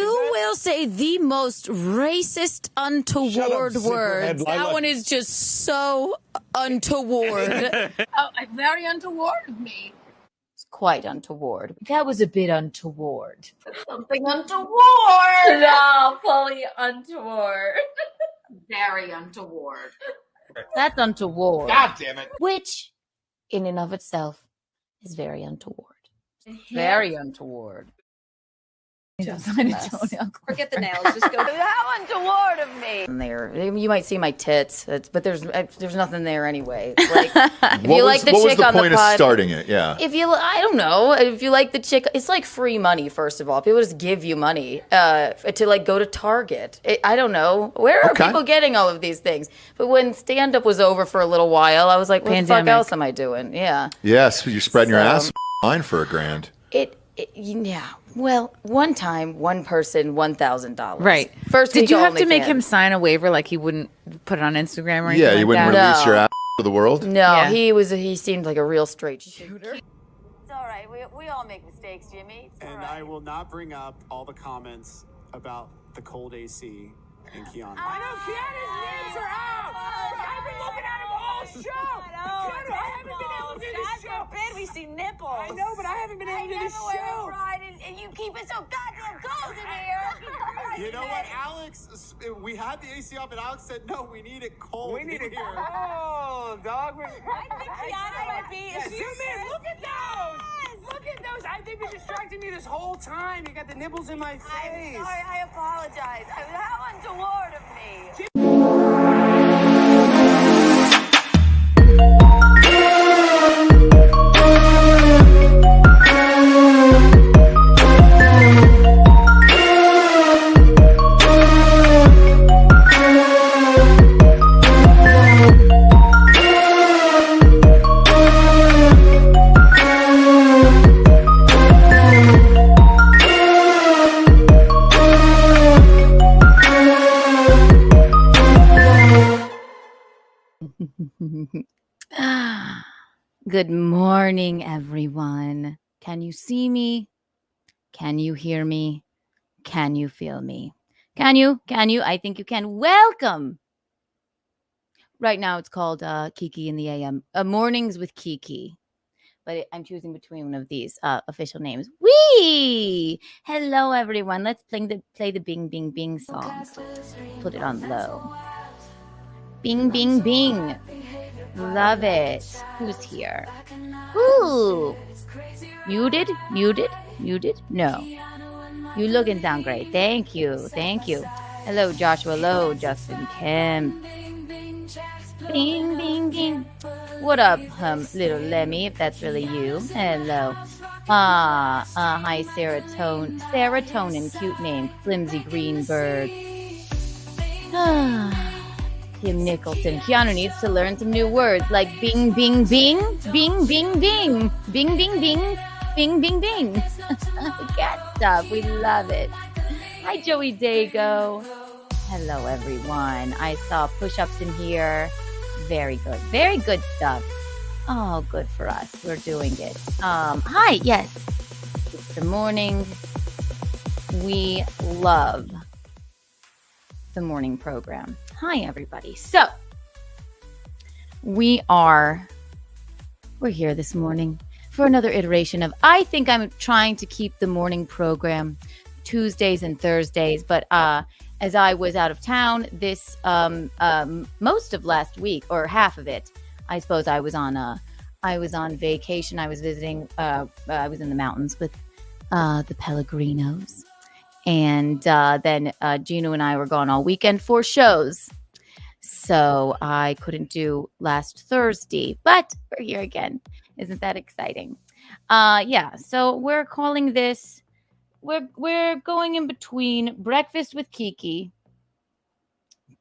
will say the most racist, untoward words. That one is just so untoward. Very untoward of me. It's quite untoward. That was a bit untoward. Something untoward. No, fully untoward. Very untoward. That's untoward. God damn it. Which, in and of itself, is very untoward. Very untoward. Forget the nails. Just go. How untoward of me. There, you might see my tits, but there's nothing there anyway. Like, if What you was, like the what was chick the on point the of pod, starting it? Yeah. if you, I don't know, if you like the chick, it's like free money. First of all, people just give you money to like go to Target. I don't know, where are people getting all of these things? But when stand up was over for a little while, I was like, what the fuck else am I doing? Yeah. Yes, you're spreading your ass line for $1,000. Yeah. Well, one time, one person, $1,000. Right. First, did you have to make him sign a waiver like he wouldn't put it on Instagram or anything? Yeah, you like wouldn't that? release your ass to the world? No, Yeah. he seemed like a real straight shooter. It's all right. We all make mistakes, Jimmy. It's all And right. I will not bring up all the comments about the cold AC and Keanu. I know Keanu's nips are out. I've been looking at him all show. Keanu, I haven't been able to do this show. God forbid we see nipples. I know, but I haven't been able to do this show. And you keep it so goddamn cold in here. You know what, Alex? We had the AC up, and Alex said, "No, we need it cold We need in it. here." Oh, dog. I think Keanu might be. Yeah, zoom in. Look at those. Look at those. I think you're distracting me this whole time. You got the nipples in my face. I'm sorry. I apologize. How untoward of me. Good morning, everyone. Can you see me? Can you hear me? Can you feel me? Can you? I think you can. Welcome. Right now it's called Kiki in the AM. Mornings with Kiki. But I'm choosing between one of these official names. Wee! Hello, everyone. Let's play the Bing, Bing, Bing song. Put it on low. Bing, Bing, Bing. Love it. Who's here? Ooh. Muted? No. You look and sound great. Thank you. Hello, Joshua. Hello, Justin Kemp. Bing, bing, bing. What up, little Lemmy, if that's really you. Hello. Hi, Serotonin, cute name. Flimsy Greenberg. Kim Nicholson. Keanu needs to learn some new words like bing, bing, bing, bing, bing, bing, bing, bing, bing, bing, bing, bing. Cat stuff. We love it. Hi, Joey Dago. Hello, everyone. I saw push-ups in here. Very good. Very good stuff. Oh, good for us. We're doing it. Hi. Yes. It's the morning. We love the morning program. Hi, everybody. So we're here this morning for another iteration of, I think I'm trying to keep the morning program Tuesdays and Thursdays, but as I was out of town this most of last week, or half of it, I suppose I was on vacation. I was visiting, I was in the mountains with the Pellegrinos. And then Gino and I were gone all weekend for shows. So I couldn't do last Thursday, but we're here again. Isn't that exciting? Yeah, so we're calling this, we're going in between Breakfast with Kiki,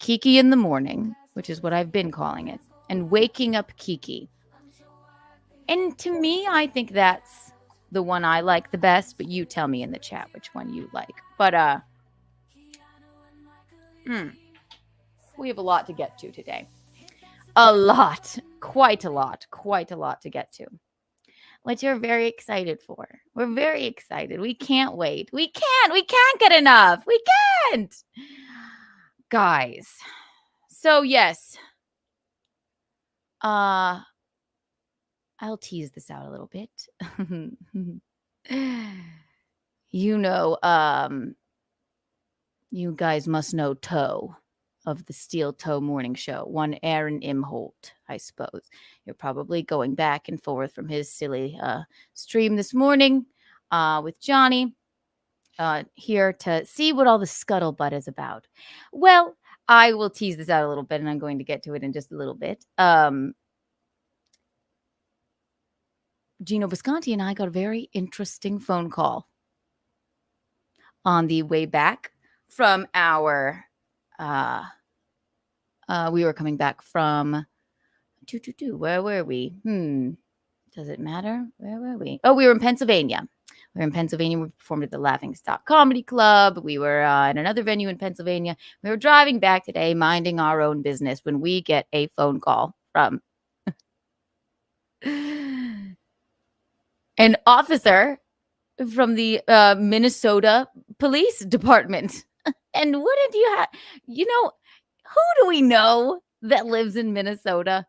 Kiki in the morning, which is what I've been calling it, and Waking Up Kiki. And to me, I think that's the one I like the best, but you tell me in the chat which one you like. But we have a lot to get to today. A lot, quite a lot to get to. which you're very excited for. We're very excited. We can't wait. We can't get enough. We can't. Guys. So yes. I'll tease this out a little bit. You guys must know Toe of the Steel Toe Morning Show, one Aaron Imholt, I suppose. You're probably going back and forth from his silly stream this morning with Johnny here to see what all the scuttlebutt is about. Well, I will tease this out a little bit, and I'm going to get to it in just a little bit. Gino Bisconti and I got a very interesting phone call on the way back from our we were coming back from where were we? Does it matter? Where were we? Oh, we were in Pennsylvania. We were in Pennsylvania. We performed at the Laughing Stock Comedy Club. We were at another venue in Pennsylvania. We were driving back today, minding our own business, when we get a phone call from an officer from the Minnesota Police Department. And wouldn't you have, who do we know that lives in Minnesota?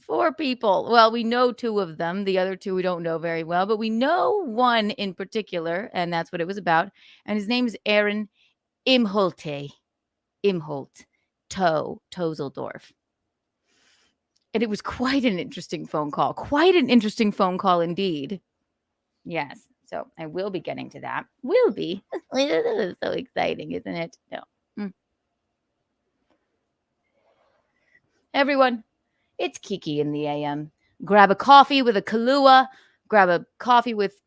4 people. Well, we know 2 of them. The other 2 we don't know very well, but we know one in particular, and that's what it was about. And his name is Aaron Imholt, Tozeldorf. And it was quite an interesting phone call. Quite an interesting phone call indeed. Yes. So I will be getting to that. Will be. This is so exciting, isn't it? No. Everyone, it's Kiki in the AM. Grab a coffee with a Kahlua. Grab a coffee with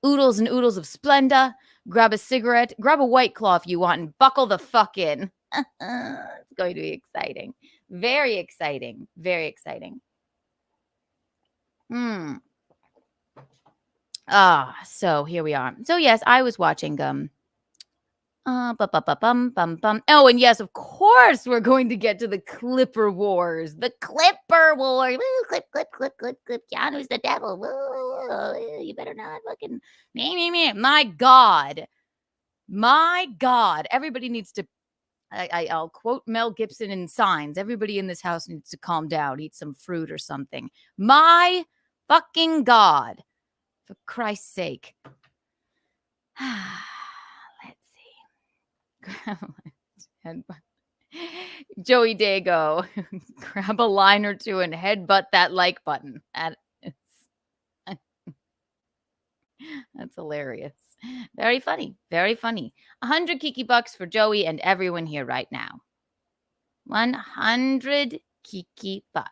oodles and oodles of Splenda. Grab a cigarette. Grab a White Claw if you want, and buckle the fuck in. It's going to be exciting. Very exciting. Very exciting. So here we are. So yes, I was watching Oh, and yes, of course we're going to get to the Clipper Wars. The Clipper Wars. Woo, clip. Keanu's the devil. Woo, you better not fucking me. My God. Everybody needs to I'll quote Mel Gibson in Signs. Everybody in this house needs to calm down, eat some fruit or something. My fucking God. For Christ's sake. Let's see. Joey Dago. Grab a line or 2 and headbutt that like button. That's hilarious. Very funny. Very funny. 100 Kiki bucks for Joey and everyone here right now. 100 Kiki bucks.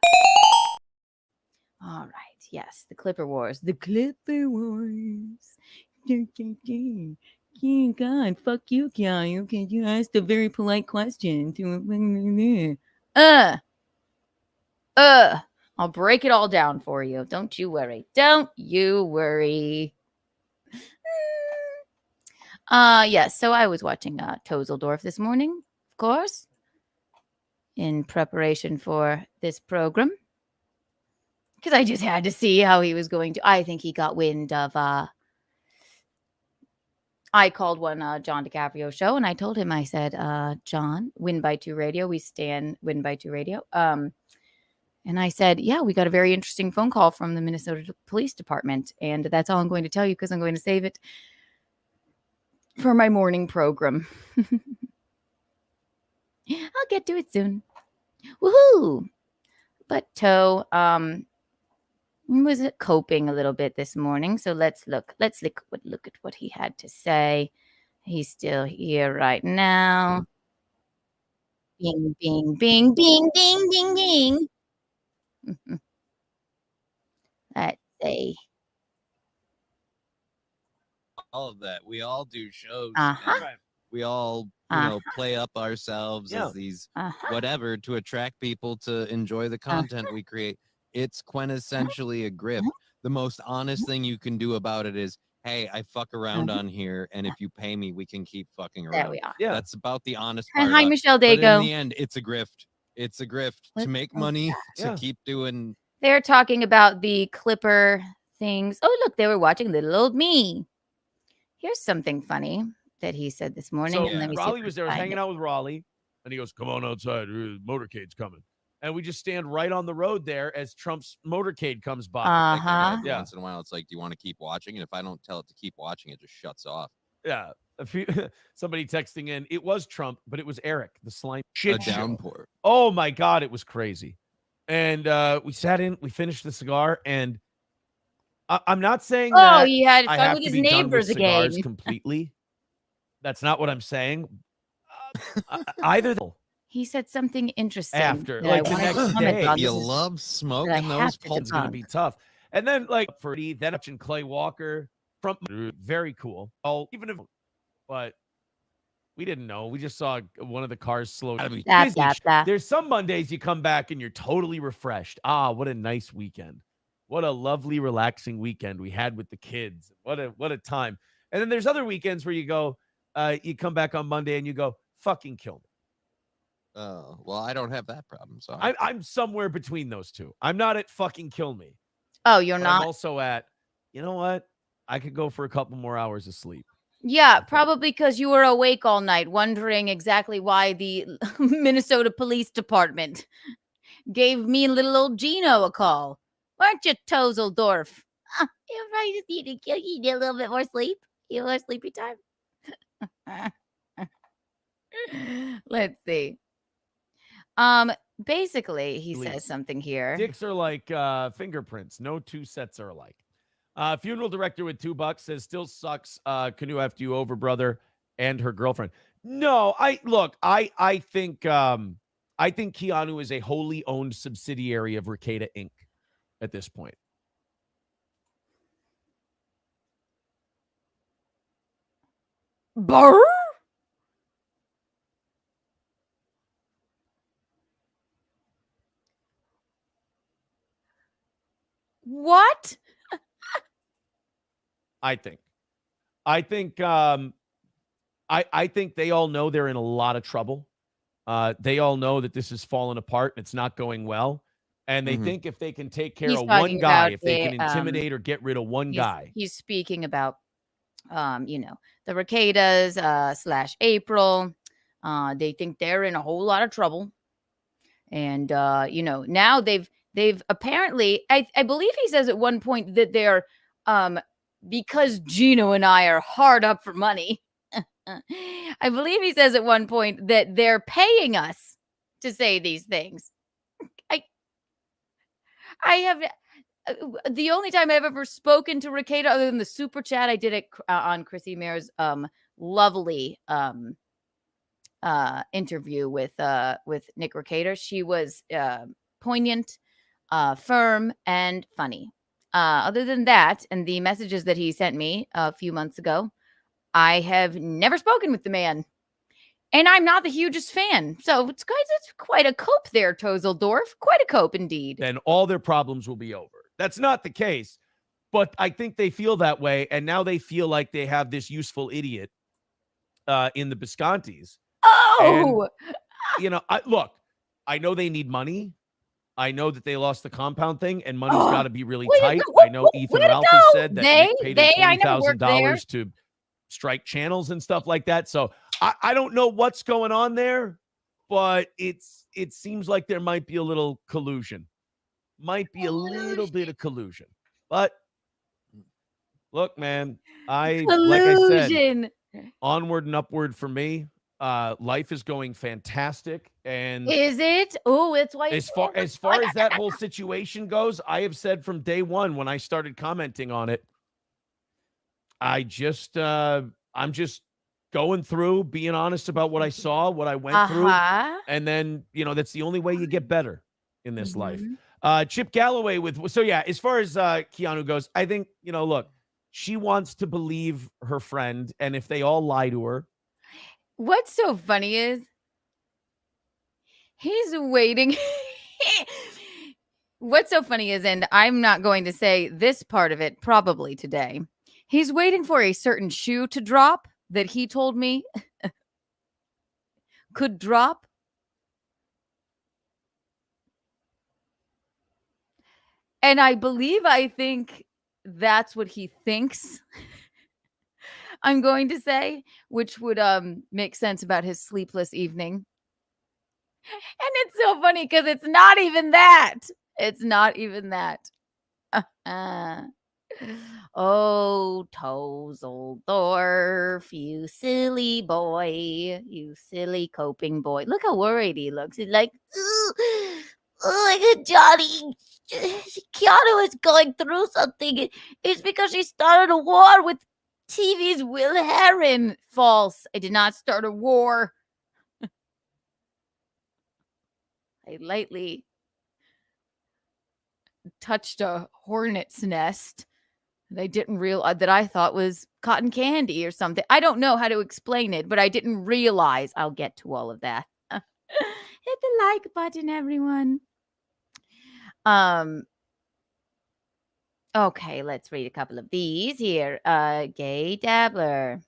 All right. Yes, the Clipper Wars. The Clipper Wars. God, fuck you, Keanu. Can you ask a very polite question to I'll break it all down for you. Don't you worry. Yes, so I was watching Tozeldorf this morning, of course, in preparation for this program. Because I just had to see how he was going to. I think he got wind of I called one John DiCaprio show, and I told him, I said, John, Win by 2 Radio. We stand Win by 2 Radio. And I said, yeah, we got a very interesting phone call from the Minnesota Police Department. And that's all I'm going to tell you, because I'm going to save it for my morning program. I'll get to it soon. Woohoo! But Toe was coping a little bit this morning. So let's look at what he had to say. He's still here right now. Bing, bing, bing, bing, ding, ding, ding. Let's see. All of that. We all do shows. Uh-huh. We all, play up ourselves as these whatever to attract people to enjoy the content we create. It's quintessentially a grift. The most honest thing you can do about it is, hey, I fuck around on here, and if you pay me, we can keep fucking around. There we are. Yeah. That's about the honest part. Hi, Michelle Dago. But in the end, it's a grift. It's a grift to make money, to keep doing They're talking about the Clipper things. Oh, look, they were watching Little Old Me. Here's something funny that he said this morning. So Let me Raleigh see was there, was hanging out with Raleigh, and he goes, "Come on outside, motorcade's coming." And we just stand right on the road there as Trump's motorcade comes by. Every once in a while, it's like, do you want to keep watching? And if I don't tell it to keep watching, it just shuts off. Yeah. Somebody texting in, it was Trump, but it was Eric, the slime shit downpour. Oh my God, it was crazy. And we sat in, we finished the cigar, and I'm not saying that he had I fun have with to his be done with neighbors cigars again. completely. That's not what I'm saying. Either he said something interesting after, like the next day, you love smoking those pulps. It's going to be tough. And then, like, for then and Clay Walker from very cool. Even if, but we didn't know. We just saw one of the cars slow down. There's some Mondays you come back and you're totally refreshed. What a nice weekend. What a lovely, relaxing weekend we had with the kids. What a time. And then there's other weekends where you go, you come back on Monday and you go, fucking kill me. Oh, well, I don't have that problem. So I'm somewhere between those two. I'm not at fucking kill me. Oh, you're not? I'm also at, you know what? I could go for a couple more hours of sleep. Yeah, probably because you were awake all night wondering exactly why the Minnesota Police Department gave me little old Gino a call. Weren't you, Tozeldorf? You probably just need a little bit more sleep. You want sleepy time? Let's see. Basically, he says something here. Dicks are like fingerprints. No two sets are alike. Funeral director with $2 says still sucks. Keanu after you over, brother, and her girlfriend. No, I think Keanu is a wholly owned subsidiary of Ricada Inc. at this point. Burr? What? I think they all know they're in a lot of trouble. They all know that this is falling apart and it's not going well. And they think if they can take care of one guy, if they can intimidate or get rid of one guy. He's speaking about, the Ricadas / April. They think they're in a whole lot of trouble. And, now they've apparently, I believe he says at one point that they're, because Gino and I are hard up for money. I believe he says at one point that they're paying us to say these things. I have the only time I've ever spoken to Ricada other than the super chat, I did it on Chrissy Mayr's lovely interview with Nick Ricada. She was poignant, firm, and funny. Other than that, and the messages that he sent me a few months ago, I have never spoken with the man. And I'm not the hugest fan. So it's quite a cope there, Tozeldorf. Quite a cope indeed. Then all their problems will be over. That's not the case. But I think they feel that way. And now they feel like they have this useful idiot in the Biscontis. Oh! And, I know they need money. I know that they lost the compound thing, and money's got to be really tight. I know Ethan Ralph has said that Nick paid him $20,000 to strike channels and stuff like that. So I don't know what's going on there, but it seems like there might be a little collusion. Might be a little bit of collusion. But look, man, like I said, onward and upward for me. Life is going fantastic. And is it? Oh, it's why as far as that whole situation goes, I have said from day one when I started commenting on it, I'm just going through, being honest about what I saw, what I went through. And then, that's the only way you get better in this life. Chip Galloway as far as Keanu goes, I think, look, she wants to believe her friend. And if they all lie to her. What's so funny is he's waiting. What's so funny is, and I'm not going to say this part of it probably today, he's waiting for a certain shoe to drop that he told me could drop. And I think that's what he thinks I'm going to say, which would make sense about his sleepless evening. And it's so funny because it's not even that. It's not even that. Oh, Tozeldorf, you silly boy, you silly coping boy. Look how worried he looks. He's like, oh, Johnny, Keanu is going through something. It's because she started a war with TV's Will Herron. False. I did not start a war. I lightly touched a hornet's nest that I didn't realize that I thought was cotton candy or something. I don't know how to explain it, but I didn't realize. I'll get to all of that. Hit the like button, everyone. Okay, let's read a couple of these here. Gay Dabbler.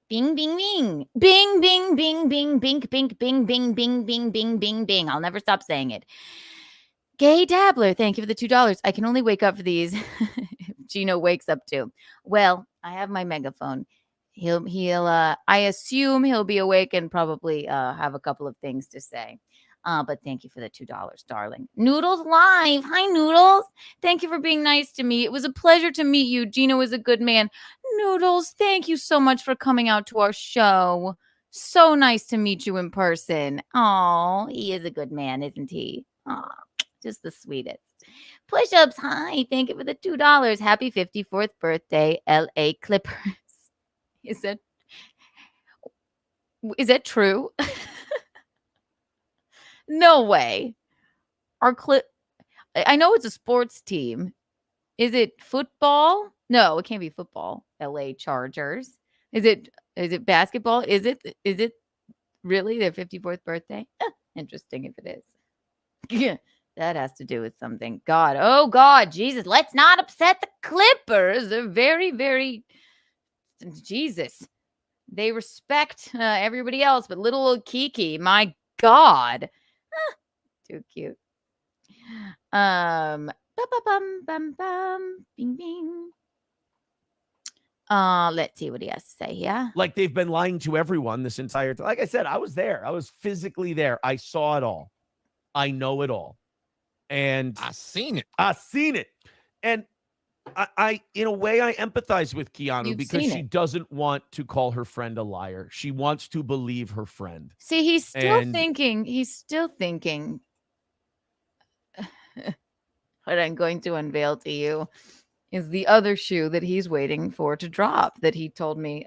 Bing, bing, bing. Bing, bing, bing, bing, bing, bing, bing, bing, bing, bing, bing, bing, bing. I'll never stop saying it. Gay Dabbler, thank you for the $2. I can only wake up for these if Gino wakes up too. Well, I have my megaphone. He'll I assume he'll be awake and probably have a couple of things to say. But thank you for the $2, darling. Noodles Live. Hi, Noodles. Thank you for being nice to me. It was a pleasure to meet you. Gino is a good man. Noodles, thank you so much for coming out to our show. So nice to meet you in person. Oh, he is a good man, isn't he? Oh, just the sweetest. Push-ups. Hi. Thank you for the $2. Happy 54th birthday, LA Clippers. Is that true? No way. I know it's a sports team. Is it football? No, it can't be football. LA Chargers. Is it basketball? Is it really their 54th birthday? Interesting if it is. That has to do with something. God. Oh God, Jesus. Let's not upset the Clippers. They're very, very Jesus. They respect everybody else, but little old Kiki, my God. Too cute. Bum, bing, bing. Let's see what he has to say here. Like they've been lying to everyone this entire time. Like I said, I was there. I was physically there. I saw it all. I know it all. And I seen it. And I in a way, I empathize with Keanu because she doesn't want to call her friend a liar. She wants to believe her friend. See, he's still thinking. What I'm going to unveil to you is the other shoe that he's waiting for to drop that he told me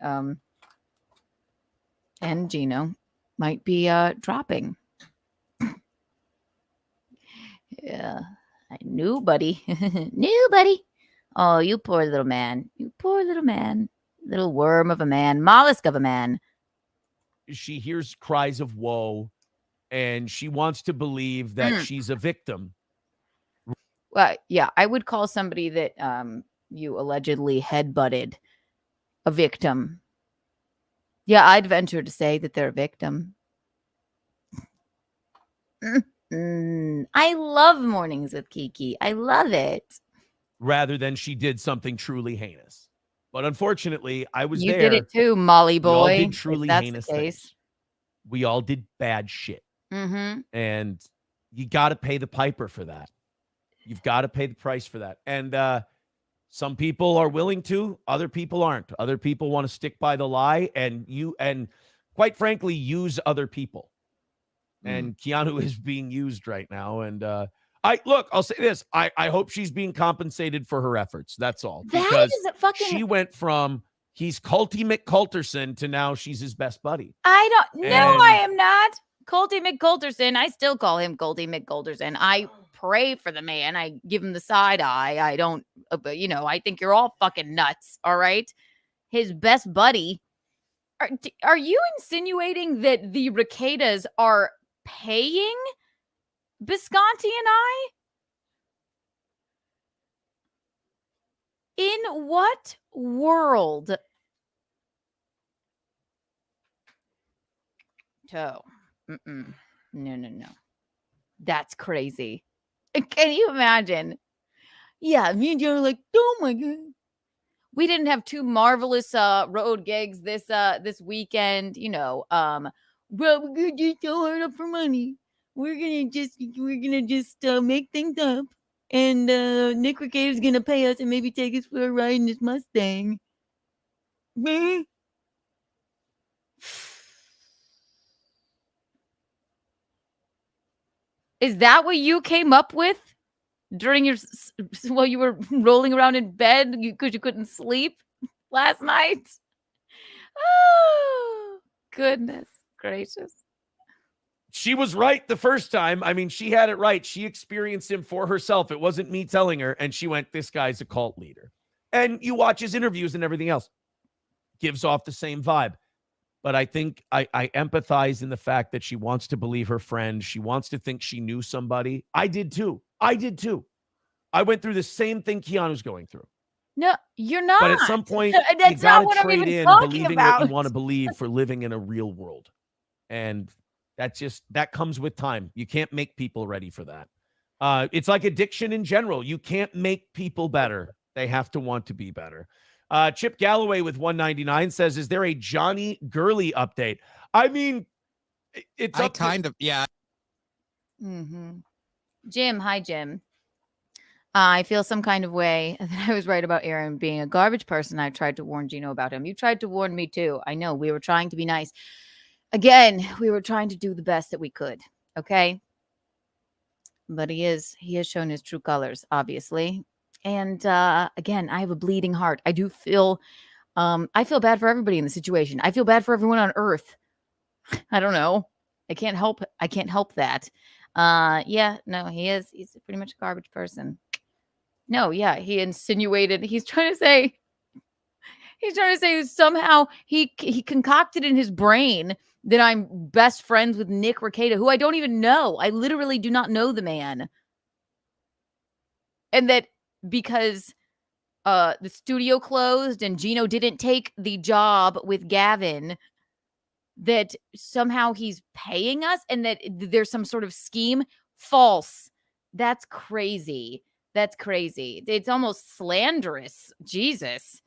and Gino might be dropping. Yeah, I knew, buddy. New buddy. Oh, you poor little man. You poor little man. Little worm of a man. Mollusk of a man. She hears cries of woe, and she wants to believe that she's a victim. Well, yeah, I would call somebody that you allegedly headbutted a victim. Yeah, I'd venture to say that they're a victim. I love Mornings with Kiki. I love it. Rather than she did something truly heinous. But unfortunately, I was there. You did it too, Molly boy. We all did truly heinous things. We all did bad shit. Mm-hmm. And you got to pay the piper for that. You've got to pay the price for that. And some people are willing to, other people aren't. Other people want to stick by the lie and quite frankly, use other people. And Keanu is being used right now. And I'll say this. I hope she's being compensated for her efforts. That's all. Because she went from he's Culty McCulterson to now she's his best buddy. I am not. Colty McCulterson. I still call him Colty McCulterson. I pray for the man. I give him the side eye. I don't, I think you're all fucking nuts. All right. His best buddy. Are you insinuating that the Ricadas are paying Bisconti and I? In what world? Toe. No. That's crazy. Can you imagine Yeah, me and Joe are like, oh my God. We didn't have two marvelous road gigs this weekend, well, we're gonna just throw it up for money. We're gonna just make things up, and Nick Ricado's gonna pay us and maybe take us for a ride in his Mustang. Me? Is that what you came up with during while you were rolling around in bed because you couldn't sleep last night? Oh, goodness gracious. She was right the first time. I mean, she had it right. She experienced him for herself. It wasn't me telling her. And she went, this guy's a cult leader. And you watch his interviews and everything else. Gives off the same vibe. But I think I empathize in the fact that she wants to believe her friend. She wants to think she knew somebody. I did too. I went through the same thing Keanu's going through. No, you're not. But at some point, that's you got not to trade in believing what you want to believe for living in a real world. And that comes with time. You can't make people ready for that. It's like addiction in general. You can't make people better. They have to want to be better. Chip Galloway with 199 says, is there a Johnny Gurley update? I mean, it's yeah. Mm-hmm. Jim, hi, Jim. I feel some kind of way that I was right about Aaron being a garbage person. I tried to warn Gino about him. You tried to warn me too. I know we were trying to be nice. Again, we were trying to do the best that we could. Okay. But he has shown his true colors, obviously. And again, I have a bleeding heart. I do feel, I feel bad for everybody in the situation. I feel bad for everyone on Earth. I don't know. I can't help that. Yeah, no, he's pretty much a garbage person. No, yeah, he insinuated, he's trying to say somehow he concocted in his brain that I'm best friends with Nick Ricada, who I don't even know. I literally do not know the man. And that because the studio closed and Gino didn't take the job with Gavin, that somehow he's paying us and that there's some sort of scheme. False. That's crazy. It's almost slanderous. Jesus.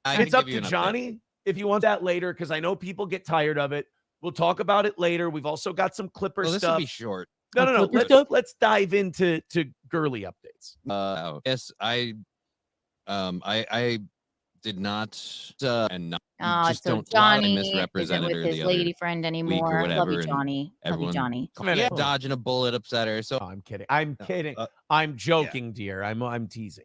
It's up to Johnny if you want that later, because I know people get tired of it. We'll talk about it later. We've also got some Clipper stuff. This will be short. No. Let's dive into Gurley updates. Yes, I did not and not just so don't Johnny misrepresent isn't it with his lady friend anymore. Love you, Johnny. Johnny. Dodging a bullet upset her. So I'm kidding. I'm joking, dear. I'm teasing.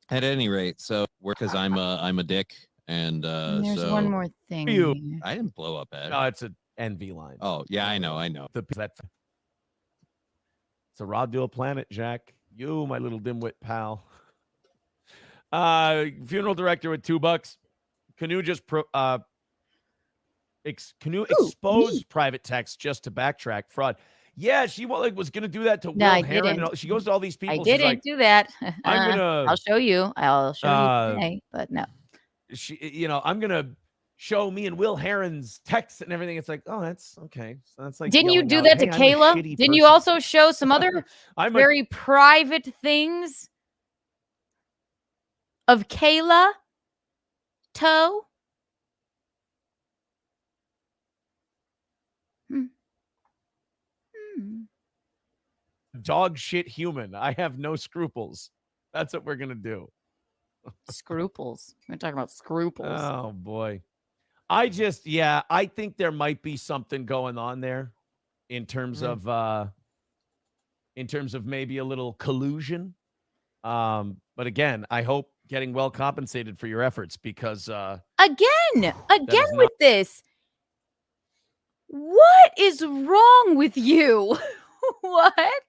At any rate, so because I'm a dick, and there's so one more thing. I didn't blow up Ed. No, it's an NV line. Oh yeah, I know. It's a Rod Dual Planet, Jack. You, my little dimwit pal. Funeral director with $2. Keanu just exposed private text just to backtrack fraud. Yeah, she was going to do that to Will Heron. And she goes to all these people. I didn't do that. I'll show you. I'll show you today, but no. I'm going to show me and Will Heron's texts and everything. It's like, oh, that's okay. So that's like, didn't you do that to Kayla? Didn't you also show some other very private things of Kayla Toe? Dog shit human. I have no scruples. That's what we're going to do. Scruples. We're talking about scruples. Oh, boy. I think there might be something going on there in terms of maybe a little collusion. But again, I hope getting well compensated for your efforts, because again with this. What is wrong with you? What?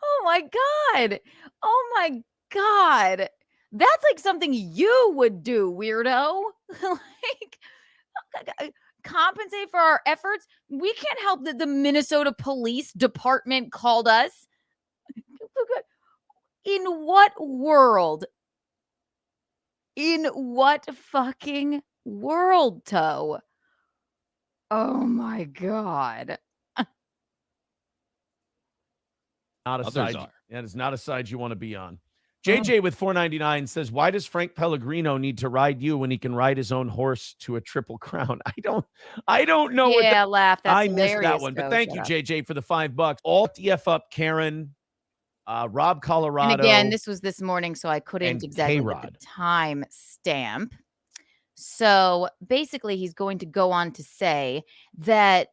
Oh my God. Oh my God. That's like something you would do, weirdo. Like, compensate for our efforts. We can't help that the Minnesota Police Department called us. In what world? In what fucking world, Toe? Oh my God. Not a Others side. are. That is not a side you want to be on. JJ with 499 says, why does Frank Pellegrino need to ride you when he can ride his own horse to a Triple Crown? I don't know. Yeah, laugh. That's I missed that hilarious, one. though. But thank Shut you, up. JJ, for the $5. All DF up Karen, Rob Colorado. And again, this was this morning, so I couldn't exactly K-Rod. get the time stamp. So basically, he's going to go on to say that.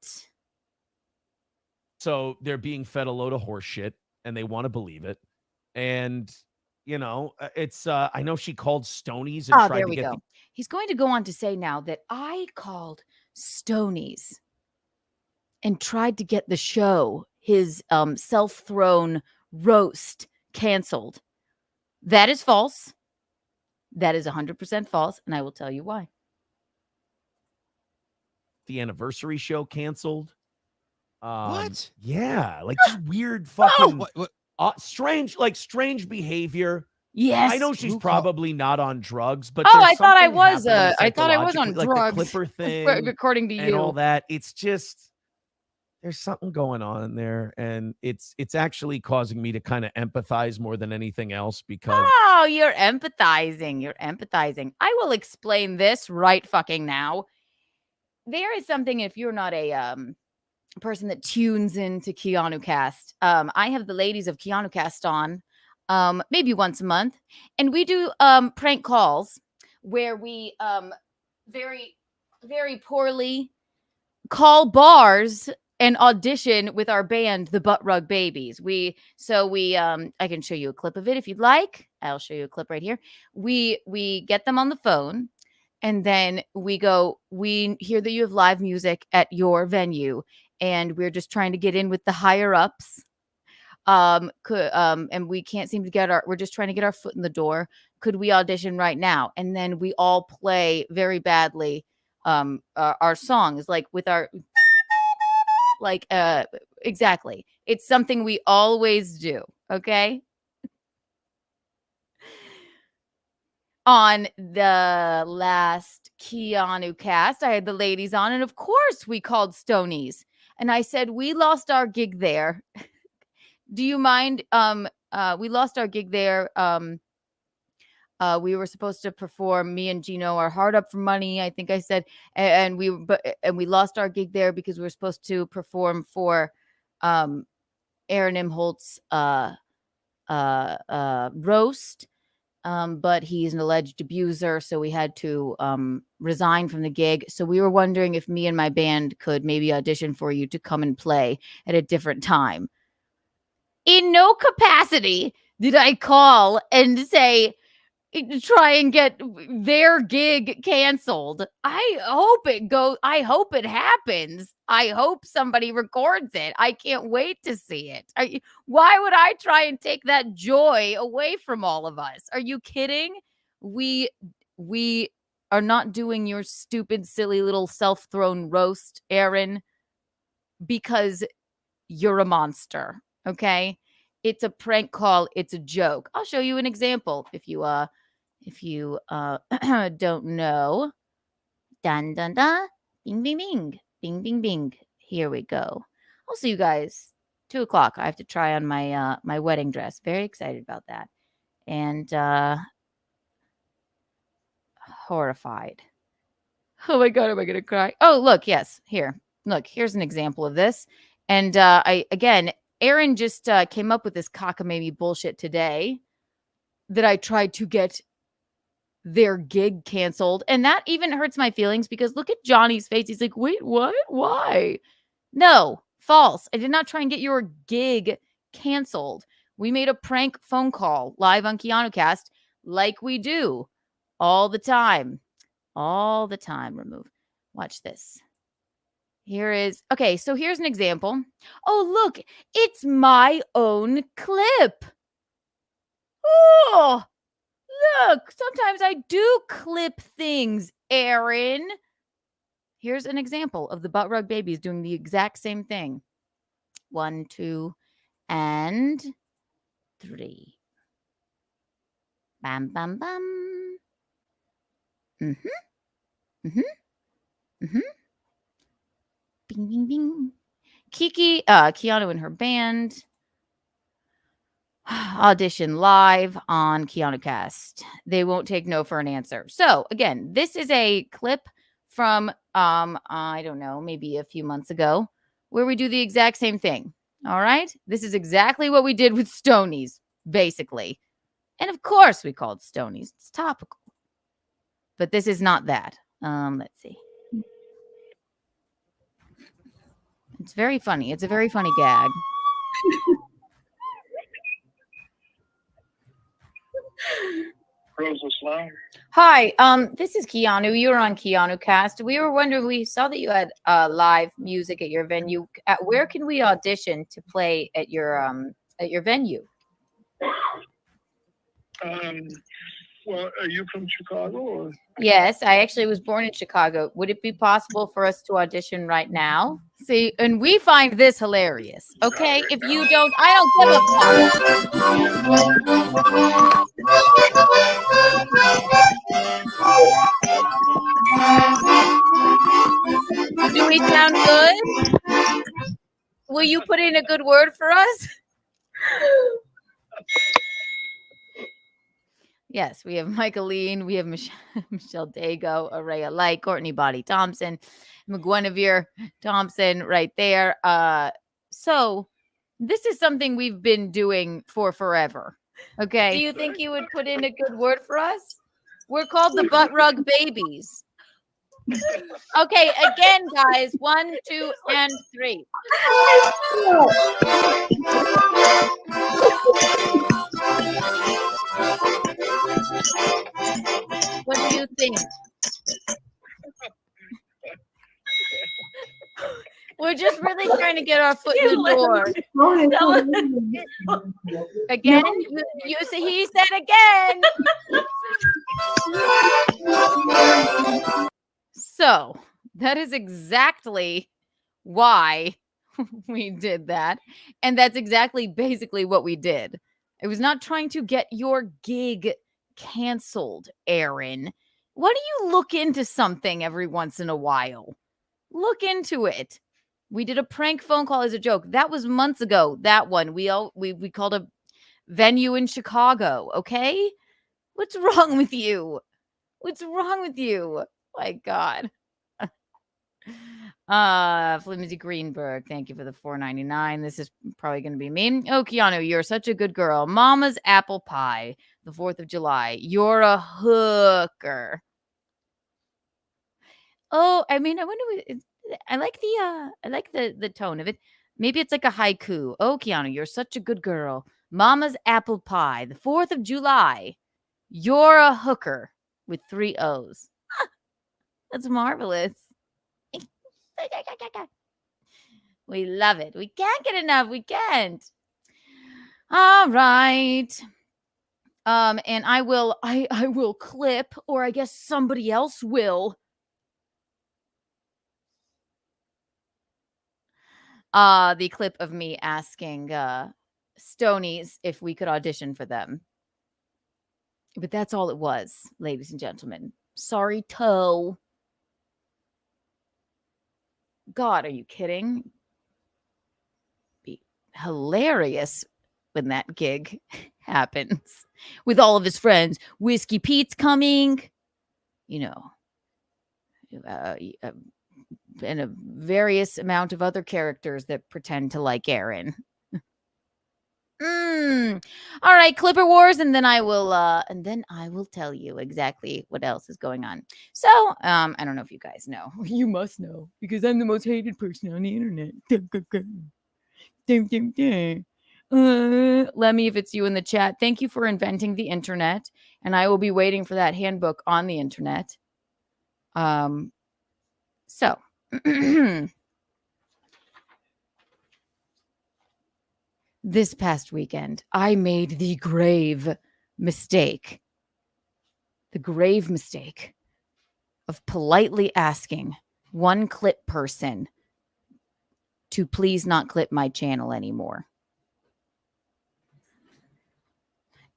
So they're being fed a load of horse shit, and they want to believe it. And, you know, it's, I know she called Stonies and tried to get. He's going to go on to say now that I called Stonies and tried to get the show, his self-thrown roast, canceled. That is false. That is 100% false, and I will tell you why. The anniversary show canceled. What? Yeah, like just weird fucking strange behavior. Yes, I know she's probably not on drugs, but I thought I was. I thought I was on like drugs. The Clipper thing, according to you, and all that. It's just there's something going on there, and it's actually causing me to kind of empathize more than anything else because. Oh, you're empathizing. You're empathizing. I will explain this right fucking now. There is something, if you're not a person that tunes into Keanu Cast, I have the ladies of Keanu Cast on maybe once a month, and we do prank calls where we very, very poorly call bars and audition with our band, the Butt Rug Babies. We I can show you a clip of it if you'd like. I'll show you a clip right here. We get them on the phone, and then we hear that you have live music at your venue, and we're just trying to get in with the higher ups. And we can't seem to we're just trying to get our foot in the door. Could we audition right now? And then we all play very badly our songs, like with our exactly. It's something we always do, okay? On the last Keanu Cast, I had the ladies on, and of course we called Stonies. And I said, we lost our gig there. Do you mind? We lost our gig there. We were supposed to perform, me and Gino, our Hard Up for Money, I think I said, and we lost our gig there because we were supposed to perform for Aaron Imholt's roast. But he's an alleged abuser, so we had to resign from the gig. So we were wondering if me and my band could maybe audition for you to come and play at a different time. In no capacity did I call and say, try and get their gig canceled. I hope it happens. I hope somebody records it. I can't wait to see it. Why would I try and take that joy away from all of us? Are you kidding? We are not doing your stupid, silly little self-thrown roast, Aaron, because you're a monster. Okay? It's a prank call. It's a joke. I'll show you an example if you don't know. Dun dun dun. Bing bing bing. Bing bing bing. Here we go. I'll see you guys 2:00. I have to try on my my wedding dress. Very excited about that. And horrified. Oh my God, am I gonna cry? Oh, look, yes. Here. Look, here's an example of this. And Aaron just came up with this cockamamie bullshit today that I tried to get their gig canceled. And that even hurts my feelings because look at Johnny's face. He's like, wait, what? Why? No, false. I did not try and get your gig canceled. We made a prank phone call live on Keanu Cast like we do all the time. All the time. Remove. Watch this. So here's an example. Oh, look, it's my own clip. Oh, look, sometimes I do clip things, Aaron. Here's an example of the Butt Rug Babies doing the exact same thing. 1, 2, and 3. Bam, bam, bam. Mm-hmm. Bing, bing, bing. Kiki, Keanu and her band. audition live on KeanuCast. They won't take no for an answer. So again, this is a clip from I don't know, maybe a few months ago, where we do the exact same thing. All right, this is exactly what we did with Stonies, basically, and of course we called Stonies. It's topical, but this is not that. Let's see. It's very funny. It's a very funny gag. Hi, this is Keanu. You're on KeanuCast. We were wondering, we saw that you had live music at your venue. Where can we audition to play at your venue? Well, are you from Chicago? Or? Yes, I actually was born in Chicago. Would it be possible for us to audition right now? See, and we find this hilarious. Okay, if you don't, I don't give a fuck. Do we sound good? Will you put in a good word for us? Yes, we have Michaeline, we have Michelle Dago, Araya Light, Courtney Body Thompson, McGuinevere Thompson right there. So this is something we've been doing for forever. Okay. Do you think you would put in a good word for us? We're called the Butt Rug Babies. Okay, again, guys. 1, 2, and 3. What do you think? We're just really trying to get our foot in the door. Again, you see, he said again. So that is exactly why we did that. And that's exactly basically what we did. I was not trying to get your gig canceled, Aaron. Why do you look into something every once in a while? Look into it. We did a prank phone call as a joke. That was months ago. That one. We called a venue in Chicago. Okay? What's wrong with you? What's wrong with you? My God. Flimsy Greenberg, thank you for the $4.99. This is probably going to be me. Oh, Keanu, you're such a good girl. Mama's apple pie, the 4th of July. You're a hooker. Oh, I mean, I wonder. I like the tone of it. Maybe it's like a haiku. Oh, Keanu, you're such a good girl. Mama's apple pie, the 4th of July. You're a hooker with 3 O's. That's marvelous. We love it. We can't get enough. We can't. All right. And I will clip, or I guess somebody else will. The clip of me asking Stonies if we could audition for them. But that's all it was, ladies and gentlemen. Sorry, toe. God, are you kidding? Be hilarious when that gig happens with all of his friends. Whiskey Pete's coming, and a various amount of other characters that pretend to like Aaron. All right, Clipper Wars, and then I will tell you exactly what else is going on. So, I don't know if you guys know. You must know, because I'm the most hated person on the internet. Let me, if it's you in the chat, thank you for inventing the internet, and I will be waiting for that handbook on the internet. So this past weekend, I made the grave mistake of politely asking one clip person to please not clip my channel anymore.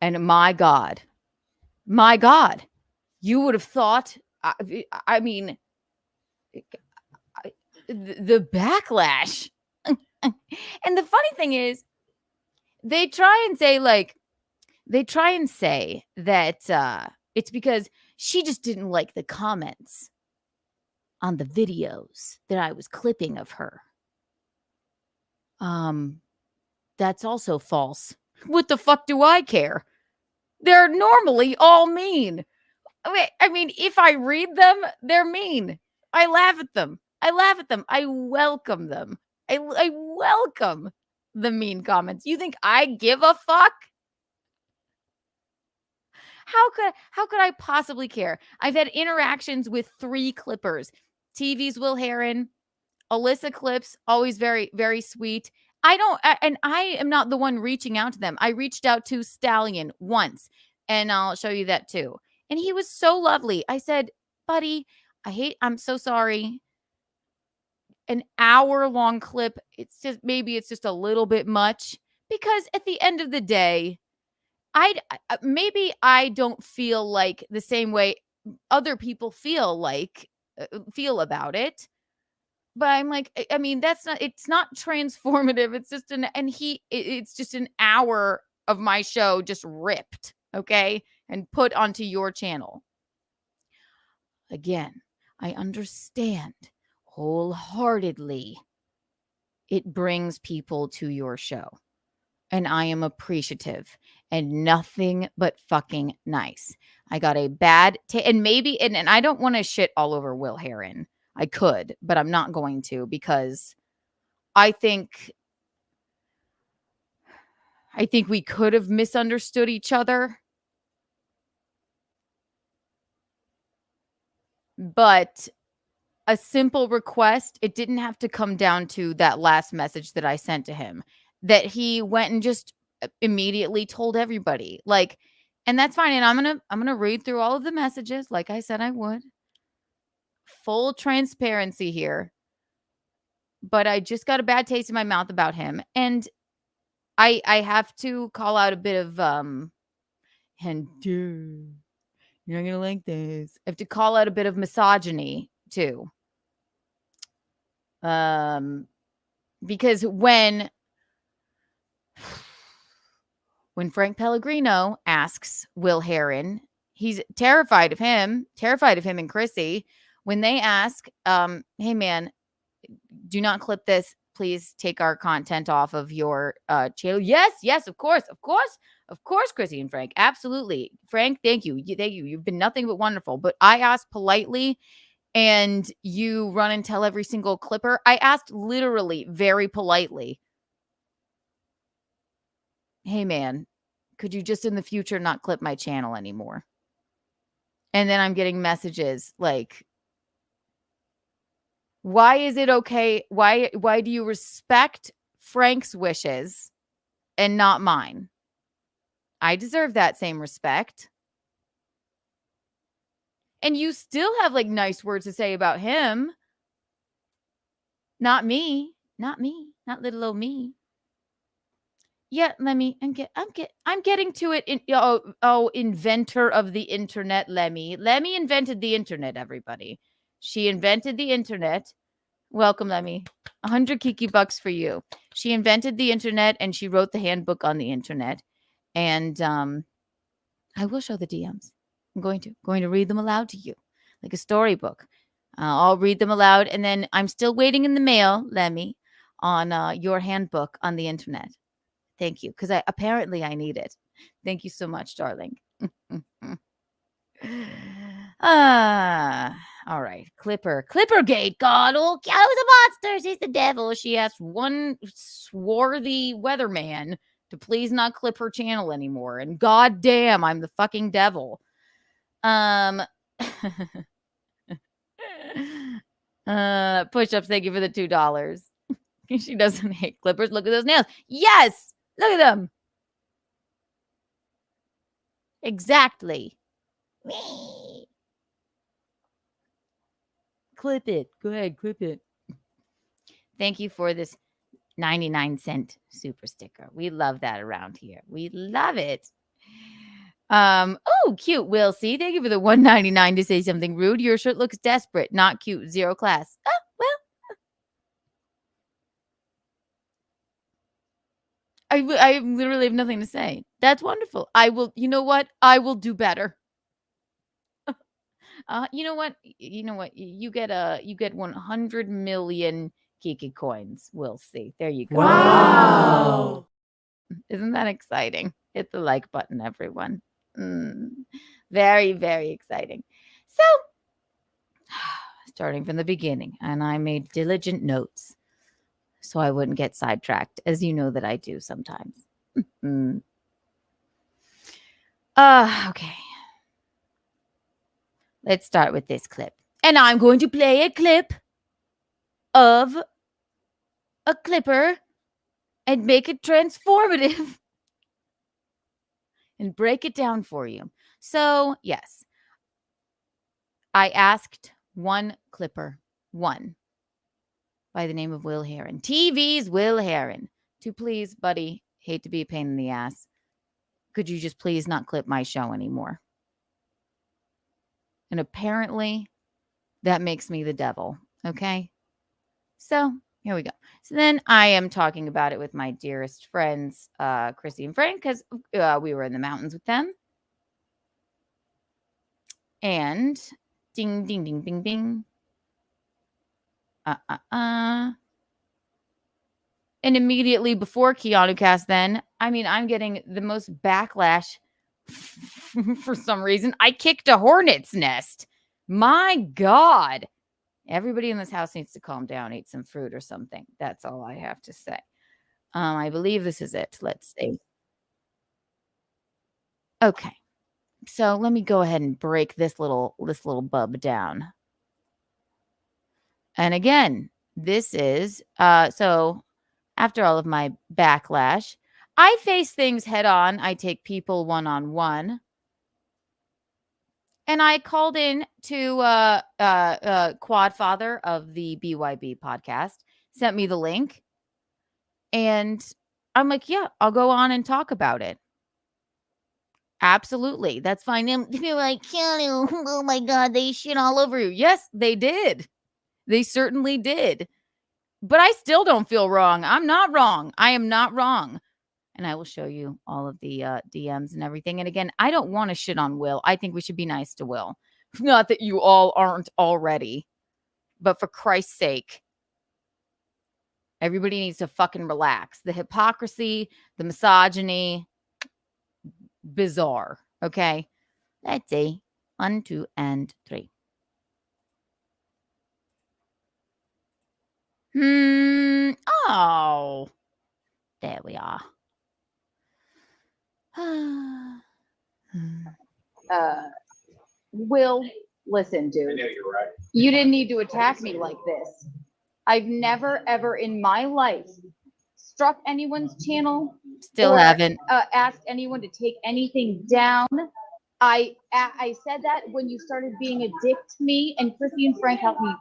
And my God, you would have thought, I mean, the backlash. And the funny thing is, they try and say that it's because she just didn't like the comments on the videos that I was clipping of her. That's also false. What the fuck do I care? They're normally all mean. I mean, if I read them, they're mean. I laugh at them. I welcome them. I welcome the mean comments. You think I give a fuck? How could I possibly care? I've had interactions with 3 clippers. TV's Will Heron, Alyssa Clips, always very, very sweet. And I am not the one reaching out to them. I reached out to Stallion once, and I'll show you that too. And he was so lovely. I said, buddy, I'm so sorry. An hour-long clip, maybe it's just a little bit much, because at the end of the day, maybe I don't feel like the same way other people feel about it. But I'm like, I mean, it's not transformative. It's just it's just an hour of my show just ripped, okay, and put onto your channel. Again, I understand wholeheartedly it brings people to your show, and I am appreciative, and nothing but fucking nice. I got a bad and I don't want to shit all over Will Heron. I could, but I'm not going to, because I think we could have misunderstood each other. But a simple request, it didn't have to come down to that last message that I sent to him, that he went and just immediately told everybody. Like, and that's fine. And I'm going to read through all of the messages like I said I would. Full transparency here. But I just got a bad taste in my mouth about him. And I have to call out a bit of and you're not gonna like this. I have to call out a bit of misogyny too. Because when Frank Pellegrino asks Will Heron, he's terrified of him and Chrissy. When they ask, hey man, do not clip this. Please take our content off of your channel. Yes, of course, Chrissy and Frank. Absolutely. Frank, thank you. You've been nothing but wonderful. But I asked politely, and you run and tell every single clipper. I asked literally very politely, hey man, could you just in the future not clip my channel anymore? And then I'm getting messages like, why is it okay? Why do you respect Frank's wishes and not mine? I deserve that same respect. And you still have like nice words to say about him. Not me. Not little old me. Yeah, Lemmy, I'm getting to it. Inventor of the internet, Lemmy. Lemmy invented the internet, everybody. She invented the internet. Welcome, Lemmy. 100 Kiki bucks for you. She invented the internet, and she wrote the handbook on the internet. And I will show the DMs. I'm going to read them aloud to you, like a storybook. I'll read them aloud, and then I'm still waiting in the mail, Lemmy, on your handbook on the internet. Thank you, because apparently I need it. Thank you so much, darling. All right. Clippergate. God, oh, Keanu's a monster. She's the devil. She asked one swarthy weatherman to please not clip her channel anymore. And goddamn, I'm the fucking devil. Push-ups. Thank you for the $2. She doesn't hate clippers. Look at those nails. Yes. Look at them. Exactly. Clip it. Go ahead, clip it. Thank you for this 99-cent super sticker. We love that around here. We love it. Oh, cute. Will C. Thank you for the $1.99 to say something rude. Your shirt looks desperate. Not cute. 0 class. Oh, well. I literally have nothing to say. That's wonderful. I will, you know what? I will do better. You know what? You get 100 million Kiki coins. We'll see. There you go. Wow. Isn't that exciting? Hit the like button, everyone. Very, very exciting. So, starting from the beginning, and I made diligent notes so I wouldn't get sidetracked, as you know that I do sometimes. Okay. Let's start with this clip. And I'm going to play a clip of a clipper and make it transformative and break it down for you. So, yes, I asked one clipper, one, by the name of Will Heron, TV's Will Heron, to please, buddy, hate to be a pain in the ass, could you just please not clip my show anymore? And apparently that makes me the devil. Okay. So here we go. So then I am talking about it with my dearest friends, Chrissy and Frank, because we were in the mountains with them. And ding, ding, ding, ding, ding. And immediately before Keanu cast, then, I mean, I'm getting the most backlash for some reason. I kicked a hornet's nest. My God. Everybody in this house needs to calm down, eat some fruit or something. That's all I have to say. I believe this is it. Let's see. Okay. So let me go ahead and break this little bub down. And again, this is so after all of my backlash, I face things head on. I take people one-on-one. And I called in to Quad Father of the BYB podcast, sent me the link. And I'm like, yeah, I'll go on and talk about it. Absolutely. That's fine. And you're like, Keanu, oh my God, they shit all over you. Yes, they did. They certainly did. But I still don't feel wrong. I'm not wrong. I am not wrong. And I will show you all of the DMs and everything. And again, I don't want to shit on Will. I think we should be nice to Will. Not that you all aren't already. But for Christ's sake, everybody needs to fucking relax. The hypocrisy, the misogyny, bizarre. Okay? Let's see. 1, 2, and 3. Oh. There we are. Will, listen, dude. I know you're right. You didn't need to attack me like this. I've never, ever in my life struck anyone's channel. Still haven't. Asked anyone to take anything down. I said that when you started being a dick to me, and Chrissy and Frank helped me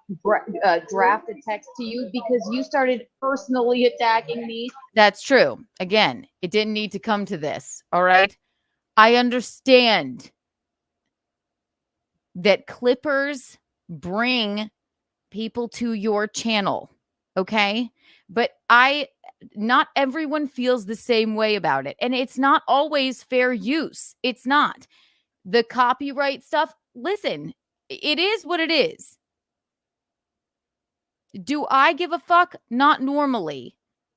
draft a text to you because you started personally attacking me. That's true. Again, it didn't need to come to this. All right. I understand that clippers bring people to your channel. Okay. But not everyone feels the same way about it. And it's not always fair use. It's not. The copyright stuff, listen, it is what it is. Do I give a fuck? Not normally.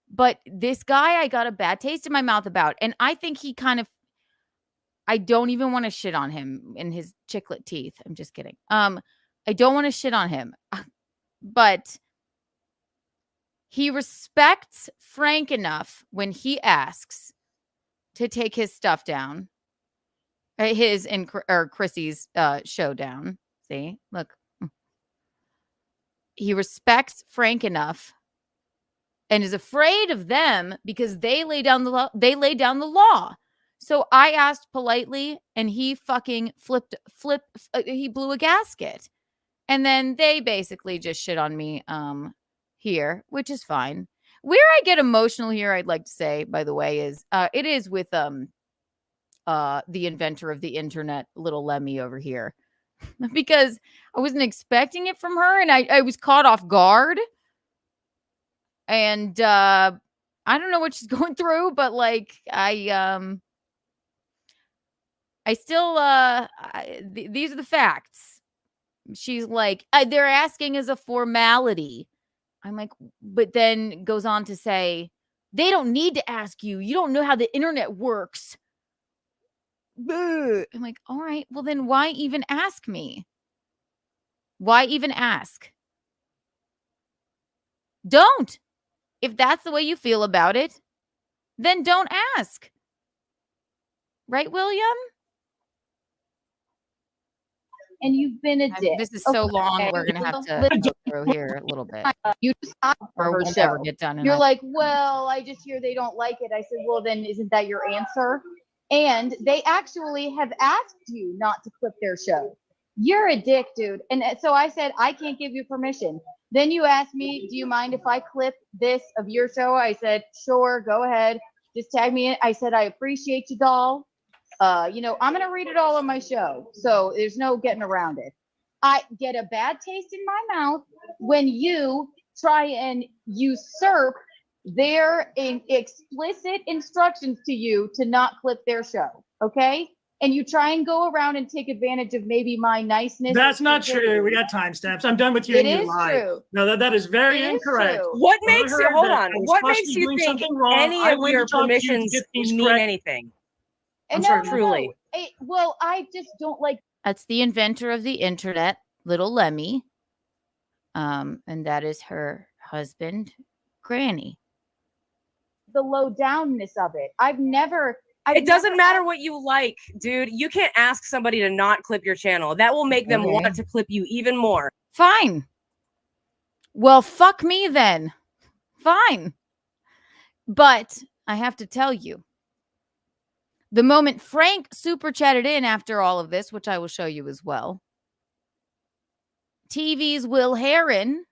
But this guy, I got a bad taste in my mouth about. And I think he kind of, I don't even want to shit on him in his chiclet teeth. I'm just kidding. I don't want to shit on him. But he respects Frank enough when he asks to take his stuff down. His and Chrissy's show down. See, look. He respects Frank enough and is afraid of them because they lay down the law. They lay down the law. So I asked politely, and he fucking flipped. He blew a gasket, and then they basically just shit on me here, which is fine. Where I get emotional here, I'd like to say, by the way, is it is with the inventor of the internet, little Lemmy over here, because I wasn't expecting it from her, and I was caught off guard, and I don't know what she's going through, but like I still these are the facts. She's like, they're asking as a formality. I'm like, but then goes on to say, they don't need to ask you. You don't know how the internet works. I'm like, all right, well then why even ask me? Why even ask? Don't. If that's the way you feel about it, then don't ask. Right, William? And you've been a dick. This is so long. We're gonna have to go through here a little bit. You just talk or her we'll show. never get done. You're like, well, I just hear they don't like it. I said, well, then isn't that your answer? And they actually have asked you not to clip their show. You're a dick, dude. And so I said, I can't give you permission. Then you asked me, do you mind if I clip this of your show? I said, sure, go ahead. Just tag me in. I said, I appreciate you, doll. You know, I'm going to read it all on my show. So there's no getting around it. I get a bad taste in my mouth when you try and usurp their explicit instructions to you to not clip their show. Okay. And you try and go around and take advantage of maybe my niceness. That's not true. We got timestamps. I'm done with you. It and you is lie. true. No, that is very incorrect. What makes you, hold on, what makes you think any of your permissions mean anything? I'm sorry, truly. Well, I just don't like. That's the inventor of the internet, Little Lemmy. And that is her husband, Granny. The low downness of it. It doesn't matter what you like, dude. You can't ask somebody to not clip your channel. That will make them want to clip you even more. Fine. Well, fuck me then. Fine. But I have to tell you, the moment Frank super chatted in after all of this, which I will show you as well, TV's Will Heron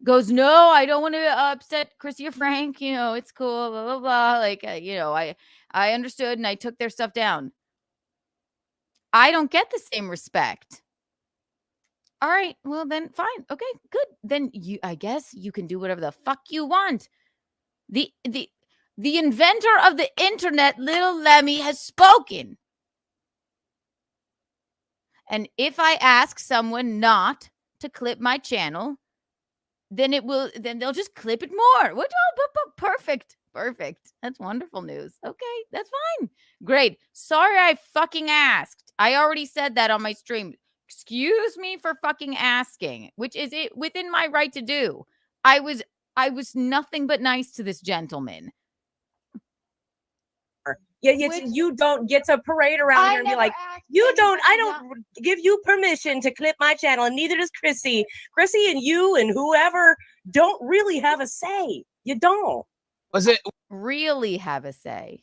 goes, no, I don't want to upset Chrissy or Frank. You know, it's cool, blah, blah, blah. Like, you know, I understood and I took their stuff down. I don't get the same respect. All right, well then fine. Okay, good. Then I guess you can do whatever the fuck you want. The inventor of the internet, Little Lemmy, has spoken. And if I ask someone not to clip my channel, then they'll just clip it more. What? Perfect. That's wonderful news. Okay, that's fine. Great. Sorry I fucking asked. I already said that on my stream. Excuse me for fucking asking, which is it within my right to do. I was nothing but nice to this gentleman. Yeah, you don't get to parade around here and be like, I don't give you permission to clip my channel, and neither does Chrissy. Chrissy and you and whoever don't really have a say. You don't. Was it really have a say?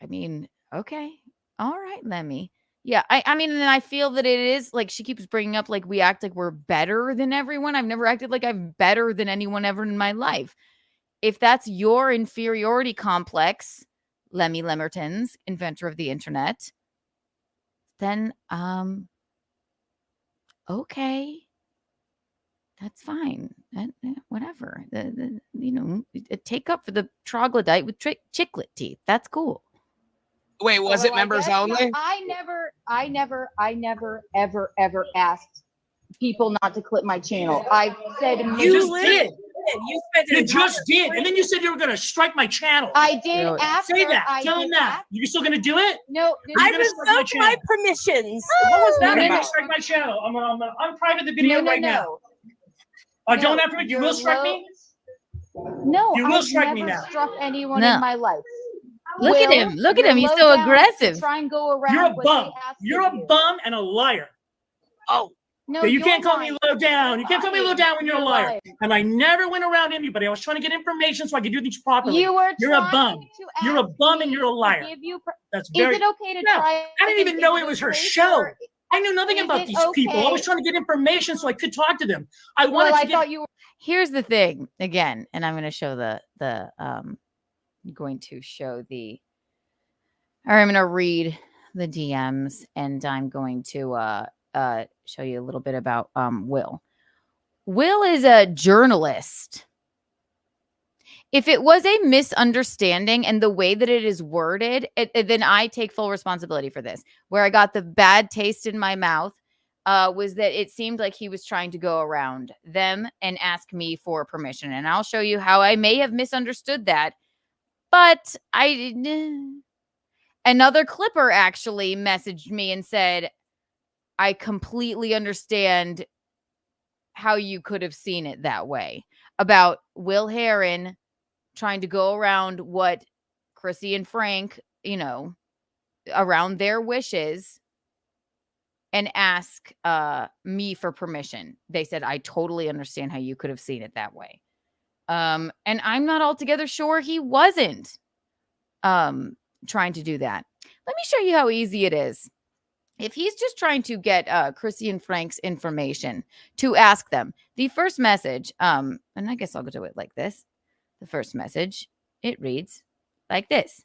I mean, okay. All right, Lemmy. Yeah, I mean, and I feel that it is like she keeps bringing up like we act like we're better than everyone. I've never acted like I'm better than anyone ever in my life. If that's your inferiority complex, Lemmy Lemmertons, inventor of the internet, then okay, that's fine. Whatever. You know, take up for the troglodyte with chiclet teeth. That's cool. Wait, was it members only? I never, ever asked people not to clip my channel. I said you did. You just did, and then you said you were going to strike my channel. I did after. Say that. Tell him that. You're still going to do it? No. I revoked my permissions. What was that about? Strike my channel. I'm private the video right now. Don't have to. You will strike me. No, you will strike me now. Struck anyone in my life. Look at him. Look at him. He's so aggressive. Try and go around. You're a bum. You're a bum and a liar. Oh. No, you can't call me low down. You can't call me low down when you're a liar. And I never went around anybody. I was trying to get information so I could do things properly. You're a bum. You're a bum and you're a liar. That's very. Is it okay to try? I didn't even know it was her show. I knew nothing about these people. I was trying to get information so I could talk to them. I thought you were. Here's the thing again, and I'm going to show I'm going to read the DMs, and I'm going to show you a little bit about Will. Will is a journalist. If it was a misunderstanding and the way that it is worded, then I take full responsibility for this. Where I got the bad taste in my mouth was that it seemed like he was trying to go around them and ask me for permission. And I'll show you how I may have misunderstood that. But another clipper actually messaged me and said, I completely understand how you could have seen it that way about Will Heron trying to go around what Chrissy and Frank, around their wishes and ask me for permission. They said, I totally understand how you could have seen it that way. And I'm not altogether sure he wasn't trying to do that. Let me show you how easy it is. If he's just trying to get Chrissy and Frank's information to ask them, the first message, and I guess I'll do it like this. The first message, it reads like this.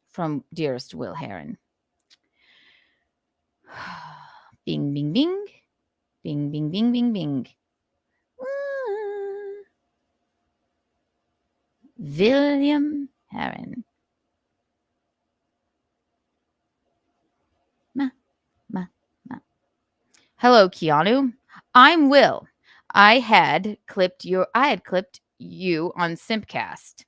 From dearest Will Heron. Bing, bing, bing. Bing, bing, bing, bing, bing. William Heron. Hello, Keanu. I'm Will. I had clipped you on Simpcast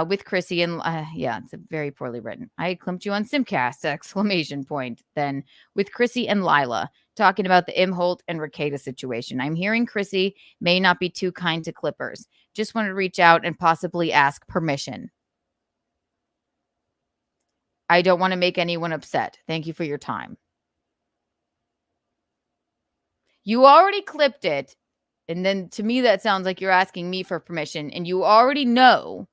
with Chrissy and it's very poorly written. I had clipped you on Simpcast ! Then with Chrissy and Lila talking about the Imholt and Rekieta situation. I'm hearing Chrissy may not be too kind to clippers. Just wanted to reach out and possibly ask permission. I don't want to make anyone upset. Thank you for your time. You already clipped it. And then to me, that sounds like you're asking me for permission. And you already know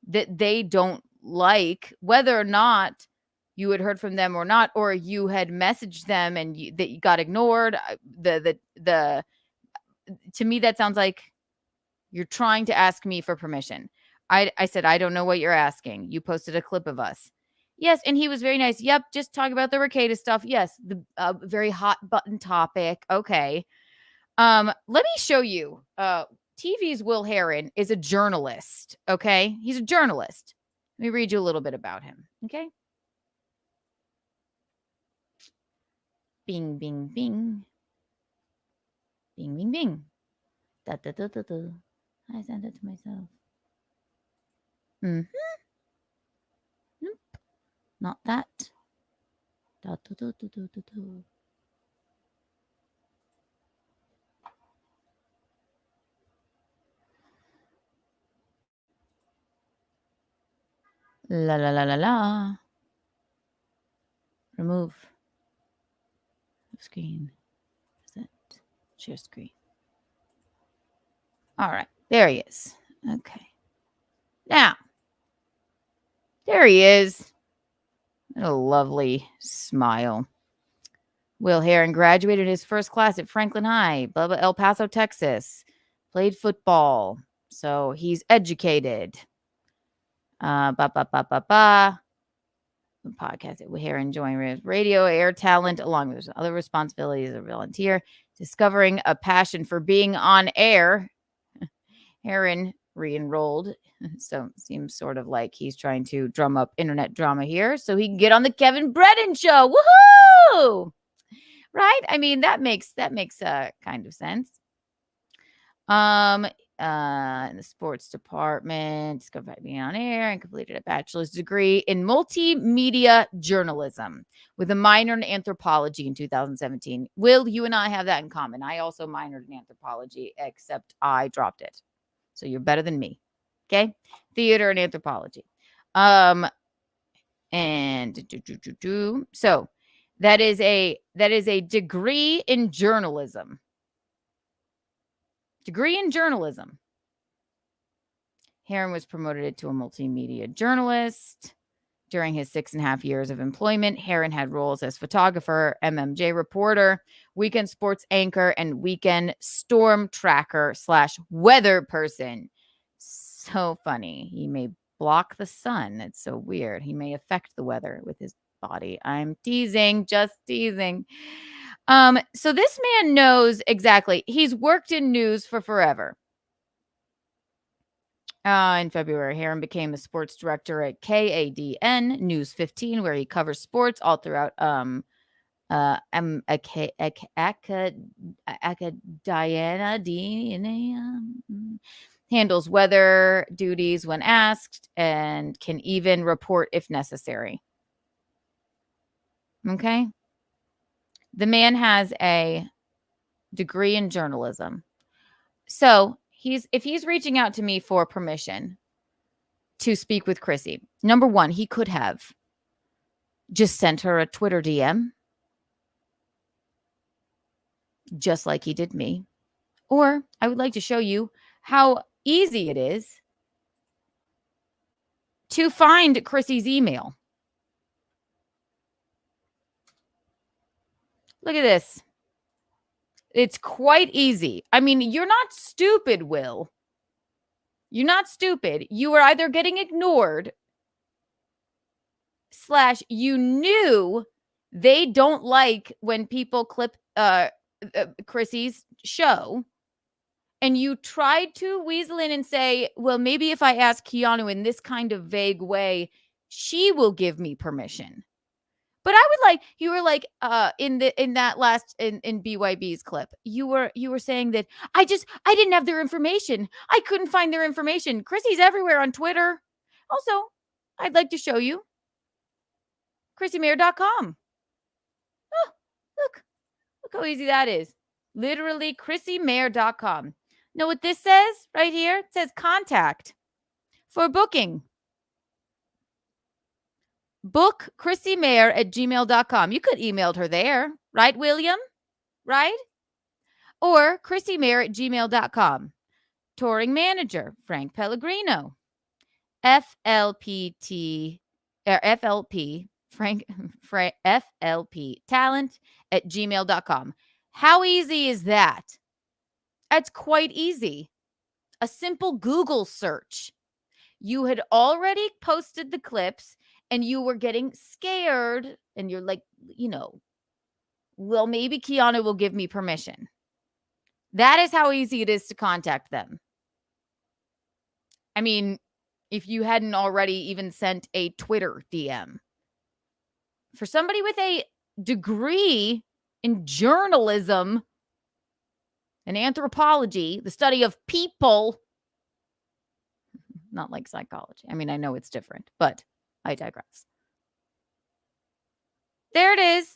that they don't like whether or not you had heard from them or not, or you had messaged them and that you got ignored. To me, that sounds like you're trying to ask me for permission. I said, I don't know what you're asking. You posted a clip of us. Yes, and he was very nice. Yep, just talk about the Rekieta stuff. Yes, the very hot button topic. Okay. Let me show you. TV's Will Heron is a journalist. Okay, he's a journalist. Let me read you a little bit about him. Okay. Bing, bing, bing. Bing, bing, bing. Da, da, da, da, da. I sent it to myself. Mm-hmm. Nope. Not that. Da, da, da, da, da, da, da. La la la la la. Remove screen. Is that share screen? All right, there he is. Okay. Now, there he is. A lovely smile. Will Heron graduated his first class at Franklin High, El Paso, Texas. Played football, so he's educated. Podcast at Will Heron joined radio, air talent, along with other responsibilities as a volunteer. Discovering a passion for being on air, Heron re-enrolled. So it seems sort of like he's trying to drum up internet drama here so he can get on the Kevin Brennan show. Woohoo! Right? I mean, that makes kind of sense. In the sports department, discovered being on air, and completed a bachelor's degree in multimedia journalism with a minor in anthropology in 2017. Will, you and I have that in common. I also minored in anthropology, except I dropped it. So you're better than me. Okay? Theater and anthropology. So that is a degree in journalism. Degree in journalism. Heron was promoted to a multimedia journalist. During his 6.5 years of employment, Heron had roles as photographer, MMJ reporter, weekend sports anchor, and weekend storm tracker / weather person. So funny. He may block the sun. It's so weird. He may affect the weather with his body. I'm teasing, just teasing. So this man knows exactly. He's worked in news for forever. In February, Heron became the sports director at KADN News 15, where he covers sports all throughout handles weather duties when asked and can even report if necessary. Okay. The man has a degree in journalism. So if he's reaching out to me for permission to speak with Chrissy, number one, he could have just sent her a Twitter DM, just like he did me. Or I would like to show you how easy it is to find Chrissy's email. Look at this. It's quite easy. I mean, you're not stupid, Will. You're not stupid. You were either getting ignored / you knew they don't like when people clip Chrissy's show. And you tried to weasel in and say, well, maybe if I ask Keanu in this kind of vague way, she will give me permission. But I would like, you were like, in that last BYB's clip, you were saying that I didn't have their information. I couldn't find their information. Chrissy's everywhere on Twitter. Also, I'd like to show you ChrissyMayer.com. Oh, look how easy that is. Literally ChrissyMayer.com. Know what this says right here? It says contact for booking. Book ChrissyMayer@gmail.com. You could emailed her there, right, William? Right? Or ChrissyMayer@gmail.com. Touring manager, Frank Pellegrino. FLP, FLP talent@gmail.com. How easy is that? That's quite easy. A simple Google search. You had already posted the clips and you were getting scared and you're like, well, maybe Keanu will give me permission. That is how easy it is to contact them. I mean, if you hadn't already even sent a Twitter DM. For somebody with a degree in journalism and anthropology, the study of people, not like psychology. I mean, I know it's different, but I digress. There it is.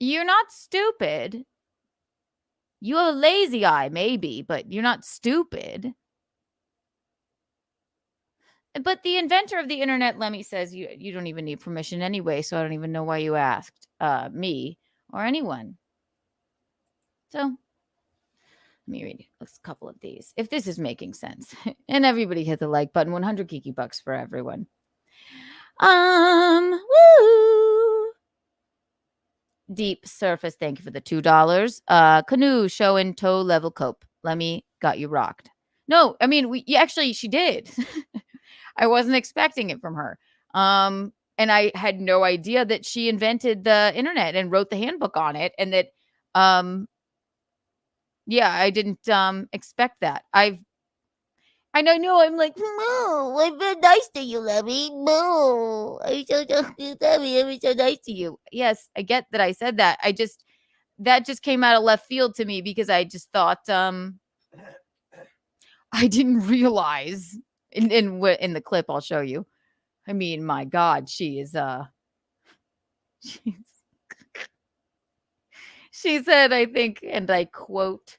You're not stupid. You have a lazy eye, maybe, but you're not stupid. But the inventor of the internet, Lemmy, says you don't even need permission anyway, so I don't even know why you asked me or anyone. So let me read a couple of these, if this is making sense. And everybody hit the like button. 100 Kiki bucks for everyone. Woo! Deep Surface, thank you for the $2. Canoe, show and toe level cope. Lemmy got you rocked. No, I mean, she did. I wasn't expecting it from her. And I had no idea that she invented the internet and wrote the handbook on it. And that, I didn't expect that. I know I'm like, no, I've been nice to you, Lemmy. No, I'm so nice to you. Yes, I get that I said that. That just came out of left field to me because I just thought, I didn't realize in the clip I'll show you. I mean, my God, she is, she said, I think, and I quote,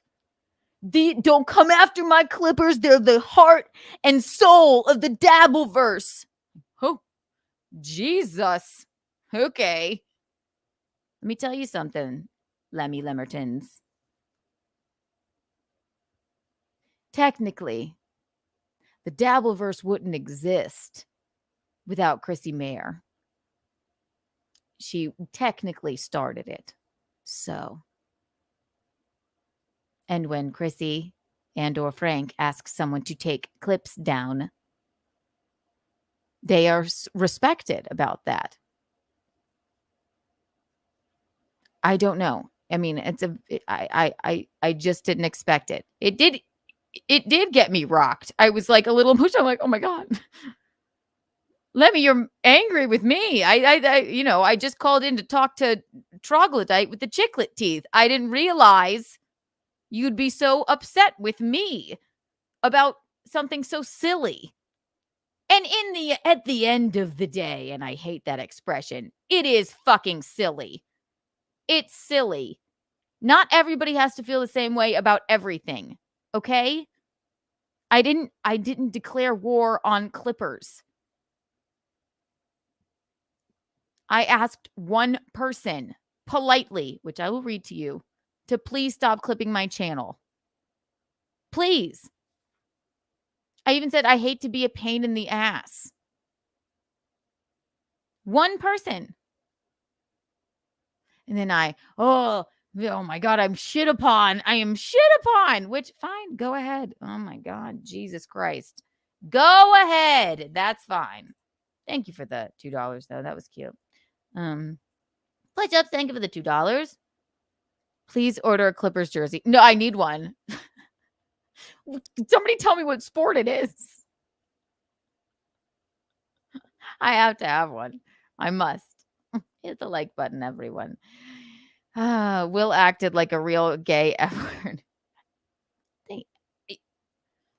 don't come after my clippers. They're the heart and soul of the Dabbleverse. Oh, Jesus. Okay. Let me tell you something, Lemmy Lemmertons. Technically, the Dabbleverse wouldn't exist without Chrissy Mayer. She technically started it. So, and when Chrissy and or Frank ask someone to take clips down, They are respected about that. I don't know. I mean, I just didn't expect it. It did get me rocked. I was like a little emotional. I'm like, oh my God. Lemmy, you're angry with me. I just called in to talk to Troglodyte with the chiclet teeth. I didn't realize you'd be so upset with me about something so silly. And at the end of the day, and I hate that expression, it is fucking silly. It's silly. Not everybody has to feel the same way about everything. Okay? I didn't declare war on clippers. I asked one person politely, which I will read to you, to please stop clipping my channel. Please. I even said I hate to be a pain in the ass. One person. And then oh my God, I'm shit upon. I am shit upon, which fine, go ahead. Oh my God, Jesus Christ. Go ahead. That's fine. Thank you for the $2 though. That was cute. Pledge up. Thank you for the $2. Please order a Clippers jersey. No, I need one. Somebody tell me what sport it is. I have to have one. I must. Hit the like button, everyone. Will acted like a real gay F-word.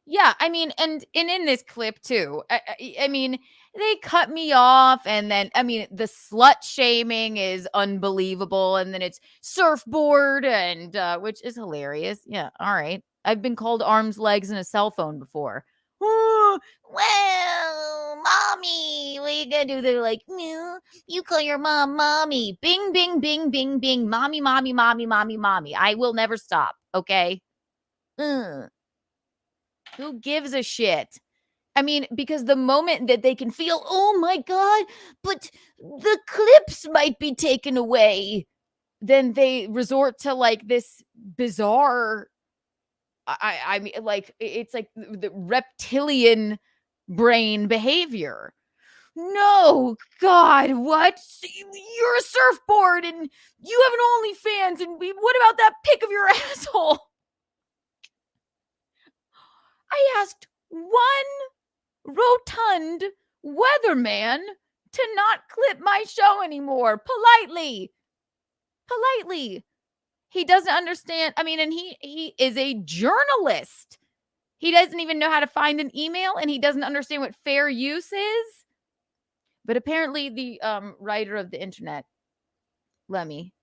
Yeah, I mean, and in this clip too, I mean, they cut me off, and then, I mean, the slut shaming is unbelievable, and then it's surfboard, and which is hilarious. Yeah, all right. I've been called arms, legs, and a cell phone before. Oh, well, mommy, what are you gonna do? They're like, no, you call your mom mommy. Bing, bing, bing, bing, bing. Mommy, mommy, mommy, mommy, mommy. I will never stop, okay? Who gives a shit? I mean, because the moment that they can feel, oh my God, but the clips might be taken away, then they resort to like this bizarre, I mean, like, it's like the reptilian brain behavior. No, God, what? You're a surfboard and you have an OnlyFans, and what about that pic of your asshole? I asked one rotund weatherman to not clip my show anymore. Politely. He doesn't understand. I mean, and he is a journalist. He doesn't even know how to find an email, and he doesn't understand what fair use is. But apparently the writer of the internet, Lemmy,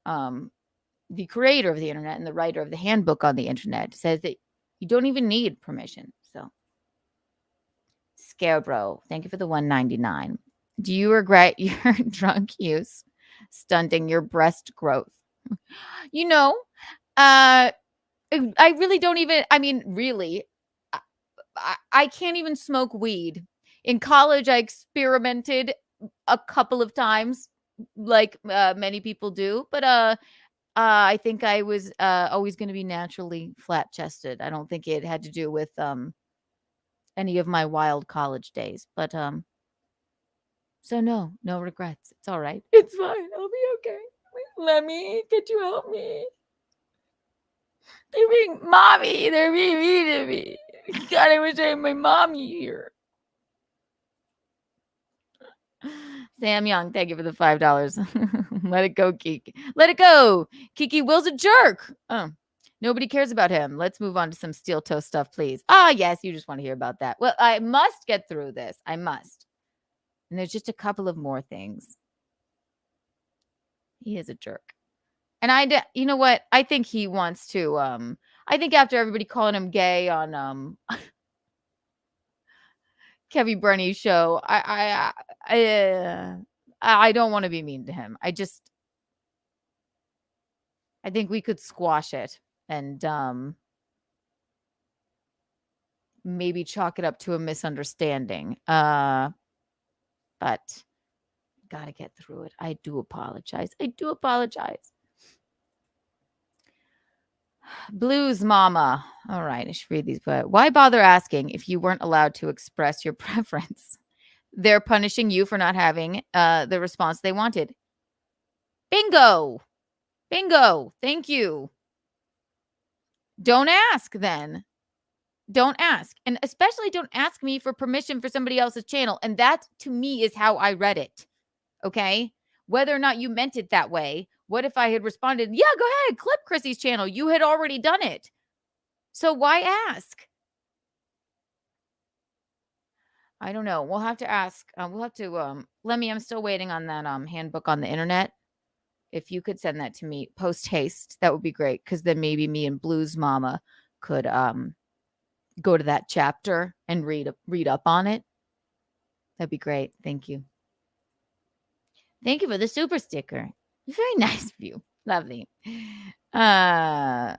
the creator of the internet and the writer of the handbook on the internet, says that you don't even need permission. So, Scarebro, thank you for the $1.99. Do you regret your drunk use stunting your breast growth? You know, I really don't even, I mean, really, I can't even smoke weed. In college, I experimented a couple of times, like many people do, but I think I was always going to be naturally flat-chested. I don't think it had to do with any of my wild college days. But so no regrets. It's all right. It's fine. I'll be okay. Lemmy, could you help me? They're being mommy. They're being mean to me. God, I wish I had my mommy here. Sam Young, thank you for the $5. Let it go, Kiki. Let it go. Kiki Will's a jerk. Oh, nobody cares about him. Let's move on to some steel toe stuff, please. Ah, yes, you just want to hear about that. Well, I must get through this. I must. And there's just a couple of more things. He is a jerk. And you know what? I think he wants to, I think after everybody calling him gay on, Kevin Brenny's show, I don't want to be mean to him. I think we could squash it and maybe chalk it up to a misunderstanding. But gotta get through it. I do apologize. Blues Mama. All right, I should read these. But why bother asking if you weren't allowed to express your preference? they're punishing you for not having the response they wanted. Bingo. Bingo. Thank you. Don't ask then. Don't ask. And especially don't ask me for permission for somebody else's channel. And that, to me, is how I read it. Okay? Whether or not you meant it that way. What if I had responded, yeah, go ahead, clip Chrissy's channel. You had already done it. So why ask? I don't know. We'll have to ask. We'll have to, Lemmy, I'm still waiting on that handbook on the internet. If you could send that to me post haste, that would be great. Because then maybe me and Blues Mama could go to that chapter and read up on it. That'd be great. Thank you. Thank you for the super sticker. Very nice of you. Lovely. And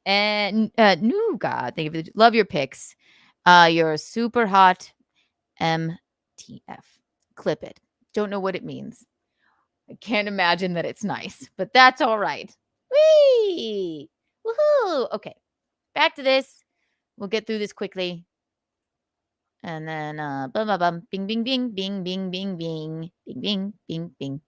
Nuga, thank you. Love your pics. You're a super hot MTF. Clip it. Don't know what it means. I can't imagine that it's nice, but that's all right. Whee! Woohoo! Okay. Back to this. We'll get through this quickly. And then bum bum bum bing bing bing bing bing bing bing bing bing bing bing.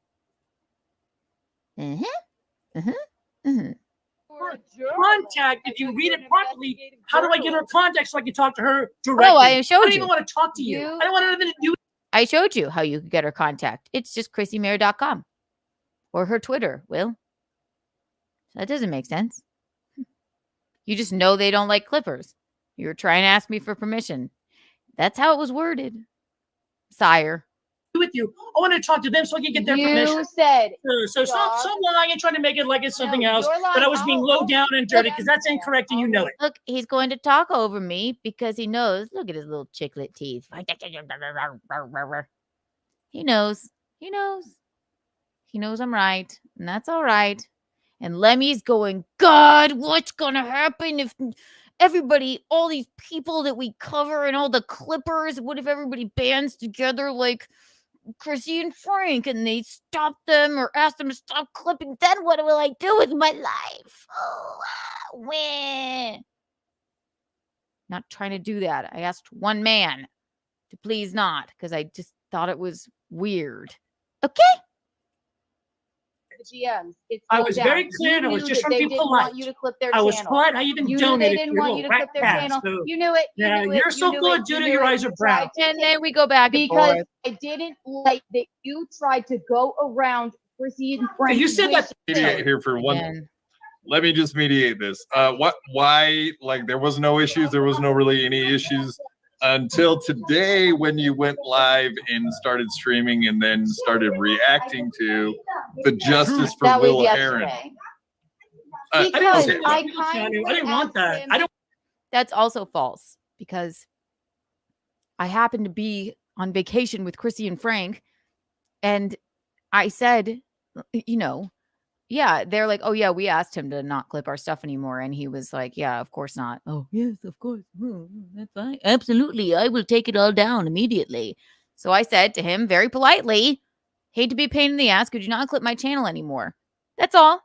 Contact, if you read it properly, how do I get her contact so I can talk to her directly? Oh, I showed you. I don't even want to talk to you. I don't want anything to do. I showed you how you could get her contact. It's just ChrissyMary.com or her Twitter, Will. That doesn't make sense. You just know they don't like clippers. You were trying to ask me for permission. That's how it was worded, sire. With you, I want to talk to them so I can get their permission. You said so. Stop lying and trying to make it like it's something else. But I was being low down and dirty because that's incorrect, and you know it. Look, he's going to talk over me because he knows. Look at his little chiclet teeth. He knows. He knows. He knows I'm right, and that's all right. And Lemmy's going, God, what's gonna happen if everybody, all these people that we cover and all the clippers, what if everybody bands together like Chrissy and Frank and they stop them or ask them to stop clipping? Then what will I do with my life? Oh, not trying to do that. I asked one man to please not because I just thought it was weird. Okay. GMs. I was very clear, and I was just trying to be polite. You to clip their I was channel. polite. I even you donated. They didn't want you to clip their channel. So. You knew it. Yeah, you're so good, Judy. Your eyes are brown. And then we go back because I didn't like that you tried to go around Chrissy and Frank. You said that here for one. Let me just mediate this. Why? Like, there was no issues. There was no really any issues until today when you went live and started streaming and then started reacting to the justice for Will Aaron. I didn't want that. I don't. That's also false because I happened to be on vacation with Chrissy and Frank, and I said, you know, yeah, they're like, oh yeah, we asked him to not clip our stuff anymore, and he was like, yeah, of course not. Oh yes, of course, that's fine, absolutely, I will take it all down immediately. So I said to him very politely, hate to be a pain in the ass, could you not clip my channel anymore? That's all.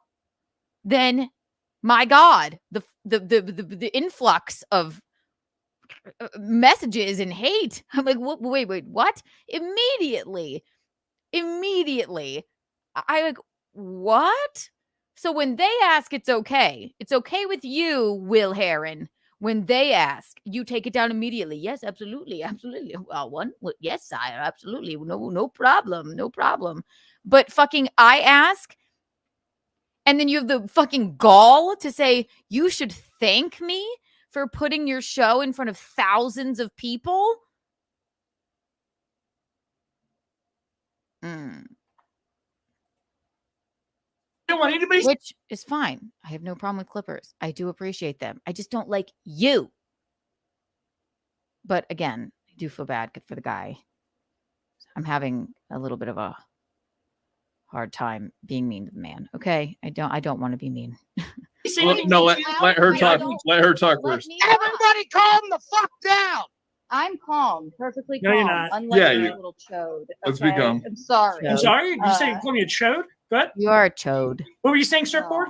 Then, my God, the influx of messages and hate. I'm like, wait, what? Immediately, I like, what? So when they ask, it's okay. It's okay with you, Will Heron. When they ask, you take it down immediately. Yes, absolutely. Well, yes, sire, absolutely. No problem. But fucking I ask, and then you have the fucking gall to say, you should thank me for putting your show in front of thousands of people? Don't want anybody. Which is fine. I have no problem with clippers. I do appreciate them. I just don't like you. But again, I do feel bad for the guy. I'm having a little bit of a hard time being mean to the man. Okay, I don't want to be mean. No, let her talk. Let her talk first. Everybody calm the fuck down. I'm calm, perfectly calm. No, you're not. Unlike you little chode. Let's be calm. I'm sorry. I'm sorry. You say you call me a chode? Good. You are a chode. What were you saying, Surfboard?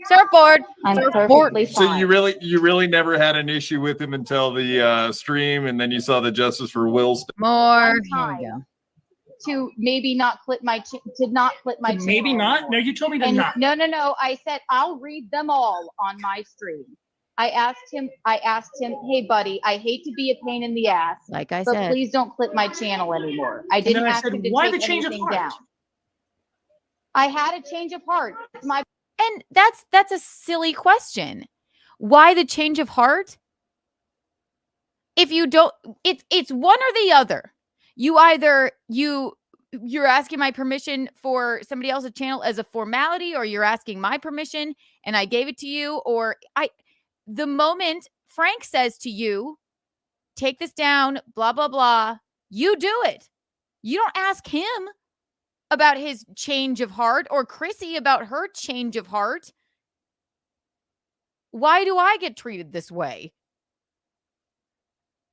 Surfboard. I'm Surfboard. perfectly So fine. you really never had an issue with him until the stream, and then you saw the Justice for Will stuff. More. Here we go. To maybe not clip my channel. Maybe not. anymore. No, you told me to And not. No. I said I'll read them all on my stream. I asked him, hey buddy, I hate to be a pain in the ass, Like I but said, please don't clip my channel anymore. I didn't ask him to why take the change of anything heart? down. I had a change of heart. It's my and that's a silly question. Why the change of heart? If you don't, it's one or the other. You either you're asking my permission for somebody else's channel as a formality, or you're asking my permission and I gave it to you, or the moment Frank says to you, take this down, blah, blah, blah, you do it. You don't ask him about his change of heart or Chrissy about her change of heart. Why do I get treated this way?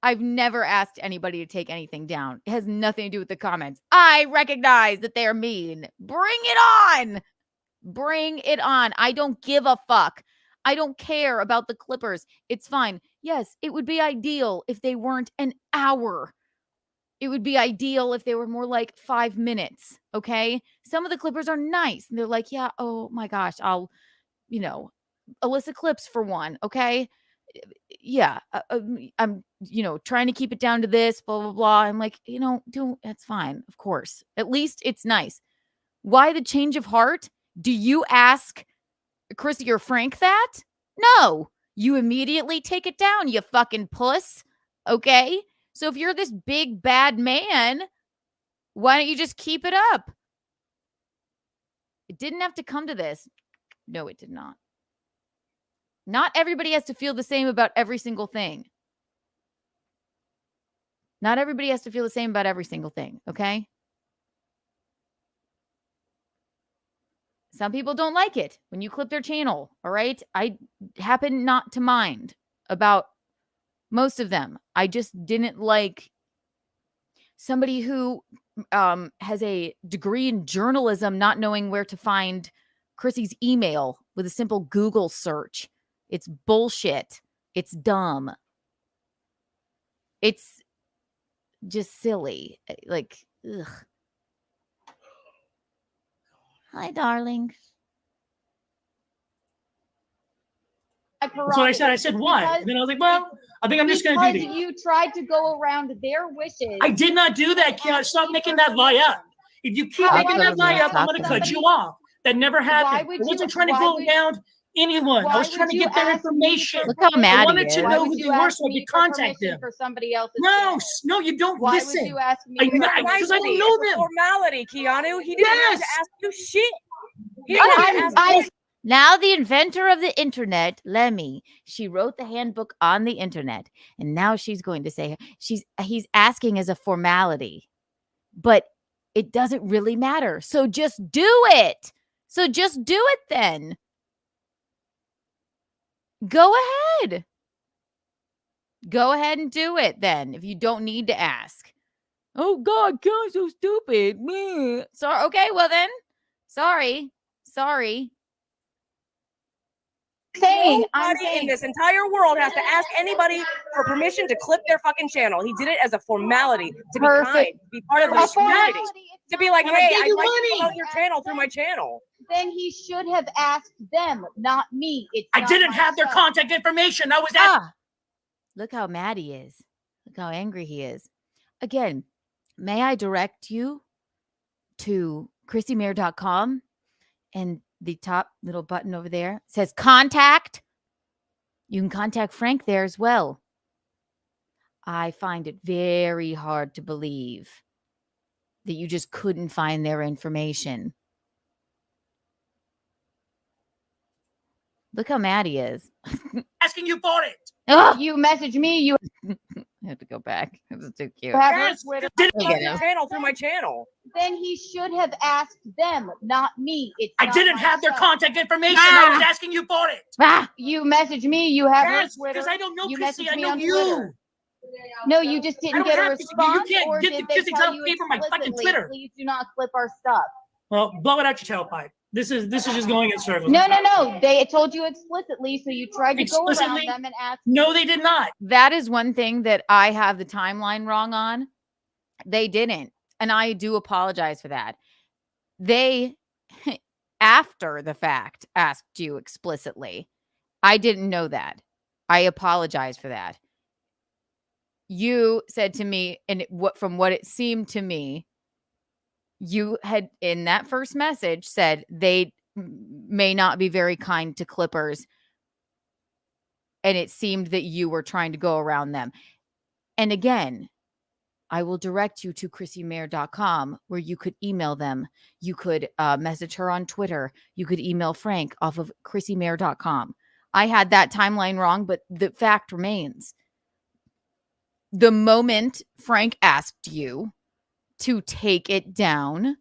I've never asked anybody to take anything down. It has nothing to do with the comments. I recognize that they're mean. Bring it on. Bring it on. I don't give a fuck. I don't care about the Clippers. It's fine. Yes, it would be ideal if they weren't an hour. It would be ideal if they were more like 5 minutes, okay? Some of the Clippers are nice. And they're like, yeah, oh my gosh, I'll, Alyssa Clips for one, okay? Yeah, I'm, trying to keep it down to this, blah, blah, blah. I'm like, that's fine, of course. At least it's nice. Why the change of heart? Do you ask Chrissy or Frank that? No. You immediately take it down, you fucking puss. Okay? So if you're this big bad man, why don't you just keep it up? It didn't have to come to this. No, it did not. Not everybody has to feel the same about every single thing. Not everybody has to feel the same about every single thing, okay? Some people don't like it when you clip their channel, all right? I happen not to mind about most of them. I just didn't like somebody who has a degree in journalism not knowing where to find Chrissy's email with a simple Google search. It's bullshit. It's dumb. It's just silly. Like, ugh. Hi, darling. That's what I said. I said, what? And then I was like, well, I think I'm just going to do because you tried to go around their wishes. I did not do that, Keanu. Stop making that lie up. If you keep making that lie up, I'm going to cut you off. That never happened. I wasn't trying to go down anyone. I was trying to get their information. Look how mad I wanted to know who they were so I could contact them. For somebody else. No, you don't listen. Would you ask me? Because I don't know them. Formality, Keanu. He didn't have to ask you shit. He didn't have to ask you. Now the inventor of the internet, Lemmy, she wrote the handbook on the internet, and now she's going to say he's asking as a formality, but it doesn't really matter. So just do it. So just do it then. Go ahead. Go ahead and do it then if you don't need to ask. Oh God, God's so stupid. Sorry. Okay, well then. Sorry. Nobody in this entire world has to ask anybody for permission to clip their fucking channel. He did it as a formality to be kind, to be part of the community, to be like, hey, I'd like to promote your channel through my channel. Then he should have asked them, not me. I didn't have their contact information. I was asking. Look how mad he is. Look how angry he is. Again, may I direct you to chrissymayer.com, and the top little button over there says contact. You can contact Frank there as well. I find it very hard to believe that you just couldn't find their information. Look how mad he is. Asking you for it. You message me. You I have to go back. It was too cute. Channel through my channel. Then he should have asked them, not me. I didn't have their contact information. I was asking you for it. You message me. You have yes, because I don't know Chrissy. I know you. Twitter. No, you just didn't get a response. You can't get the Kissy pay for my fucking Twitter. Please do not clip our stuff. Well, blow it out your tailpipe. This is just going in circles. No. They told you explicitly, so you tried to go around them and ask. No, they did not. That is one thing that I have the timeline wrong on. They didn't. And I do apologize for that. They, after the fact, asked you explicitly. I didn't know that. I apologize for that. You said to me, and from what it seemed to me, you had in that first message said they may not be very kind to clippers. And it seemed that you were trying to go around them. And again, I will direct you to chrissymayer.com where you could email them. You could message her on Twitter. You could email Frank off of chrissymayer.com. I had that timeline wrong, but the fact remains. The moment Frank asked you to take it down,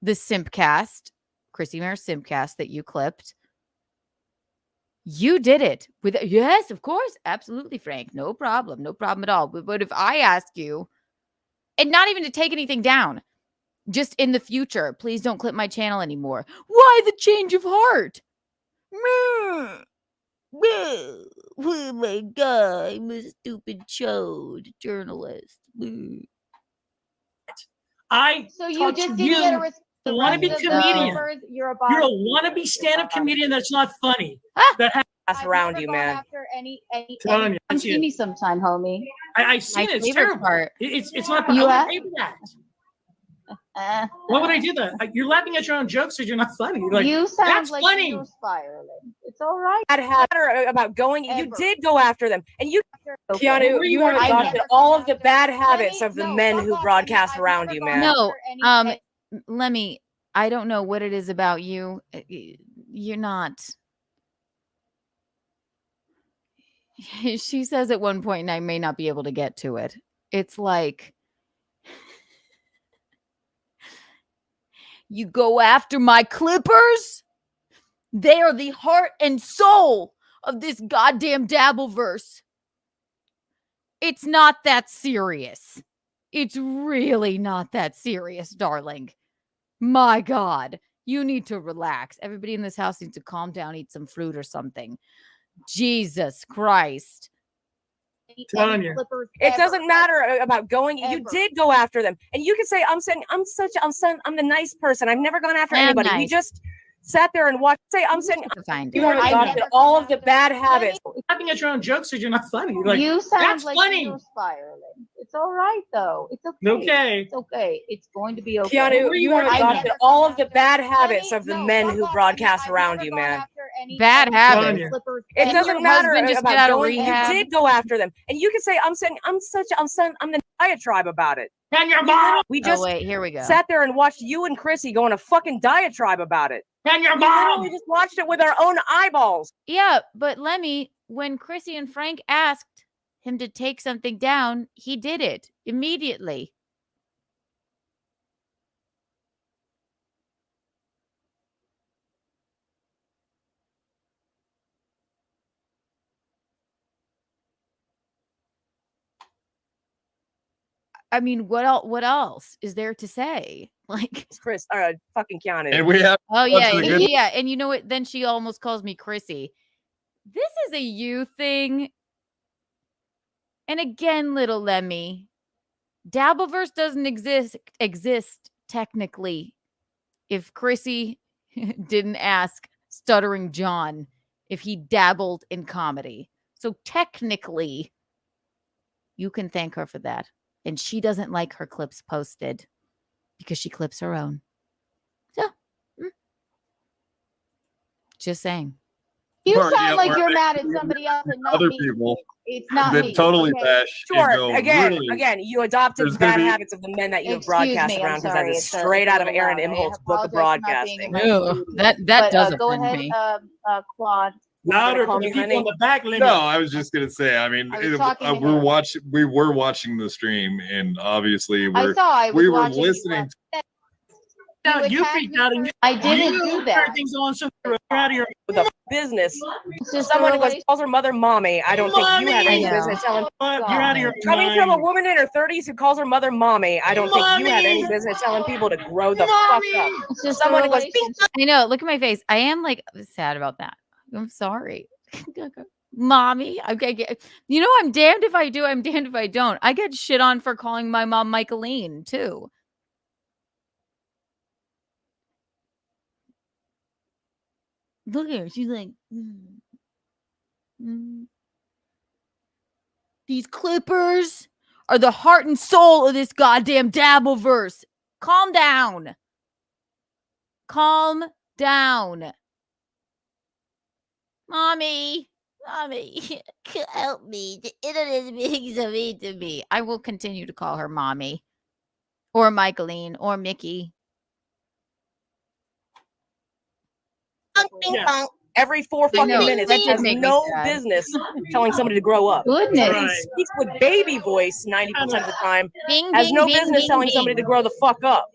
the Simpcast, Chrissy Mayer Simpcast that you clipped, you did it with, yes, of course. Absolutely, Frank. No problem at all. But if I ask you, and not even to take anything down, just in the future, please don't clip my channel anymore. Why the change of heart? Oh my God, I'm a stupid chode journalist. So you just didn't get a response. A wannabe comedian. You're a wannabe stand-up comedian that's not funny. That has around you, man. After any Telling you, come see me sometime, homie. I've seen it. It's terrible. It's not. You I would that. Why would I do that? You're laughing at your own jokes because you're not funny. Like, you sound that's like funny. you're spiraling. It's all right. About going, you did go after them, and you, Keanu, you have adopted all of the bad habits of the men who broadcast around you, man. No, Lemmy, I don't know what it is about you. You're not. She says at one point, and I may not be able to get to it. It's like, you go after my clippers? They are the heart and soul of this goddamn Dabbleverse. It's not that serious. It's really not that serious, darling. My God, you need to relax. Everybody in this house needs to calm down, eat some fruit or something. Jesus Christ. It doesn't matter about going. You did go after them, and you can say, "I'm the nice person. I've never gone after anybody." Nice. We just sat there and watched. Say, "I'm saying you have I adopted all of the bad habits." Laughing at your own jokes because you're not funny. Like, you sound that's like funny. you're spiraling. It's all right though. It's okay. Okay. It's okay. It's going to be okay. Keanu, you have adopted all of the bad habits of the men who broadcast around you, man. Bad habits. It doesn't matter just about get out of going. rehab. You did go after them, and you can say, "I'm the diatribe about it." And your mom. We just wait, here we go. Sat there and watched you and Chrissy go on a fucking diatribe about it. And your mom. We just watched it with our own eyeballs. Yeah, but Lemmy, when Chrissy and Frank asked him to take something down, he did it immediately. I mean, what else is there to say? Like, Chris, fucking Keanu. And we have. oh yeah, and you know what? Then she almost calls me Chrissy. This is a you thing. And again, little Lemmy, Dabbleverse doesn't exist technically. If Chrissy didn't ask Stuttering John if he dabbled in comedy, so technically, you can thank her for that. And she doesn't like her clips posted because she clips her own. So, just saying. You sound like you're mad at somebody else and not other me. people. It's not that me. totally okay? bash. Sure. Again, really, you adopted the bad habits of the men that you have broadcast around because that is straight out of Aaron Imholt's book of broadcasting. No, that doesn't go offend ahead, me. Claude. Louder for the people in the back. No, I was just gonna say. I mean, we were watching the stream, and obviously we were listening. You freaked out, and I didn't do that. Things on, so you're out of your with a business. Someone who calls her mother mommy. I don't think you have any business telling. You're out of your Coming from a woman in her 30s who calls her mother mommy, I don't think you have any business telling people to grow the fuck up. It's just Someone who goes, I know. Look at my face. I am like sad about that. I'm sorry. Mommy. Okay. You know, I'm damned if I do. I'm damned if I don't. I get shit on for calling my mom Michaeline too. Look at her. She's like, These clippers are the heart and soul of this goddamn Dabbleverse. Calm down. Calm down. Mommy, help me. The internet is being so mean to me. I will continue to call her Mommy or Michaeline or Mickey. Every 4 fucking minutes, he has no business telling somebody to grow up. Goodness. He speaks with baby voice 90% of the time. Bing, has bing, no bing, business bing, telling bing. somebody to grow the fuck up.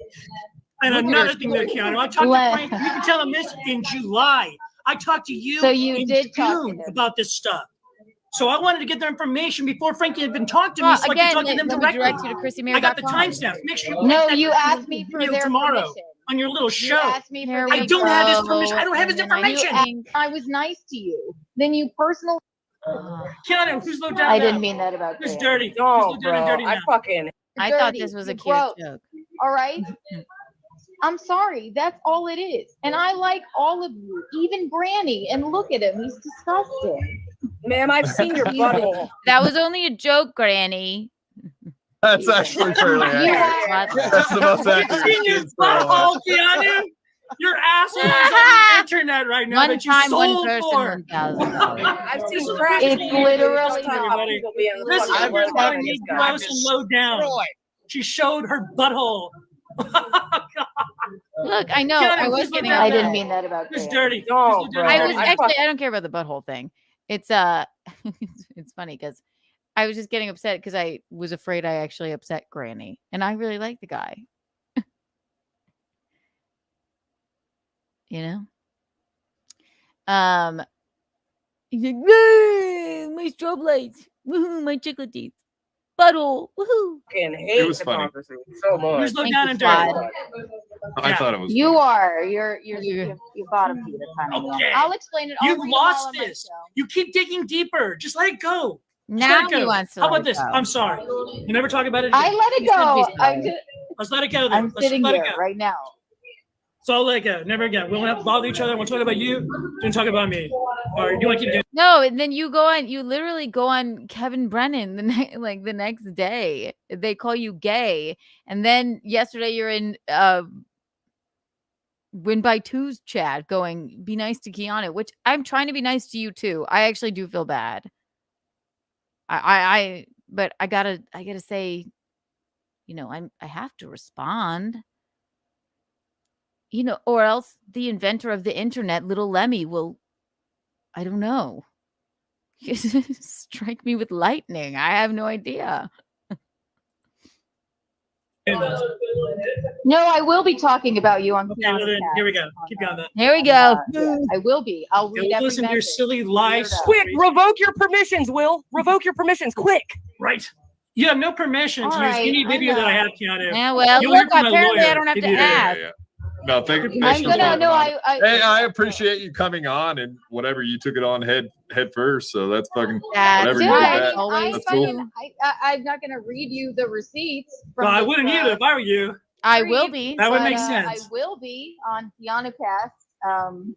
And another thing, though, Keanu, I talked to Frank. You can tell him this in July. I talked to you. So you in did talk to June him about this stuff. So I wanted to get their information before Frankie had been talked to me, so again, I could talk to them let me directly. direct you to ChrissyMary.com. I got the timestamps. Make sure you No, get that you asked me for video their tomorrow permission. on your little show. You asked me for I don't have his permission. I don't have his information. I was nice to you. Then you personally. Keanu, who's low down I now? didn't mean that about Who's you. dirty? No, Who's low down and bro. dirty I now? fucking. I thought this was a cute gross. joke. All right. I'm sorry. That's all it is. And I like all of you, even Granny. And look at him. He's disgusting. Ma'am, I've seen your butthole. That was only a joke, Granny. That's actually fairly accurate. That's the most accurate. Your butthole, Keanu. Your asshole is on the internet right now. One that you time, one sold person, for. $1,000. I've seen crack. It's literally This is everybody needs gross and low down. She showed her butthole. Look, I know. Keanu, I was who's getting. low down I now? didn't mean that about Who's you. dirty? No, Who's bro. dirty? I was I actually. I don't care about the butthole thing. It's it's funny because I was just getting upset because I was afraid I actually upset Granny, and I really like the guy. You know. He's like, my strobe lights, woohoo, my chicklet teeth, butthole, woohoo. Fucking hate It was the funny. conversation so much. Who's low Thank down you, and dirty? Todd. I thought it was. You are. You're bottom feeder kind of. Okay. I'll explain it. I'll You've read them all lost on my this. show. You keep digging deeper. Just let it go. Just Now let it go. he wants to How let about it this? go. I'm sorry. You never talk about it. I again. let it go. Let's let it go. Then. I'm Let's sitting let here it go. right now. So I'll let it go. Never again. We won't have to bother each other. We'll talk about you. Don't talk about me. Or you want to keep doing? No, and then you go on. You literally go on Kevin Brennan the next day. They call you gay, and then yesterday you're in Win by Two's chat going, "Be nice to Keanu," which I'm trying to be nice to you too. I actually do feel bad. But I gotta say, you know, I have to respond. You know, or else the inventor of the internet, Little Lemmy, will, I don't know, strike me with lightning. I have no idea. No, I will be talking about you on. Okay, well then, here we go. Keep going. Then. Here we go. I will be. I'll read every Listen to your message. silly lies. Quick, revoke your permissions, Will. Revoke your permissions, quick. Right. You have no permission to All use right, any I video that I know. have, Keanu. Yeah, well, You'll hear look, from my apparently I lawyer don't have if to you do that. ask. No, thanks I'm for gonna. coming No, on. I. Hey, I appreciate you coming on and whatever you took it on head first. So that's fucking That's whatever you Dude, did. right. That. Always That's do. cool. I'm not gonna read you the receipts. From Well, I this, wouldn't either if I were you. I will be. That would but, make I sense. will be on KeanuCast.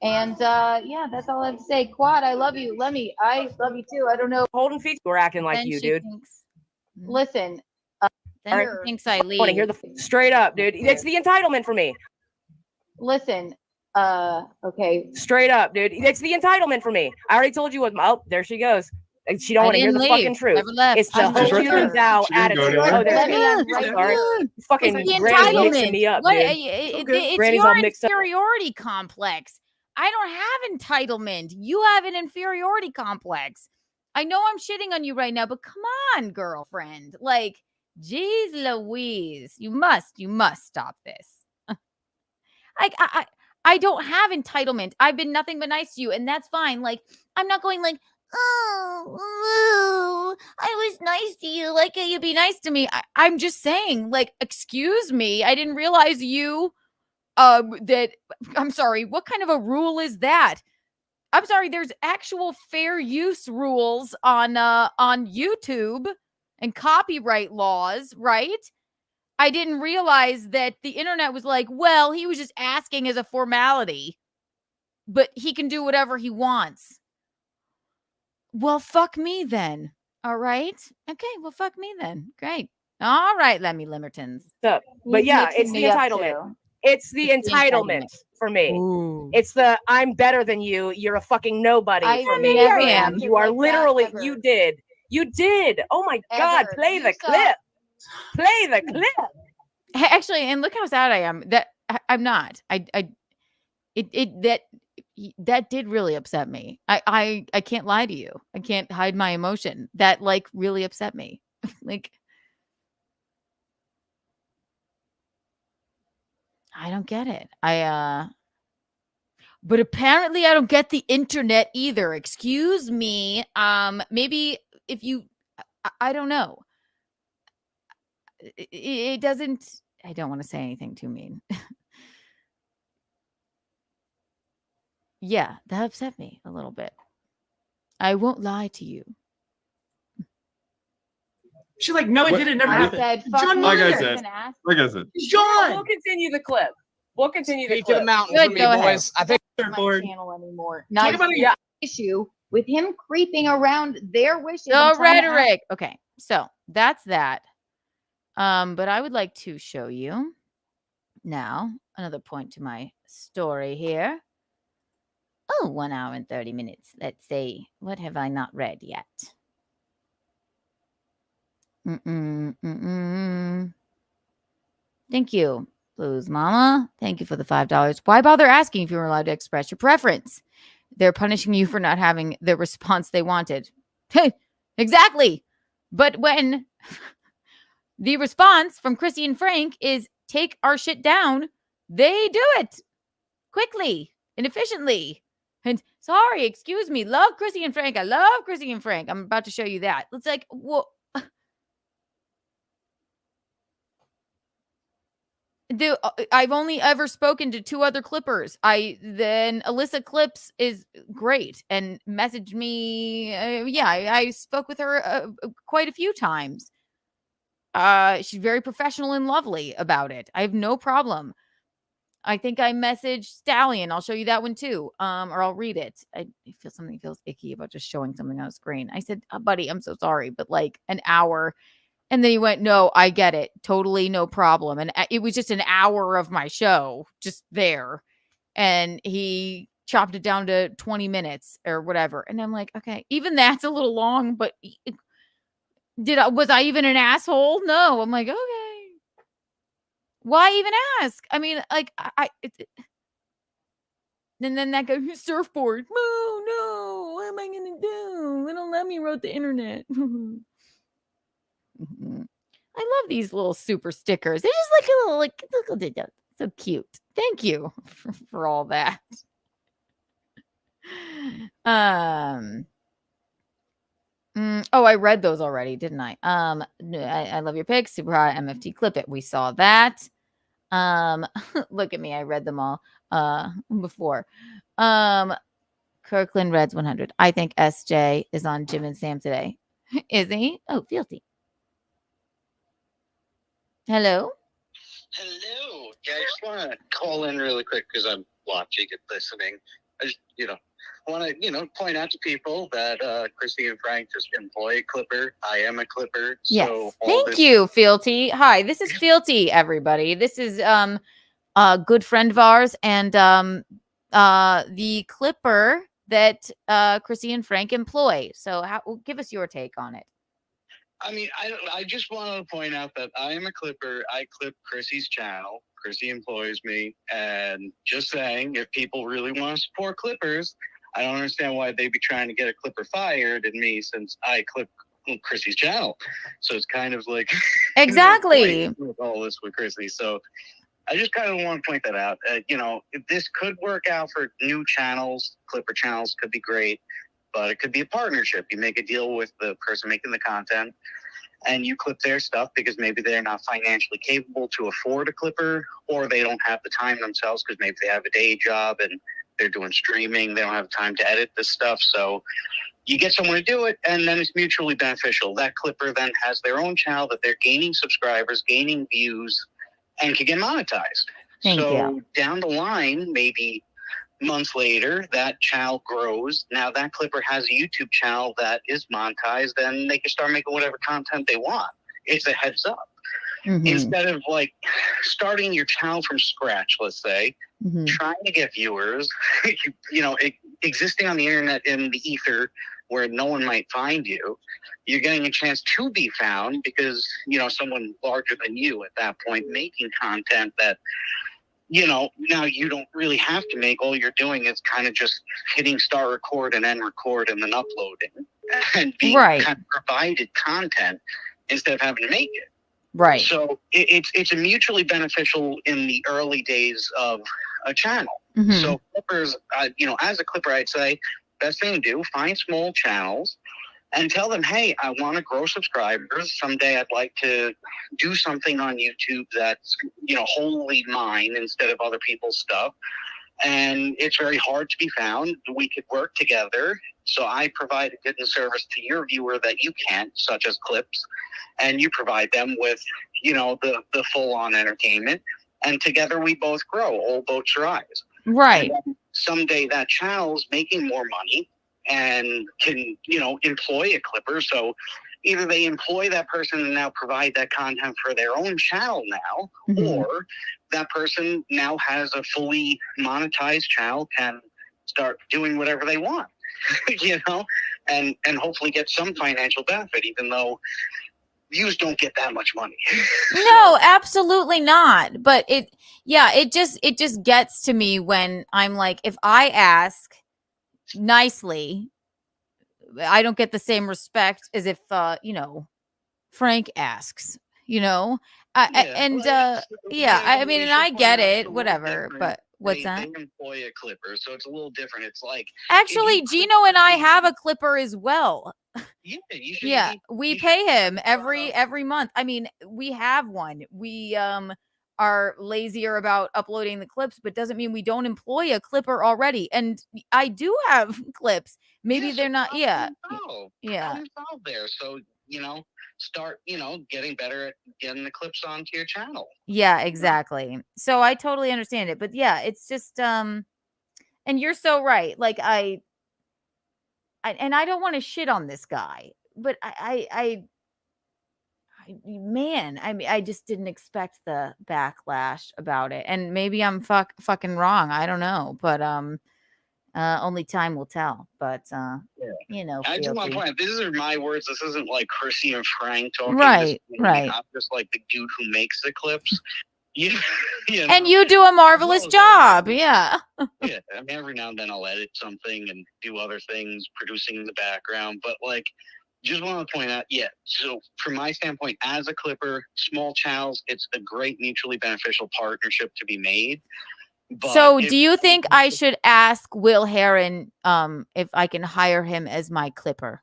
And yeah, that's all I have to say. Quad, I love you. Lemmy, I love you too. I don't know. Holden feet were acting like Then you, she dude. thinks- Listen, Then You're- she thinks I I want to leave. hear the straight up, dude. It's the entitlement for me. listen. Okay. Straight up, dude. It's the entitlement for me. I already told you what. Oh, there she goes. And she don't I want to hear didn't the leave. fucking truth. Never left. It's the I'm whole right you there. and thou She didn't go attitude. anywhere. Oh, there. Lemmy, I'm I'm right sorry. here. Fucking It's the Granny's mixing entitlement. me up, What? dude. It's Granny's your all mixed up. inferiority complex. I don't have entitlement. You have an inferiority complex. I know I'm shitting on you right now, but come on, girlfriend. Like, geez Louise. You must stop this. I don't have entitlement. I've been nothing but nice to you, and that's fine. Like, I'm not going like, oh, I was nice to you. Like, you'd be nice to me. I'm just saying, like, excuse me. I didn't realize you, that, I'm sorry. What kind of a rule is that? I'm sorry. There's actual fair use rules on YouTube and copyright laws, right? I didn't realize that the internet was like, well, he was just asking as a formality, but he can do whatever he wants. Well, fuck me then. All right. Okay. Well, fuck me then. Great. All right, Lemmy Limmertons. But yeah, it's the entitlement. It's the entitlement for me. Ooh. It's the I'm better than you. You're a fucking nobody for me. never am. You are literally. You did. You did. Oh my God! Play the clip. Play the clip. Actually, and look how sad I am. That I'm not. That did really upset me. I can't lie to you. I can't hide my emotion. That like really upset me. Like, I don't get it. But apparently I don't get the internet either. Excuse me. Maybe if you, I don't know. It doesn't, I don't want to say anything too mean. Yeah, that upset me a little bit. I won't lie to you. She's like, no, it didn't. Never happened. John, like I said. John, we'll continue the clip. We'll continue the Speak clip. to the mountain for me, boys. I think my channel anymore. Not about issue with him creeping around their wishes. The rhetoric. Okay, so that's that. But I would like to show you now another point to my story here. Oh, 1 hour and 30 minutes. Let's see. What have I not read yet? Thank you, Blues Mama. Thank you for the $5. Why bother asking if you were allowed to express your preference? They're punishing you for not having the response they wanted. Exactly. But when the response from Chrissy and Frank is take our shit down, they do it quickly and efficiently. And sorry, excuse me. Love Chrissy and Frank. I love Chrissy and Frank. I'm about to show you that. It's like, well, I've only ever spoken to 2 other clippers. Then Alyssa Clips is great and messaged me. I spoke with her quite a few times. She's very professional and lovely about it. I have no problem. I think I messaged Stallion. I'll show you that one too. Or I'll read it. I feel something feels icky about just showing something on screen. I said, buddy, I'm so sorry, but like an hour. And then he went, no, I get it. Totally no problem. And it was just an hour of my show just there. And he chopped it down to 20 minutes or whatever. And I'm like, okay, even that's a little long, but was I even an asshole? No. I'm like, okay. Why even ask? I mean, like, and then that guy, surfboard. No, what am I going to do? Little Lemmy wrote the internet. I love these little super stickers. They're just like a little, so cute. Thank you for all that. I read those already, didn't I? I love your picks. Super hot MFT clip it. We saw that. Look at me. I read them all before. Kirkland Reds 100. I think SJ is on Jim and Sam today. Is he? Oh, fealty. Hello? Hello. Yeah, I just want to call in really quick because I'm watching and listening. I just, I want to, point out to people that Chrissy and Frank just employ a clipper. I am a clipper. Yes. So Thank you, Fealty. Hi, this is Fealty, everybody. This is a good friend of ours and the clipper that Chrissy and Frank employ. So give us your take on it. I mean, I just want to point out that I am a clipper. I clip Chrissy's channel. Chrissy employs me. And just saying, if people really want to support clippers, I don't understand why they'd be trying to get a clipper fired in me since I clip Chrissy's channel. So it's kind of like... Exactly. With all this with Chrissy. So I just kind of want to point that out. This could work out for new channels. Clipper channels could be great, but it could be a partnership. You make a deal with the person making the content, and you clip their stuff because maybe they're not financially capable to afford a clipper, or they don't have the time themselves because maybe they have a day job and they're doing streaming. They don't have time to edit this stuff. So you get someone to do it, and then it's mutually beneficial. That clipper then has their own channel that they're gaining subscribers, gaining views, and can get monetized. Thank you. Down the line, maybe months later, that channel grows. Now that clipper has a YouTube channel that is monetized, and they can start making whatever content they want. It's a heads up. Mm-hmm. Instead of like starting your channel from scratch, let's say, trying to get viewers, existing on the internet in the ether where no one might find you, you're getting a chance to be found because, someone larger than you at that point making content that, now you don't really have to make. All you're doing is kind of just hitting start record and end record and then uploading and being kind of provided content instead of having to make it. Right. So it's a mutually beneficial in the early days of a channel. Mm-hmm. So clippers, as a clipper, I'd say best thing to do, find small channels and tell them, hey, I want to grow subscribers. Someday I'd like to do something on YouTube that's, wholly mine instead of other people's stuff. And it's very hard to be found. We could work together. So I provide a good service to your viewer that you can't, such as clips, and you provide them with, the full-on entertainment. And together we both grow. All boats rise. Right. And someday that channel's making more money and can, employ a clipper. So either they employ that person and now provide that content for their own channel now, or that person now has a fully monetized channel, can start doing whatever they want, and hopefully get some financial benefit, even though views don't get that much money. No, absolutely not. But it just gets to me when I'm like, if I ask nicely, I don't get the same respect as if Frank asks, and I get it, whatever, but what's that? They employ a clipper, so it's a little different. It's like, actually, Gino and I have a clipper as well. Yeah, we pay him every month. I mean, we have one. We are lazier about uploading the clips, but doesn't mean we don't employ a clipper already. And I do have clips. Maybe they're not. Problem there. So start getting better at getting the clips onto your channel. Yeah, exactly. So I totally understand it, but yeah, it's just and you're so right. Like I don't want to shit on this guy, but I just didn't expect the backlash about it, and maybe I'm fucking wrong. I don't know, but only time will tell. But I just want to point out, these are my words. This isn't like Chrissy and Frank talking. Right. I'm just like the dude who makes the clips. And you do a marvelous job. Yeah. Yeah. I mean, every now and then I'll edit something and do other things, producing in the background. But just want to point out, so from my standpoint, as a clipper, small channels, it's a great mutually beneficial partnership to be made. But so do you think I should ask Will Heron if I can hire him as my clipper?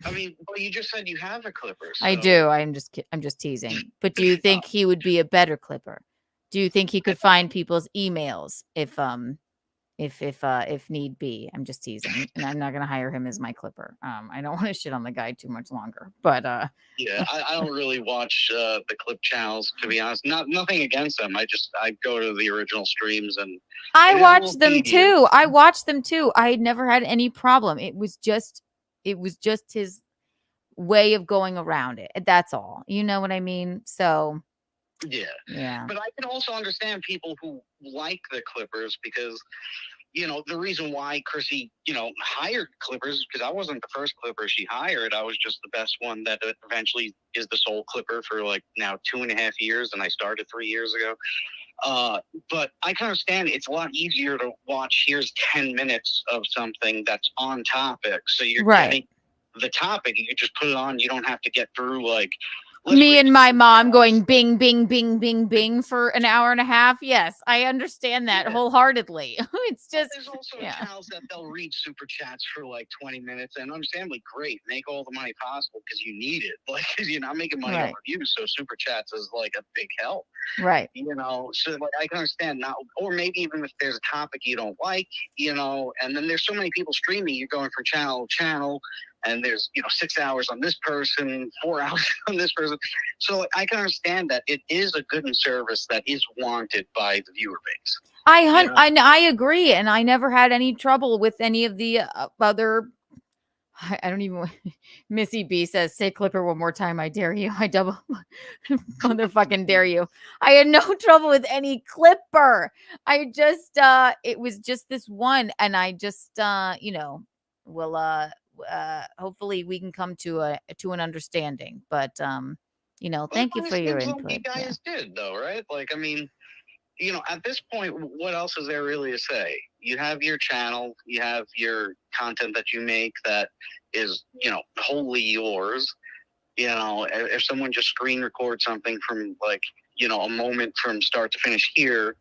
I mean, well, you just said you have a clipper. So. I do. I'm just teasing. But do you think he would be a better clipper? Do you think he could find people's emails if need be? I'm just teasing, and I'm not going to hire him as my clipper. I don't want to shit on the guy too much longer, but I don't really watch the clip channels, to be honest. Nothing against them. I go to the original streams and I watch them too. I never had any problem. It was just his way of going around it. That's all. You know what I mean? So yeah. But I can also understand people who like the clippers because, the reason why Chrissy, hired clippers, because I wasn't the first clipper she hired. I was just the best one that eventually is the sole clipper for now 2.5 years, and I started 3 years ago. But I can understand it's a lot easier to watch. Here's 10 minutes of something that's on topic. So you're getting the topic. You can just put it on. You don't have to get through Me and my mom going bing, bing, bing, bing, bing for an hour and a half. Yes, I understand that wholeheartedly. It's just, there's also channels that they'll read super chats for like 20 minutes, and understandably, great, make all the money possible because you need it. Like, because you're not making money off reviews, so super chats is like a big help. Right. You know, so like I can understand now, or maybe even if there's a topic you don't like, you know, and then there's so many people streaming, you're going from channel to channel. And there's, 6 hours on this person, 4 hours on this person. So I can understand that it is a good service that is wanted by the viewer base. I agree. And I never had any trouble with any of the other. I don't even. Missy B says, say Clipper one more time. I dare you. I double motherfucking dare you. I had no trouble with any Clipper. I just, it was just this one. And I just, will, hopefully we can come to an understanding, but thank you for your input. You guys did though, right? Like, I mean, at this point, what else is there really to say? You have your channel, you have your content that you make that is, wholly yours. If someone just screen records something from like, a moment from start to finish here,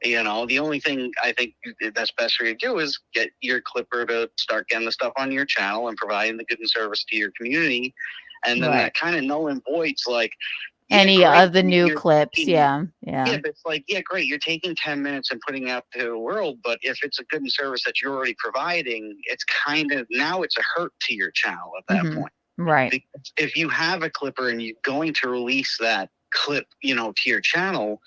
the only thing I think that's best for you to do is get your Clipper to start getting the stuff on your channel and providing the good and service to your community. And then that kind of null and voids like any of the new clips. Yeah, but it's like, great. You're taking 10 minutes and putting out to the world. But if it's a good and service that you're already providing, it's kind of now it's a hurt to your channel at that point. Right. Because if you have a Clipper and you're going to release that clip, to your channel,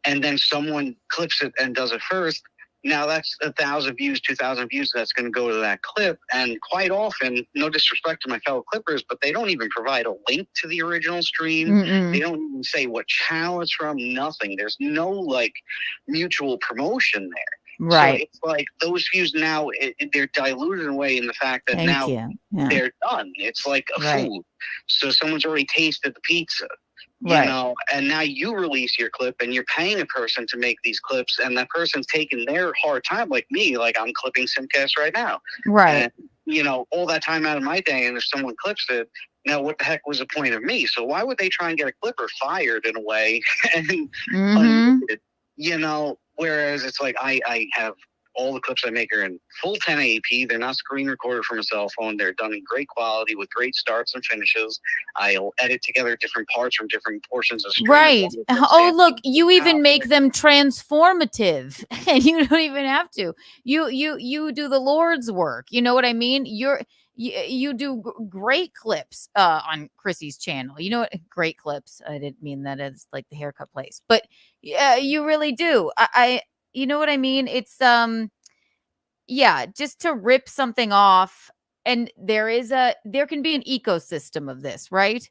and then someone clips it and does it first, now that's 1,000 views, 2,000 views that's going to go to that clip. And quite often, no disrespect to my fellow Clippers, but they don't even provide a link to the original stream. They don't even say what channel it's from, nothing. There's no like mutual promotion there. Right. So it's like those views now, they're diluted away in the fact that they're done. It's like a food. So someone's already tasted the pizza. And now you release your clip and you're paying a person to make these clips, and that person's taking their hard time like me, like I'm clipping Simcast right now. Right. And, all that time out of my day, and if someone clips it, now what the heck was the point of me? So why would they try and get a clipper fired in a way? And, whereas it's like I have all the clips I make are in full 1080p. They're not screen recorded from a cell phone. They're done in great quality with great starts and finishes. I'll edit together different parts from different portions of stream. Right. Oh, look, you even make them transformative, and you don't even have to. You do the Lord's work. You know what I mean? You do great clips on Chrissy's channel. You know what? Great clips. I didn't mean that as like the haircut place, but you really do. You know what I mean? It's just to rip something off, and there can be an ecosystem of this, right?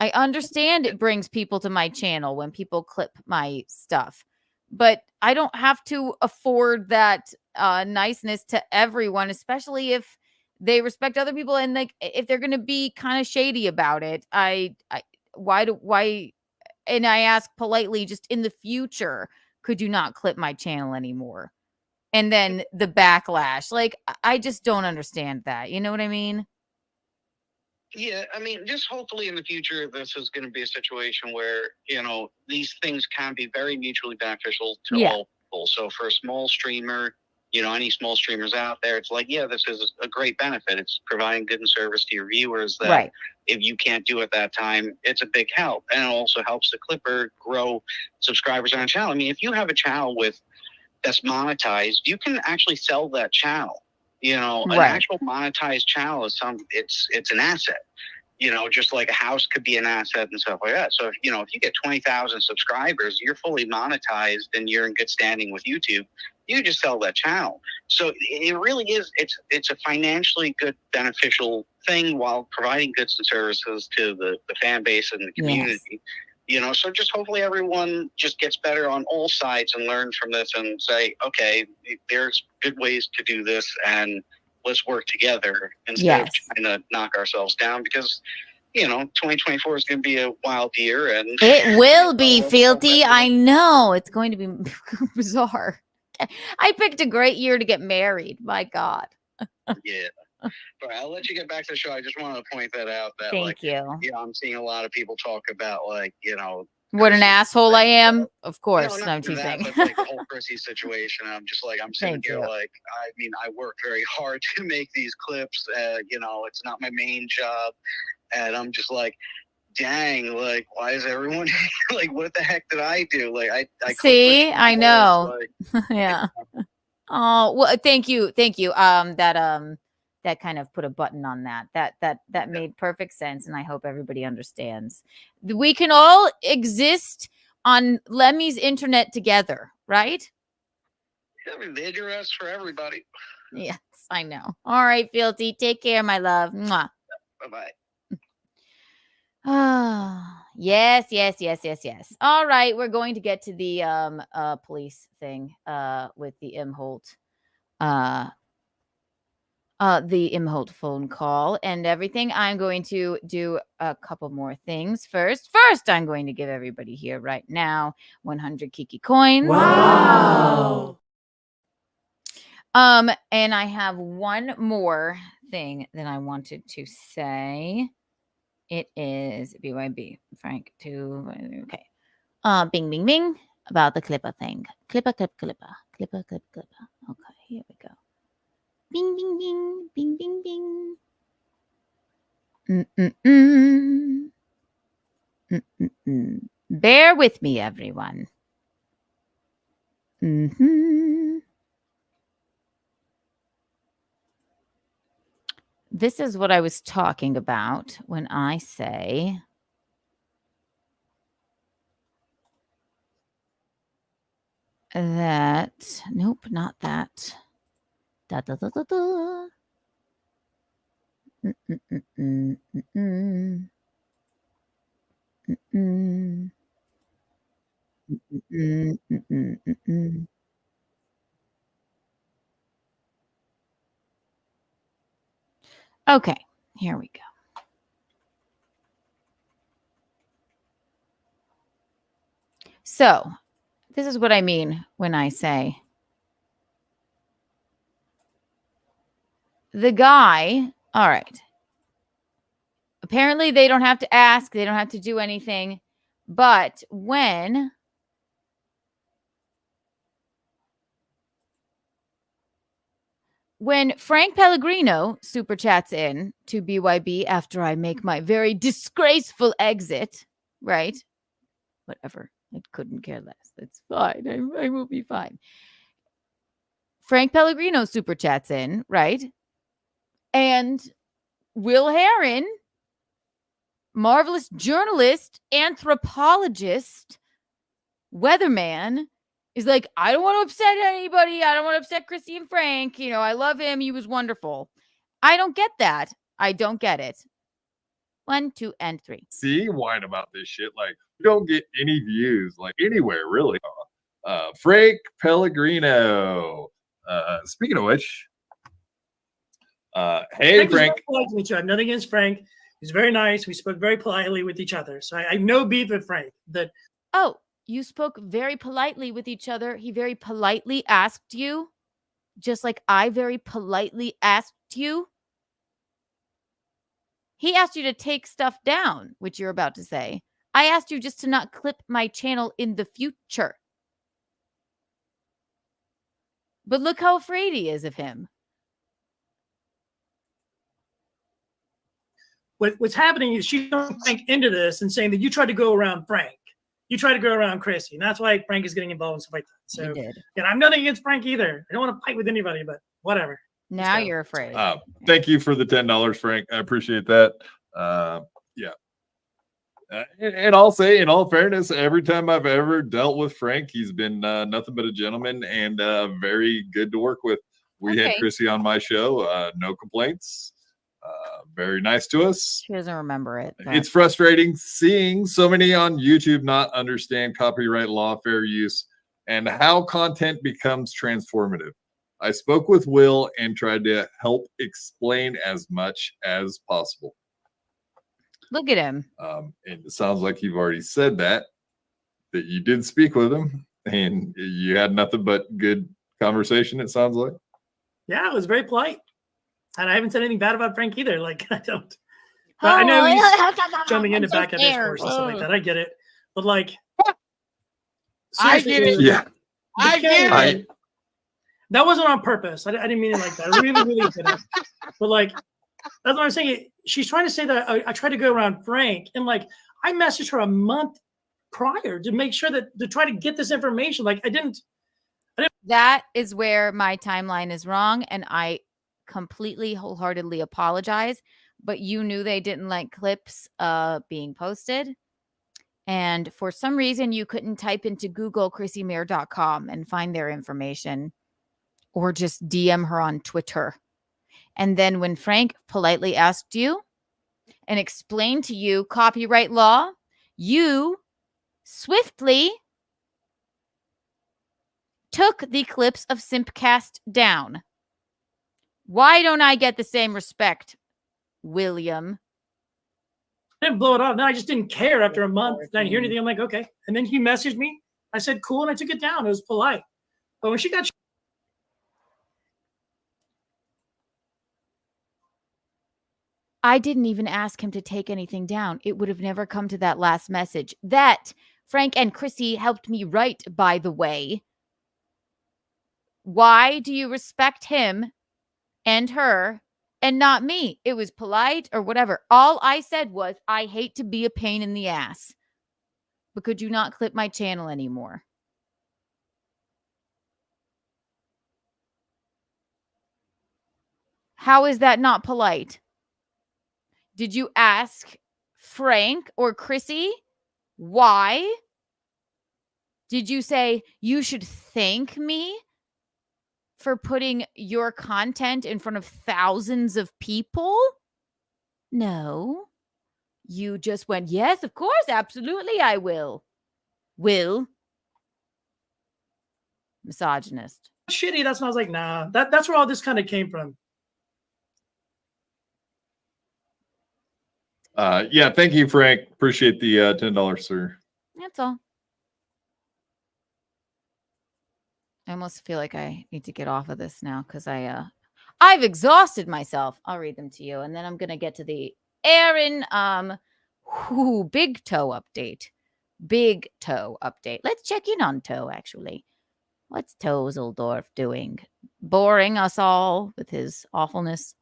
I understand it brings people to my channel when people clip my stuff, but I don't have to afford that niceness to everyone, especially if they respect other people, and like if they're going to be kind of shady about it. Why? And I ask politely, just in the future, could you not clip my channel anymore? And then the backlash, like, I just don't understand that. You know what I mean? Yeah, I mean, just hopefully in the future, this is going to be a situation where, these things can be very mutually beneficial to all people. So for a small streamer, any small streamers out there, it's like, this is a great benefit. It's providing good and service to your viewers that if you can't do at that time, it's a big help. And it also helps the Clipper grow subscribers on a channel. I mean, if you have a channel that's monetized, you can actually sell that channel. An actual monetized channel is it's an asset. Just like a house could be an asset and stuff like that. So if you get 20,000 subscribers, you're fully monetized and you're in good standing with YouTube, you just sell that channel. So it really is, it's a financially good, beneficial thing while providing goods and services to the fan base and the community. So just hopefully everyone just gets better on all sides and learn from this and say, okay, there's good ways to do this, and let's work together instead of trying to knock ourselves down, because 2024 is going to be a wild year, and it will be filthy. I know it's going to be bizarre. I picked a great year to get married. My God. But I'll let you get back to the show. I just wanted to point that out. That Thank you. I'm seeing a lot of people talk about what an asshole I am. Of course, no, I'm not that, teasing. but the whole Chrissy situation. I'm just I'm sitting Thank here you. I work very hard to make these clips. It's not my main job, and I'm just dang, why is everyone what the heck did I do? I see, I know. Yeah. Oh, well, thank you. That kind of put a button on that. That made perfect sense, and I hope everybody understands. We can all exist on Lemmy's internet together, right? I mean, they do rest for everybody. Yes, I know. All right, Fealty, take care, my love. Mwah. Bye-bye. Ah, yes. All right, we're going to get to the police thing with the Imholt phone call and everything. I'm going to do a couple more things first. First, I'm going to give everybody here right now 100 Kiki coins. Wow. And I have one more thing that I wanted to say. It is BYB, Frank, okay. Bing, bing, bing, about the Clipper thing. Clipper. Okay, here we go. Bing, bing, bing, bing, bing, bing. Bear with me, everyone. This is what I was talking about when I say that. Nope, not that. Okay, here we go. So, this is what I mean when I say the guy, all right. Apparently, they don't have to ask, they don't have to do anything. But when Frank Pellegrino super chats in to BYB after I make my very disgraceful exit, right? Whatever. I couldn't care less. That's fine. I will be fine. Frank Pellegrino super chats in, right? And Will Heron, marvelous journalist, anthropologist, weatherman, is like, I don't want to upset anybody. I don't want to upset Chrissy and Frank. I love him. He was wonderful. I don't get that. I don't get it. 1, 2, and 3. See, whine about this shit. We don't get any views, anywhere, really. Frank Pellegrino. Speaking of which, hey, Frank. Nothing against Frank. He's very nice. We spoke very politely with each other. So I have no beef with Frank. Oh, you spoke very politely with each other. He very politely asked you, just like I very politely asked you. He asked you to take stuff down, which you're about to say. I asked you just to not clip my channel in the future. But look how afraid he is of him. What's happening is she's throwing Frank into this and saying that you tried to go around Frank. You tried to go around Chrissy. And that's why Frank is getting involved in stuff like that. So, and I'm nothing against Frank either. I don't want to fight with anybody, but whatever. Now you're afraid. Thank you for the $10, Frank. I appreciate that. Yeah. And I'll say, in all fairness, every time I've ever dealt with Frank, he's been nothing but a gentleman and very good to work with. We had Chrissy on my show. No complaints. Very nice to us. She doesn't remember it. But... It's frustrating seeing so many on YouTube not understand copyright law, fair use, and how content becomes transformative. I spoke with Will and tried to help explain as much as possible. Look at him. And it sounds like you've already said that you did speak with him and you had nothing but good conversation, it sounds like. Yeah, it was very polite. And I haven't said anything bad about Frank either. Like, I don't. But I know he's jumping into back at discourse and stuff like that. I get it. But like, I get it. Yeah. I get it. That wasn't on purpose. I didn't mean it like that. I really didn't. But like, that's what I'm saying. She's trying to say that I tried to go around Frank, and like, I messaged her a month prior to make sure that to try to get this information. Like, I didn't. That is where my timeline is wrong, and I completely wholeheartedly apologize. But you knew they didn't like clips being posted. And for some reason, you couldn't type into Google chrissymayer.com and find their information, or just DM her on Twitter. And then when Frank politely asked you and explained to you copyright law, you swiftly took the clips of Simpcast down. Why don't I get the same respect, William? I didn't blow it off. Then I just didn't care after a month. I didn't hear anything. I'm like, okay. And then he messaged me. I said, cool. And I took it down. It was polite. But when she got... I didn't even ask him to take anything down. It would have never come to that last message. That Frank and Chrissy helped me write, by the way. Why do you respect him and her and not me? It was polite or whatever. All I said was, I hate to be a pain in the ass, but could you not clip my channel anymore? How is that not polite? Did you ask Frank or Chrissy why? Did you say you should thank me for putting your content in front of thousands of people? No. You just went, yes, of course, absolutely, I will. Will. Misogynist. Shitty. That's when I was like, nah. That's where all this kind of came from. Yeah, thank you, Frank. Appreciate the $10, sir. That's all. I almost feel like I need to get off of this now because I've exhausted myself. I'll read them to you, and then I'm gonna get to the Aaron big toe update. Big toe update. Let's check in on Toe, actually. What's Tozeldorf doing? Boring us all with his awfulness.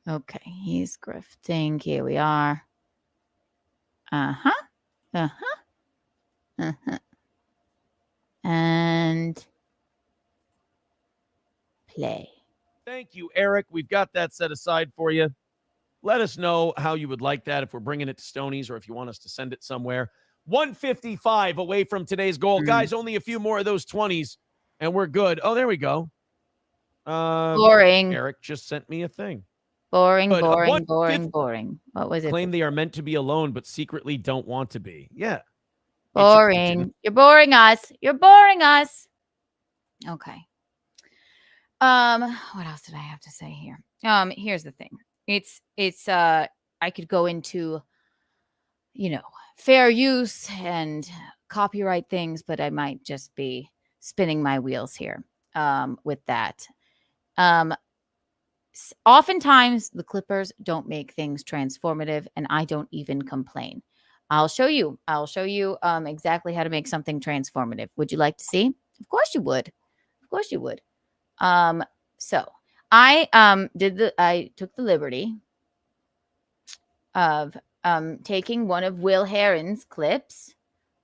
Okay, he's grifting. Here we are. And play. Thank you, Eric. We've got that set aside for you. Let us know how you would like that, if we're bringing it to Stoney's or if you want us to send it somewhere. 155 away from today's goal. Guys, only a few more of those 20s, and we're good. Oh, there we go. Boring. Eric just sent me a thing. Boring. What was it? Claim they are meant to be alone, but secretly don't want to be. Yeah. Boring. You're boring us. You're boring us. Okay. What else did I have to say here? Here's the thing. It's I could go into, fair use and copyright things, but I might just be spinning my wheels here with that. Oftentimes the Clippers don't make things transformative, and I don't even complain. I'll show you exactly how to make something transformative. Would you like to see? Of course you would. Of course you would. So I took the liberty of taking one of Will Heron's clips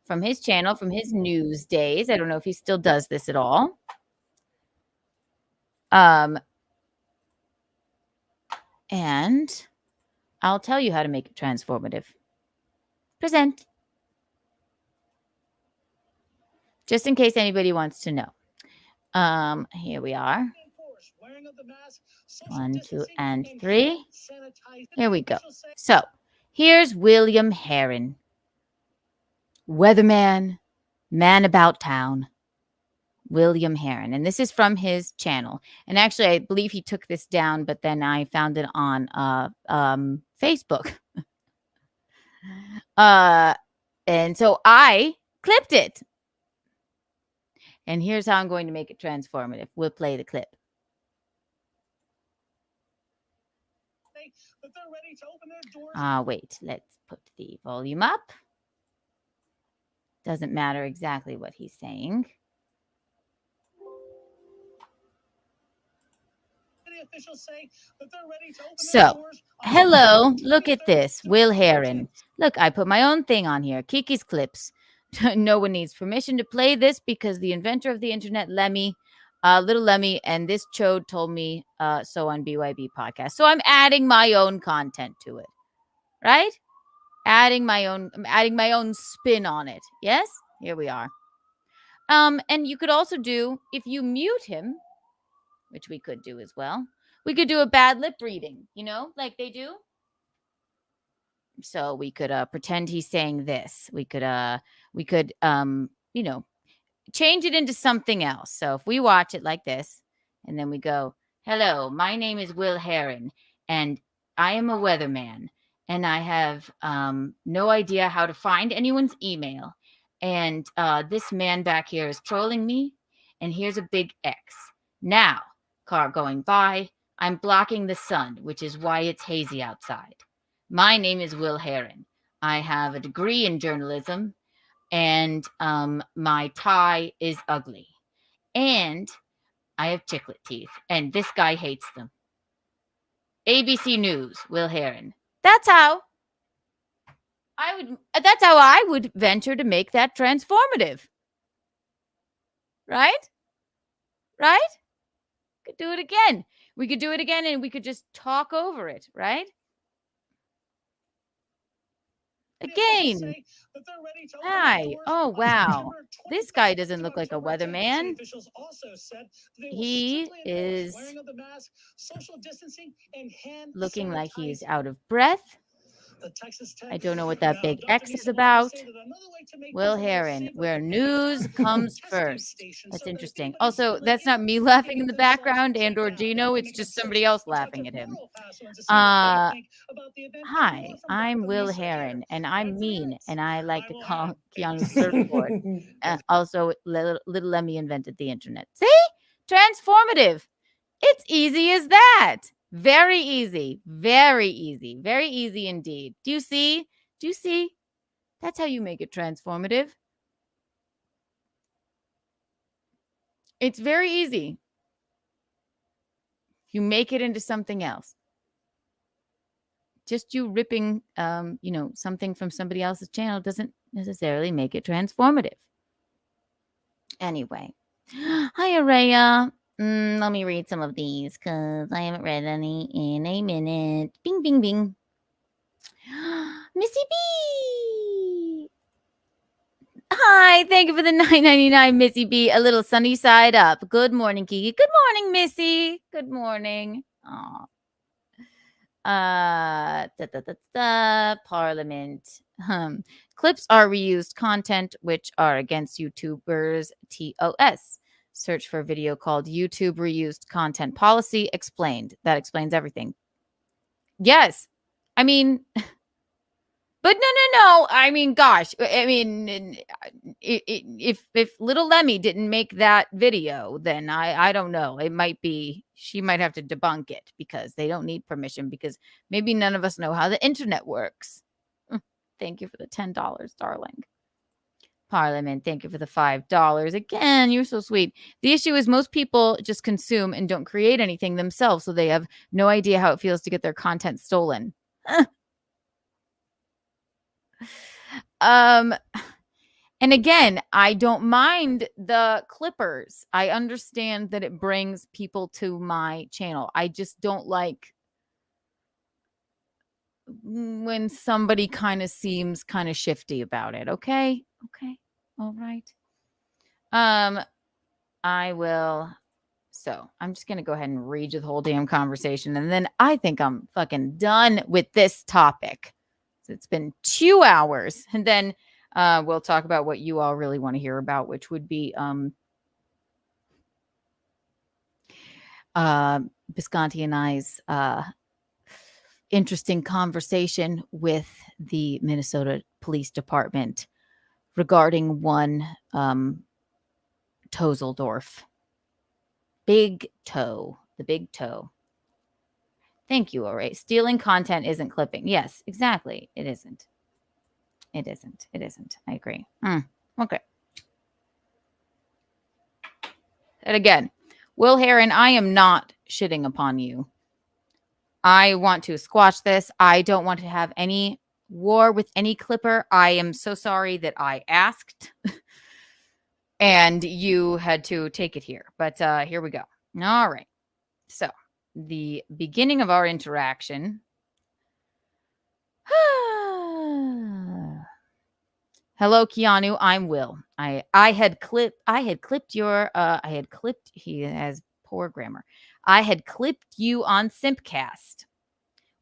from his channel, from his news days. I don't know if he still does this at all. And I'll tell you how to make it transformative. Present. Just in case anybody wants to know. Here we are. 1, 2, and 3. Here we go. So here's William Heron. Weatherman, man about town. William Heron. And this is from his channel. And actually, I believe he took this down, but then I found it on Facebook. And so I clipped it. And here's how I'm going to make it transformative. We'll play the clip. Wait, let's put the volume up. Doesn't matter exactly what he's saying. So, hello, look at this. Will Heron. Look, I put my own thing on here. Kiki's clips. No one needs permission to play this because the inventor of the internet, Lemmy, little Lemmy, and this chode told me so on BYB podcast. So I'm adding my own content to it, right? I'm adding my own spin on it. Yes, here we are. And you could also do, if you mute him, which we could do as well, we could do a bad lip reading, like they do. So we could pretend he's saying this. We could change it into something else. So if we watch it like this, and then we go, hello, my name is Will Heron, and I am a weatherman, and I have no idea how to find anyone's email. And this man back here is trolling me, and here's a big X. Now, car going by, I'm blocking the sun, which is why it's hazy outside. My name is Will Heron. I have a degree in journalism, and my tie is ugly. And I have chiclet teeth, and this guy hates them. ABC News, Will Heron. That's how I would venture to make that transformative. Right? Right? Could do it again. We could do it again, and we could just talk over it, right? Again. Hi. Oh, wow. This guy doesn't look like a weatherman. He is looking like he's out of breath. I don't know what that big X is about. Will Heron, where news comes first. That's interesting. Also, that's not me laughing in the background and or Gino. It's just somebody else laughing at him. Hi, I'm Will Heron, and I'm mean, and I like to call Keanu surfboard. Also, little Lemmy invented the internet. See? Transformative. It's easy as that. Very easy. Very easy. Very easy indeed. Do you see? Do you see? That's how you make it transformative. It's very easy. You make it into something else. Just you ripping, something from somebody else's channel doesn't necessarily make it transformative. Anyway. Hi, Araya. Let me read some of these because I haven't read any in a minute. Bing, bing, bing. Missy B. Hi, thank you for the $9.99, Missy B. A little sunny side up. Good morning, Kiki. Good morning, Missy. Good morning. Aw. Parliament. Clips are reused content which are against YouTubers. TOS. Search for a video called YouTube Reused Content Policy Explained. That explains everything. Yes. I mean, but no. I mean, gosh. I mean, if little Lemmy didn't make that video, then I don't know. It might be, she might have to debunk it because they don't need permission because maybe none of us know how the internet works. Thank you for the $10, darling. Parliament, thank you for the $5. Again, you're so sweet. The issue is most people just consume and don't create anything themselves, so they have no idea how it feels to get their content stolen. And again, I don't mind the clippers. I understand that it brings people to my channel. I just don't like when somebody kind of seems kind of shifty about it. Okay. All right. I will. So I'm just going to go ahead and read you the whole damn conversation. And then I think I'm fucking done with this topic. So it's been 2 hours. And then we'll talk about what you all really want to hear about, which would be Bisconti and I's interesting conversation with the Minnesota Police Department regarding one Tozeldorf. Big toe. The big toe. Thank you, Ore. Stealing content isn't clipping. Yes, exactly. It isn't. It isn't. It isn't. I agree. Okay. And again, Will Heron, I am not shitting upon you. I want to squash this. I don't want to have any war with any clipper. I am so sorry that I asked and you had to take it here. But here we go. All right. So the beginning of our interaction. Hello, Keanu. I'm Will. I had clipped he has poor grammar. I had clipped you on Simpcast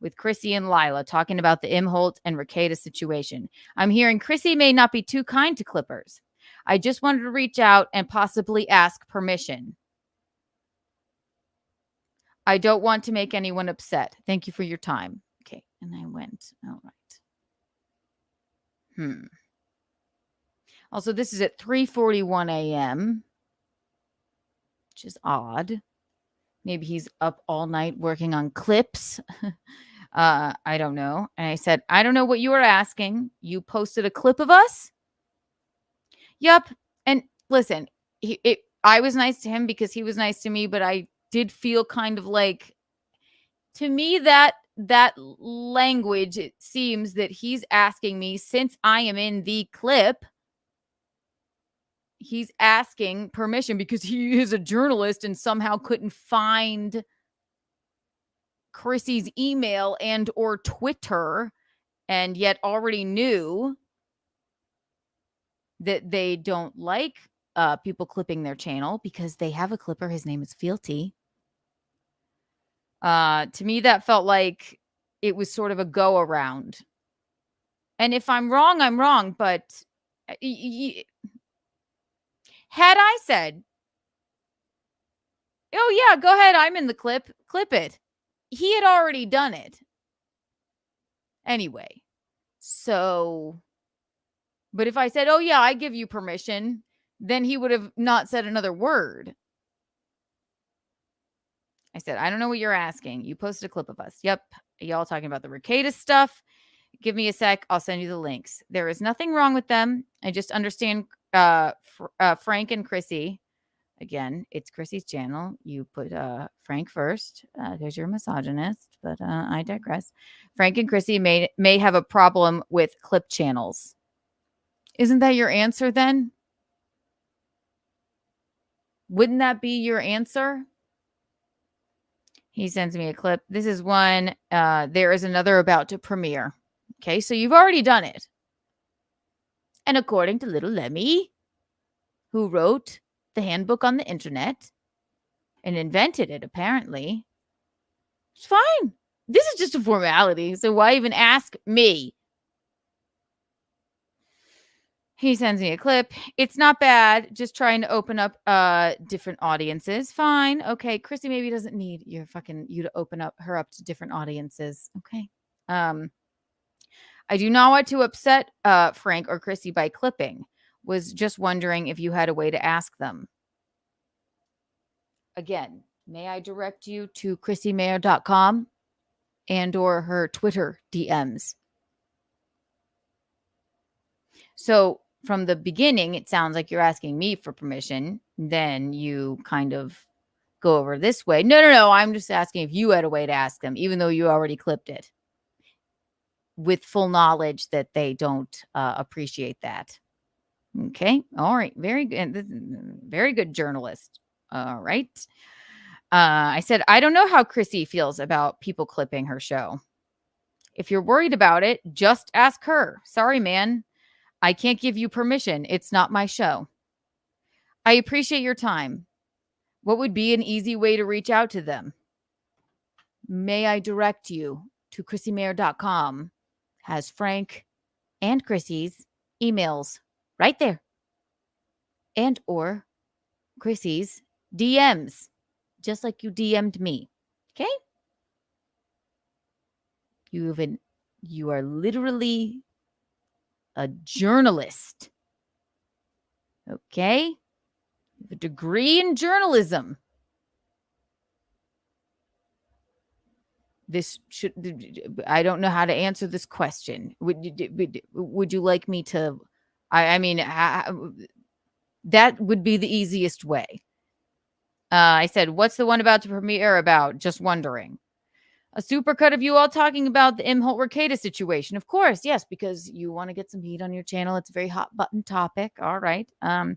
with Chrissy and Lila talking about the Imholt and Rekieta situation. I'm hearing Chrissy may not be too kind to clippers. I just wanted to reach out and possibly ask permission. I don't want to make anyone upset. Thank you for your time. Okay, and I went, all right. Also, this is at 3:41 a.m., which is odd. Maybe he's up all night working on clips. I don't know. And I said, I don't know what you were asking. You posted a clip of us? Yup. And listen, I was nice to him because he was nice to me, but I did feel kind of like, to me, that language, it seems that he's asking me, since I am in the clip, he's asking permission because he is a journalist and somehow couldn't find Chrissy's email and or Twitter, and yet already knew that they don't like people clipping their channel because they have a clipper. His name is Fealty. To me, that felt like it was sort of a go around. And if I'm wrong, I'm wrong. But had I said, oh, yeah, go ahead, I'm in the clip it. He had already done it. Anyway, so, but if I said, oh, yeah, I give you permission, then he would have not said another word. I said, I don't know what you're asking. You posted a clip of us. Yep. Y'all talking about the Rekieta stuff. Give me a sec. I'll send you the links. There is nothing wrong with them. I just understand Frank and Chrissy. Again, it's Chrissy's channel. You put Frank first because you're a misogynist, but I digress. Frank and Chrissy may have a problem with clip channels. Isn't that your answer then? Wouldn't that be your answer? He sends me a clip. This is one. There is another about to premiere. Okay, so you've already done it. And according to Little Lemmy, who wrote the handbook on the internet and invented it, apparently, it's fine. This is just a formality. So why even ask me? He sends me a clip. It's not bad. Just trying to open up different audiences. Fine. Okay. Chrissy maybe doesn't need you to open up her up to different audiences. Okay. I do not want to upset Frank or Chrissy by clipping. Was just wondering if you had a way to ask them. Again, may I direct you to chrissymayer.com and or her Twitter DMs. So from the beginning, it sounds like you're asking me for permission. Then you kind of go over this way. No. I'm just asking if you had a way to ask them, even though you already clipped it. With full knowledge that they don't appreciate that. Okay. All right. Very good. Very good journalist. All right. I said, I don't know how Chrissy feels about people clipping her show. If you're worried about it, just ask her. Sorry, man. I can't give you permission. It's not my show. I appreciate your time. What would be an easy way to reach out to them? May I direct you to chrissymayer.com? Has Frank and Chrissy's emails right there. And or Chrissy's DMs, just like you DM'd me. Okay? You are literally a journalist Okay. A degree in journalism. I don't know how to answer this question. Would you like me to? I mean, that would be the easiest way. I said, what's the one about to premiere about? Just wondering. A supercut of you all talking about the Imholt-Mercatus situation. Of course, yes, because you want to get some heat on your channel. It's a very hot button topic. All right. Can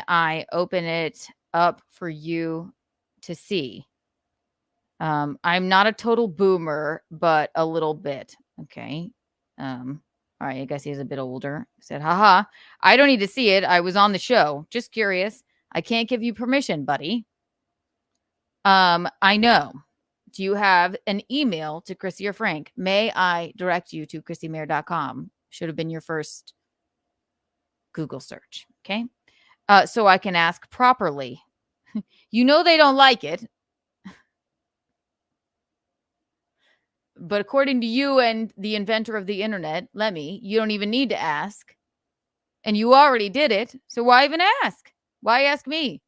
I open it up for you to see? I'm not a total boomer, but a little bit. Okay. All right. I guess he's a bit older. I said, haha, I don't need to see it. I was on the show. Just curious. I can't give you permission, buddy. I know. Do you have an email to Chrissy or Frank? May I direct you to chrissymayer.com? Should have been your first Google search. Okay. So I can ask properly. You know they don't like it. But according to you and the inventor of the internet, Lemmy, you don't even need to ask. And you already did it. So why even ask? Why ask me?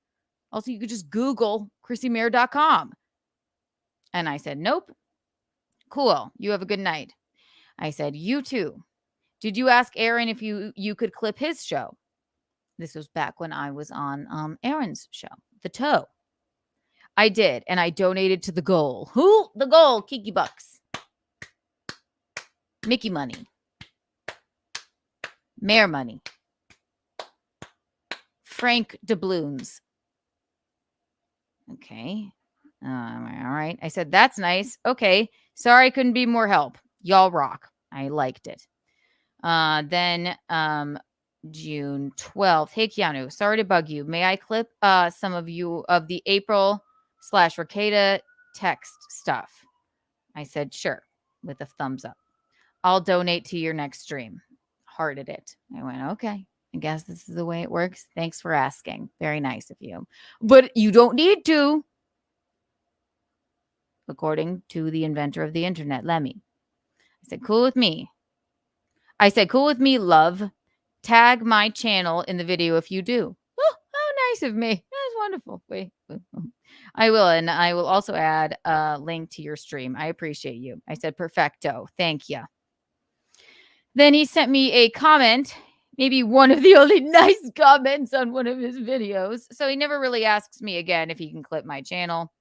Also, you could just Google chrissymayer.com. And I said, nope. Cool. You have a good night. I said, you too. Did you ask Aaron if you could clip his show? This was back when I was on Aaron's show, The Toe. I did. And I donated to the goal. Who? The goal. Kiki bucks. Mickey money. Mayor money. Frank doubloons. Okay. All right. I said, that's nice. Okay. Sorry I couldn't be more help. Y'all rock. I liked it. Then June 12th. Hey, Keanu. Sorry to bug you. May I clip some of you of the April/Ricada text stuff? I said, sure. With a thumbs up. I'll donate to your next stream. Hearted it. I went, okay. I guess this is the way it works. Thanks for asking. Very nice of you. But you don't need to. According to the inventor of the internet, Lemmy. I said, cool with me. I said, cool with me, love. Tag my channel in the video if you do. Oh, how nice of me. That's wonderful. Wait. I will. And I will also add a link to your stream. I appreciate you. I said, perfecto. Thank you. Then he sent me a comment, maybe one of the only nice comments on one of his videos. So he never really asks me again if he can clip my channel.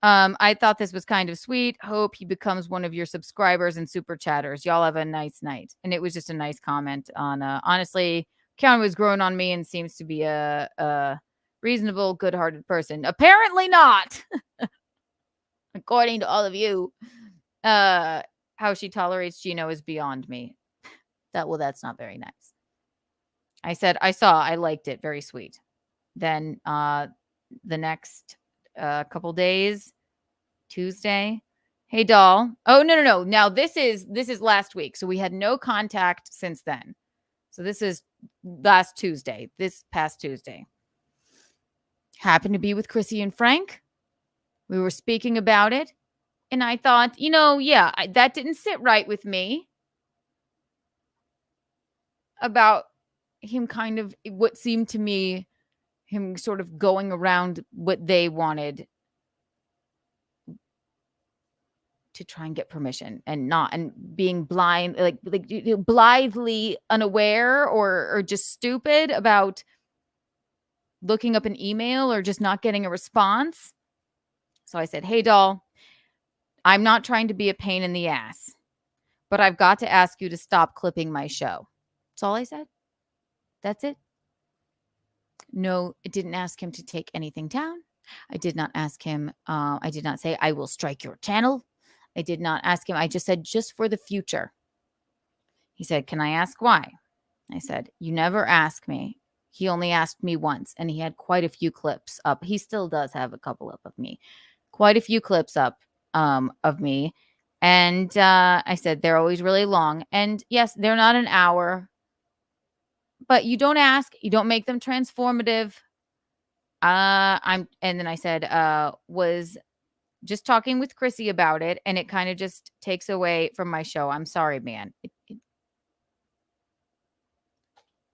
I thought this was kind of sweet. Hope he becomes one of your subscribers and super chatters. Y'all have a nice night. And it was just a nice comment on, honestly, Keanu was growing on me and seems to be a reasonable, good-hearted person. Apparently not. According to all of you. How she tolerates Gino is beyond me. That's not very nice. I said, I liked it. Very sweet. Then the next couple days, Tuesday. Hey, doll. Oh, no. Now this is last week. So we had no contact since then. So this is last Tuesday, this past Tuesday. Happened to be with Chrissy and Frank. We were speaking about it. And I thought, that didn't sit right with me about him kind of what seemed to me, him sort of going around what they wanted to try and get permission and being blind, like blithely unaware or just stupid about looking up an email or just not getting a response. So I said, hey, doll. I'm not trying to be a pain in the ass, but I've got to ask you to stop clipping my show. That's all I said. That's it. No, I didn't ask him to take anything down. I did not ask him. I did not say, I will strike your channel. I did not ask him. I just said, just for the future. He said, can I ask why? I said, you never ask me. He only asked me once, and he had quite a few clips up. He still does have a couple up of me. Quite a few clips up. Of me. And I said, they're always really long. And yes, they're not an hour. But you don't ask. You don't make them transformative. And then I said, was just talking with Chrissy about it. And it kind of just takes away from my show. I'm sorry, man.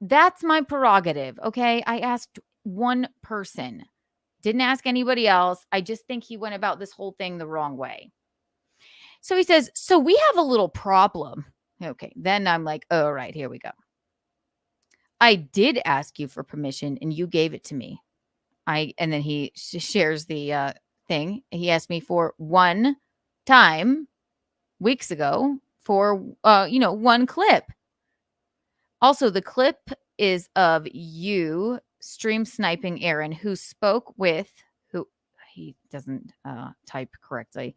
that's my prerogative. Okay. I asked one person, didn't ask anybody else. I just think he went about this whole thing the wrong way. So he says, so we have a little problem. Okay. Then I'm like, oh, all right, here we go. I did ask you for permission and you gave it to me. And then he shares the thing. He asked me for one time weeks ago for, one clip. Also, the clip is of you stream sniping Aaron, who spoke with, who he doesn't type correctly.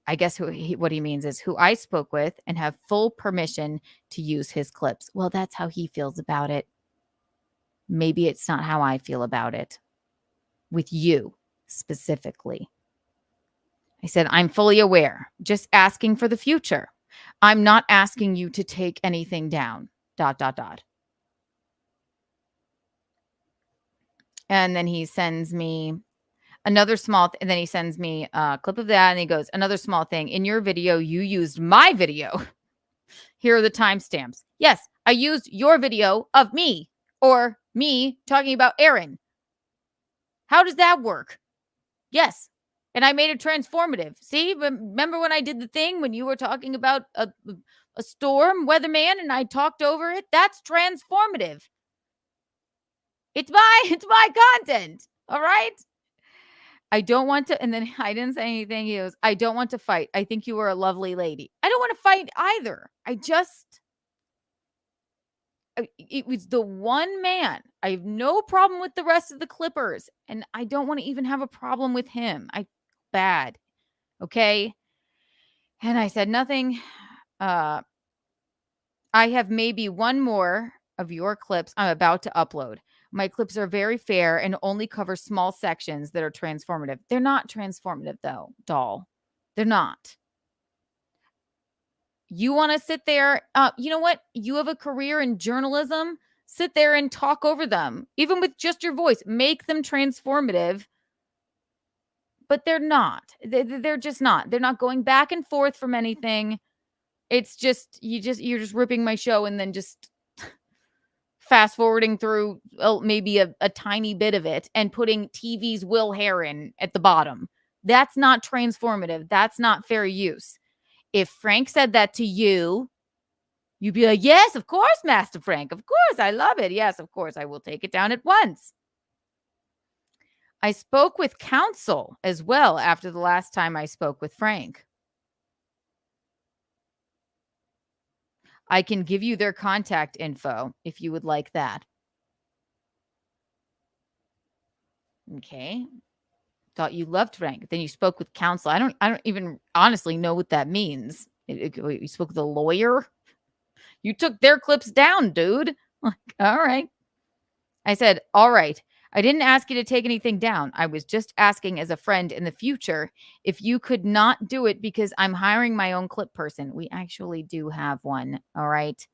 I guess what he means is who I spoke with and have full permission to use his clips. Well, that's how he feels about it. Maybe it's not how I feel about it. With you specifically. I said, I'm fully aware. Just asking for the future. I'm not asking you to take anything down. ... And then he sends me another small and then he sends me a clip of that and he goes, another small thing. In your video, you used my video. Here are the timestamps. Yes, I used your video of me or me talking about Aaron. How does that work? Yes. And I made it transformative. See, remember when I did the thing when you were talking about a storm weatherman and I talked over it? That's transformative. It's my content. All right. I don't want to. And then I didn't say anything. He goes, I don't want to fight. I think you are a lovely lady. I don't want to fight either. It was the one man. I have no problem with the rest of the Clippers. And I don't want to even have a problem with him. Bad. Okay. And I said nothing. I have maybe one more of your clips I'm about to upload. My clips are very fair and only cover small sections that are transformative. They're not transformative though, doll. They're not. You want to sit there, you know what? You have a career in journalism. Sit there and talk over them, even with just your voice. Make them transformative, but they're not. They're just not. They're not going back and forth from anything. It's just you're just ripping my show and then just fast forwarding through maybe a tiny bit of it and putting TV's Will Heron at the bottom. That's not transformative. That's not fair use. If Frank said that to you, you'd be like, yes, of course, Master Frank. Of course, I love it. Yes, of course, I will take it down at once. I spoke with counsel as well after the last time I spoke with Frank. I can give you their contact info if you would like that. Okay. Thought you loved Frank. Then you spoke with counsel. I don't even honestly know what that means. You spoke with a lawyer? You took their clips down, dude. Like, all right. I said, all right. I didn't ask you to take anything down. I was just asking as a friend in the future if you could not do it because I'm hiring my own clip person. We actually do have one. All right.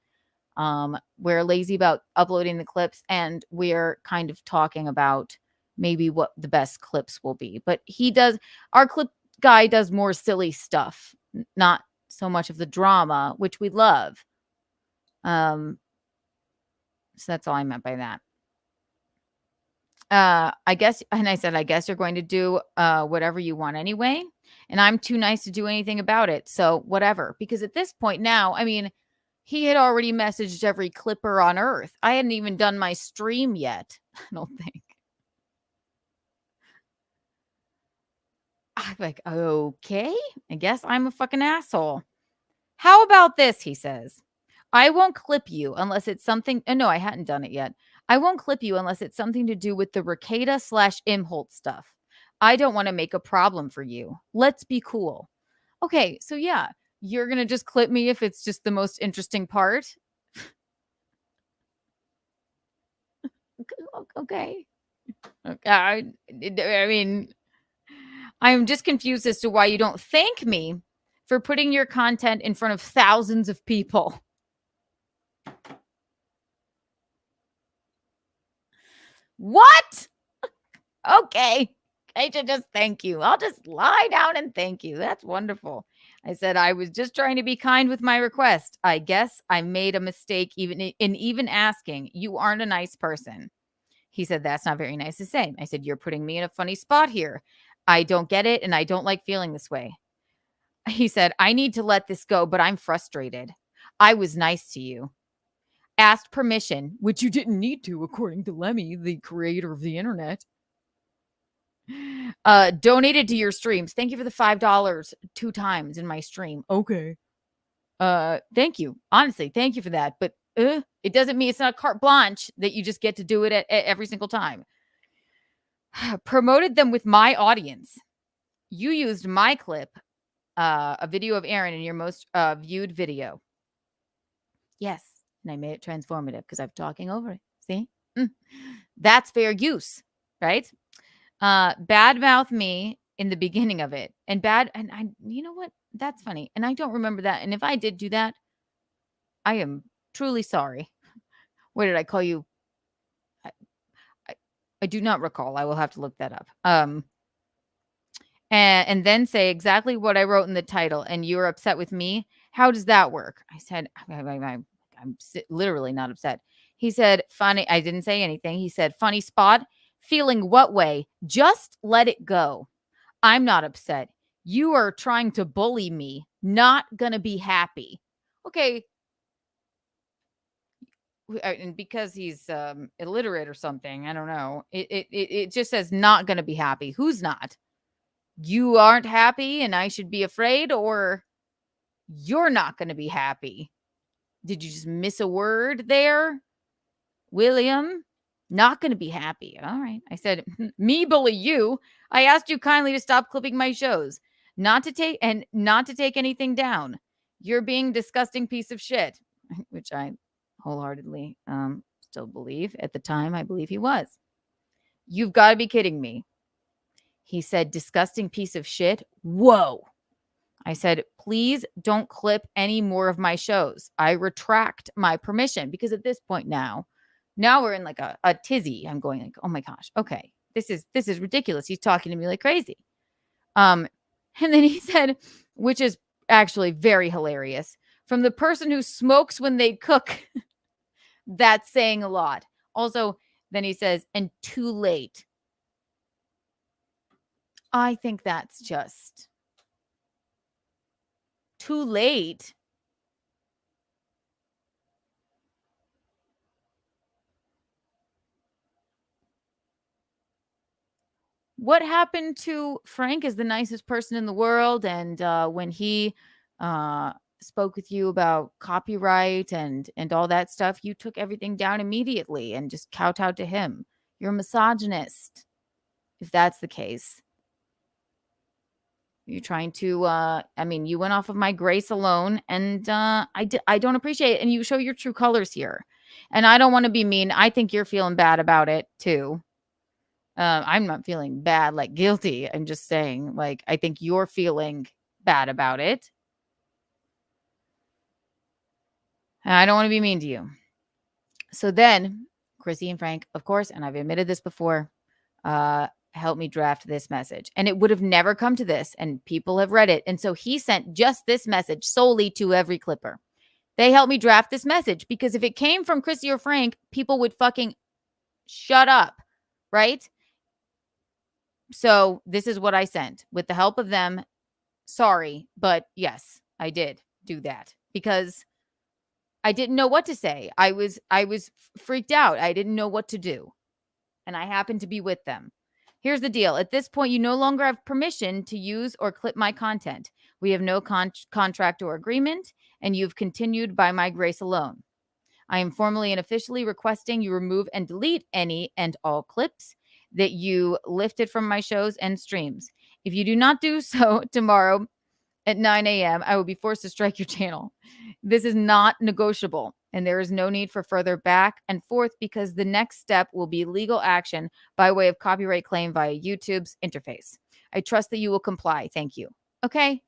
We're lazy about uploading the clips and we're kind of talking about maybe what the best clips will be. But our clip guy does more silly stuff, not so much of the drama, which we love. So that's all I meant by that. I guess you're going to do whatever you want anyway. And I'm too nice to do anything about it. So whatever. Because at this point now, I mean, he had already messaged every clipper on earth. I hadn't even done my stream yet. I don't think. I'm like, okay, I guess I'm a fucking asshole. How about this? He says, I won't clip you unless it's something. No, I hadn't done it yet. I won't clip you unless it's something to do with the Ricada/Imholt stuff. I don't want to make a problem for you. Let's be cool. Okay, so yeah, you're going to just clip me if it's just the most interesting part. Okay. I mean, I'm just confused as to why you don't thank me for putting your content in front of thousands of people. What? Okay. I should just thank you. I'll just lie down and thank you. That's wonderful. I said, I was just trying to be kind with my request. I guess I made a mistake even asking. You aren't a nice person. He said, that's not very nice to say. I said, you're putting me in a funny spot here. I don't get it, and I don't like feeling this way. He said, I need to let this go, but I'm frustrated. I was nice to you. Asked permission, which you didn't need to, according to Lemmy, the creator of the internet. Donated to your streams. Thank you for the $5 2 times in my stream. Okay. Thank you. Honestly, thank you for that. But it doesn't mean it's not carte blanche that you just get to do it at every single time. Promoted them with my audience. You used my clip, a video of Aaron in your most viewed video. Yes. And I made it transformative because I'm talking over it. See? That's fair use, right? Badmouth me in the beginning of it. And you know what? That's funny. And I don't remember that. And if I did do that, I am truly sorry. What did I call you? I do not recall. I will have to look that up. And then say exactly what I wrote in the title. And you're upset with me. How does that work? I said, I'm literally not upset. He said, funny. I didn't say anything. He said, funny spot. Feeling what way? Just let it go. I'm not upset. You are trying to bully me. Not gonna be happy. Okay. And because he's illiterate or something, I don't know. It just says not gonna be happy. Who's not? You aren't happy and I should be afraid, or you're not gonna be happy. Did you just miss a word there, William? Not going to be happy. All right. I said, me bully you. I asked you kindly to stop clipping my shows, not to take anything down. You're being disgusting piece of shit, which I wholeheartedly still believe. At the time, I believe he was. You've got to be kidding me. He said, disgusting piece of shit. Whoa. I said, please don't clip any more of my shows. I retract my permission, because at this point now we're in like a tizzy. I'm going like, oh my gosh. Okay. This is ridiculous. He's talking to me like crazy. And then he said, which is actually very hilarious, from the person who smokes when they cook. That's saying a lot. Also, then he says, and too late. I think that's just too late. What happened to Frank is the nicest person in the world. And when he spoke with you about copyright and all that stuff, you took everything down immediately and just kowtowed to him. You're a misogynist, if that's the case. You're trying to, you went off of my grace alone, and I don't appreciate it. And you show your true colors here. And I don't want to be mean. I think you're feeling bad about it too. I'm not feeling bad, like guilty. I'm just saying, like, I think you're feeling bad about it. And I don't want to be mean to you. So then Chrissy and Frank, of course, and I've admitted this before, helped me draft this message. And it would have never come to this, and people have read it. And so he sent just this message solely to every clipper. They helped me draft this message, because if it came from Chrissy or Frank, people would fucking shut up, right? So this is what I sent with the help of them. Sorry, but yes, I did do that because I didn't know what to say. I was freaked out. I didn't know what to do. And I happened to be with them. Here's the deal. At this point, you no longer have permission to use or clip my content. We have no contract or agreement, and you've continued by my grace alone. I am formally and officially requesting you remove and delete any and all clips that you lifted from my shows and streams. If you do not do so tomorrow at 9 a.m., I will be forced to strike your channel. This is not negotiable, and there is no need for further back and forth, because the next step will be legal action by way of copyright claim via YouTube's interface. I trust that you will comply. Thank you. Okay?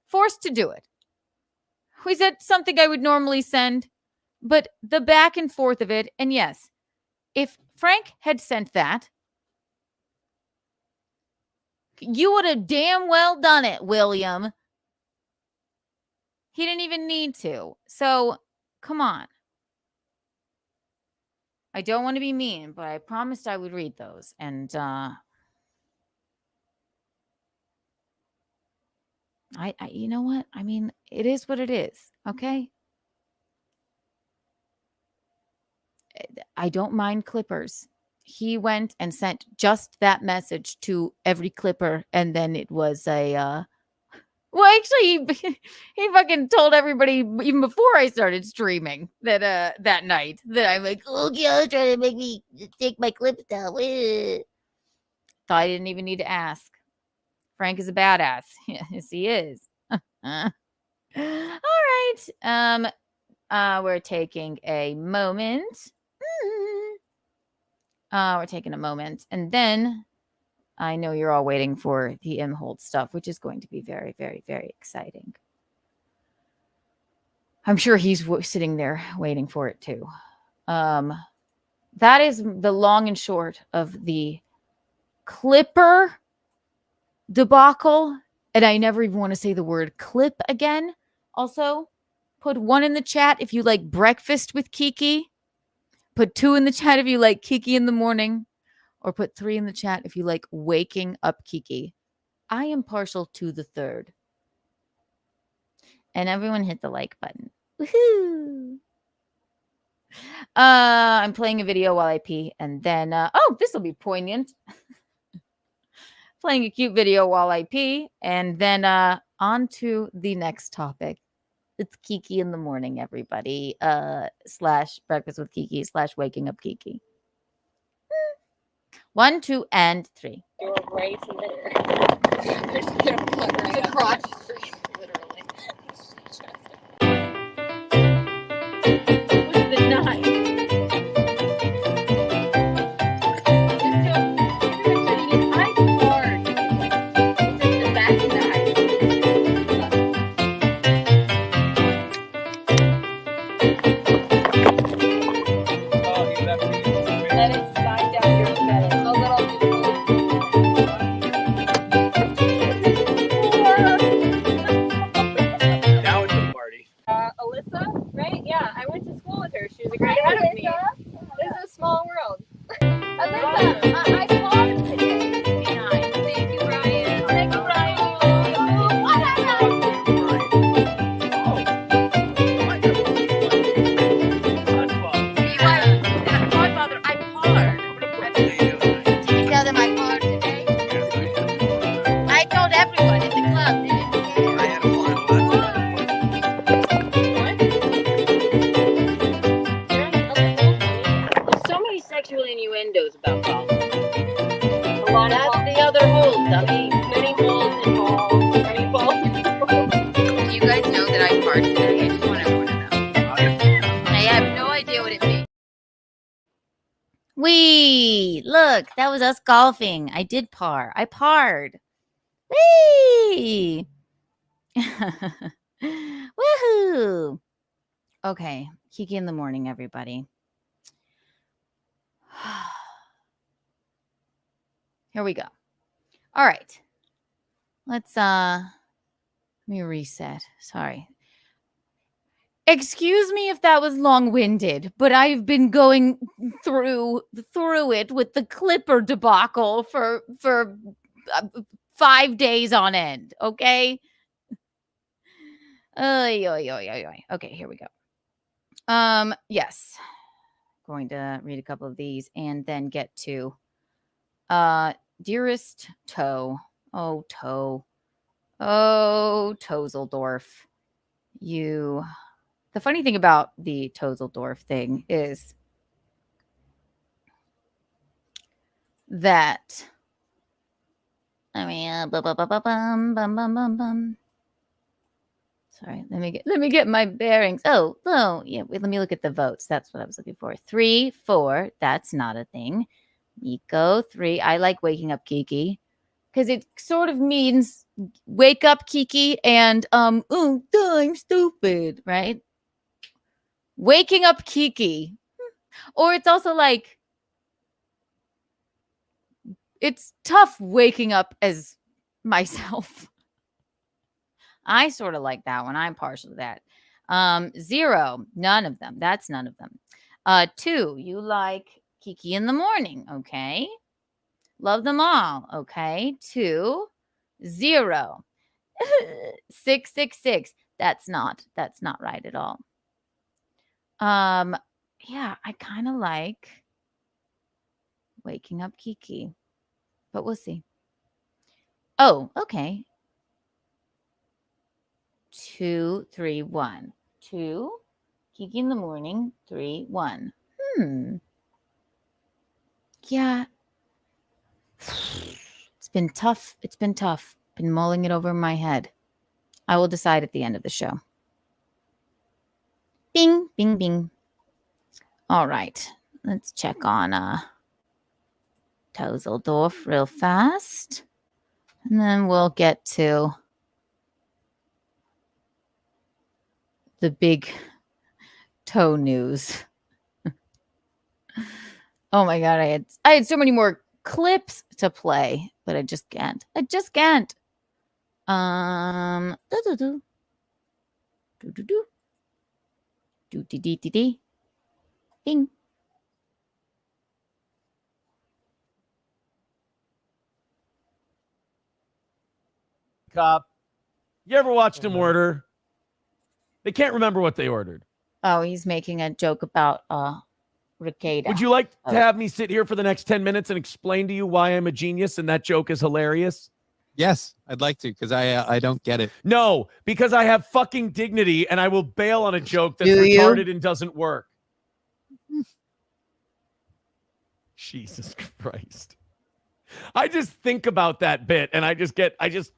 Forced to do it. Was that something I would normally send? But the back and forth of it, and yes, if Frank had sent that, You would have damn well done it, William. He didn't even need to. So, come on. I don't want to be mean, but I promised I would read those. And I you know what? I mean, it is what it is, okay? I don't mind clippers. He went and sent just that message to every clipper, and then it was a well, actually, he fucking told everybody even before I started streaming that that night that I'm like, oh, yeah, trying to make me take my clips down. Thought I didn't even need to ask. Frank is a badass. Yes, he is. All right. We're taking a moment. We're taking a moment, and then I know you're all waiting for the Imhold stuff, which is going to be very, very, very exciting. I'm sure he's sitting there waiting for it too. That is the long and short of the Clipper debacle. And I never even want to say the word clip again. Also, put 1 in the chat if you like breakfast with Kiki. Put 2 in the chat if you like Kiki in the morning. Or put 3 in the chat if you like waking up Kiki. I am partial to the third. And everyone hit the like button. Woohoo! I'm playing a video while I pee. And then, oh, this will be poignant. Playing a cute video while I pee. And then on to the next topic. It's Kiki in the morning, everybody. / breakfast with Kiki / waking up Kiki. 1, 2, and 3. You're right there. There's a crotch stream, literally. With the knife. Alyssa, right? Yeah, I went to school with her. She was a grade ahead of me. This is a small world. Alyssa, I paused today. Be nice. Thank you, Brian. Thank you, Brian. Godfather, I parred. Did you tell them I parred today? I told everyone in the club. They didn't care. I had a sexual innuendos about golf. A lot of the other holes, dummy. Many holes involved. Many balls involved. You guys know that I parked today. I just want everyone to know. I have no idea what it means. Wee! Look, that was us golfing. I did par. I parred. Wee! Woohoo! Okay, Kiki in the morning, everybody. Here we go. All right. Let me reset. Sorry. Excuse me if that was long-winded, but I've been going through it with the Clipper debacle for 5 days on end, okay? Okay, here we go. Yes. Going to read a couple of these and then get to dearest Toe. Oh, Toe. Oh, Tozeldorf. The funny thing about the Tozeldorf thing is that sorry, let me get my bearings. Oh, yeah. Wait, let me look at the votes. That's what I was looking for. 3, 4. That's not a thing. Nico, 3. I like waking up Kiki because it sort of means wake up Kiki and oh, I'm stupid, right? Waking up Kiki, or it's also like it's tough waking up as myself. I sort of like that one. I'm partial to that. 0, none of them. That's none of them. 2, you like Kiki in the morning. Okay. Love them all. Okay. 2, 0. 666. That's not right at all. Yeah, I kind of like waking up Kiki, but we'll see. Oh, okay. 2, 3, 1. 2, Kiki in the morning. 3, 1. Yeah. It's been tough. Been mulling it over in my head. I will decide at the end of the show. Bing, bing, bing. All right. Let's check on Tozeldorf real fast. And then we'll get to the big toe news. Oh my God. I had so many more clips to play, but I just can't. Bing. Cop. You ever watched him order? They can't remember what they ordered. Oh, he's making a joke about Ricada. Would you like to have me sit here for the next 10 minutes and explain to you why I'm a genius and that joke is hilarious? Yes, I'd like to, because I don't get it. No, because I have fucking dignity and I will bail on a joke that's retarded and doesn't work. Jesus Christ. I just think about that bit and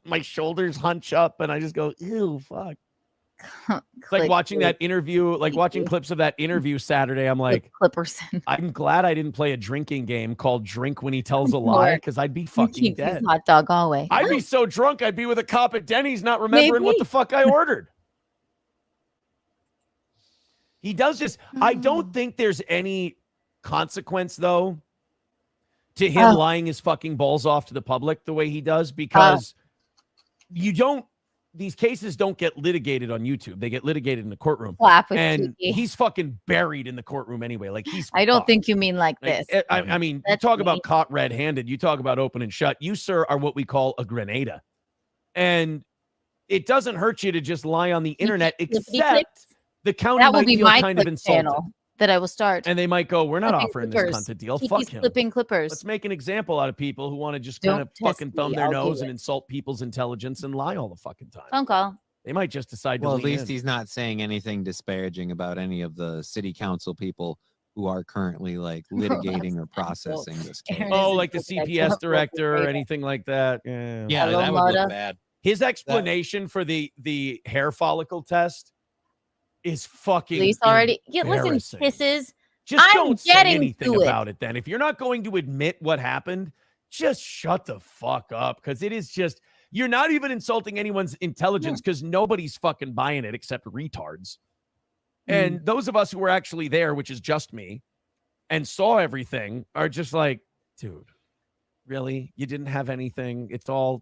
my shoulders hunch up and I just go, ew, fuck. It's like watching that interview, like watching clips of that interview Saturday. I'm like, Clipperson. I'm glad I didn't play a drinking game called Drink When He Tells a Lie, because I'd be fucking dead. Hot dog always. I'd be so drunk, I'd be with a cop at Denny's not remembering what the fuck I ordered. He does just, I don't think there's any consequence, though, to him lying his fucking balls off to the public the way he does, because these cases don't get litigated on YouTube. They get litigated in the courtroom. And he's fucking buried in the courtroom anyway. Like I don't think you mean like this. I mean, you talk about caught red-handed. You talk about open and shut. You, sir, are what we call a grenada. And it doesn't hurt you to just lie on the internet, except the county might feel kind of insulted. That I will start. And they might go, we're not offering this content deal. Kiki's Fuck him. Clipping clippers. Let's make an example out of people who want to just kind of fucking thumb their nose and insult people's intelligence and lie all the fucking time. Phone call. They might just decide to at least he's not saying anything disparaging about any of the city council people who are currently like litigating or processing this case. Oh, like the CPS director or anything like that. Yeah, that would look bad. His explanation for the hair follicle test is fucking listen, kisses. Just don't say anything about it then. If you're not going to admit what happened, just shut the fuck up, because it is just, you're not even insulting anyone's intelligence, because nobody's fucking buying it except retards. And those of us who were actually there, which is just me, and saw everything, are just like, dude, really? You didn't have anything? It's all...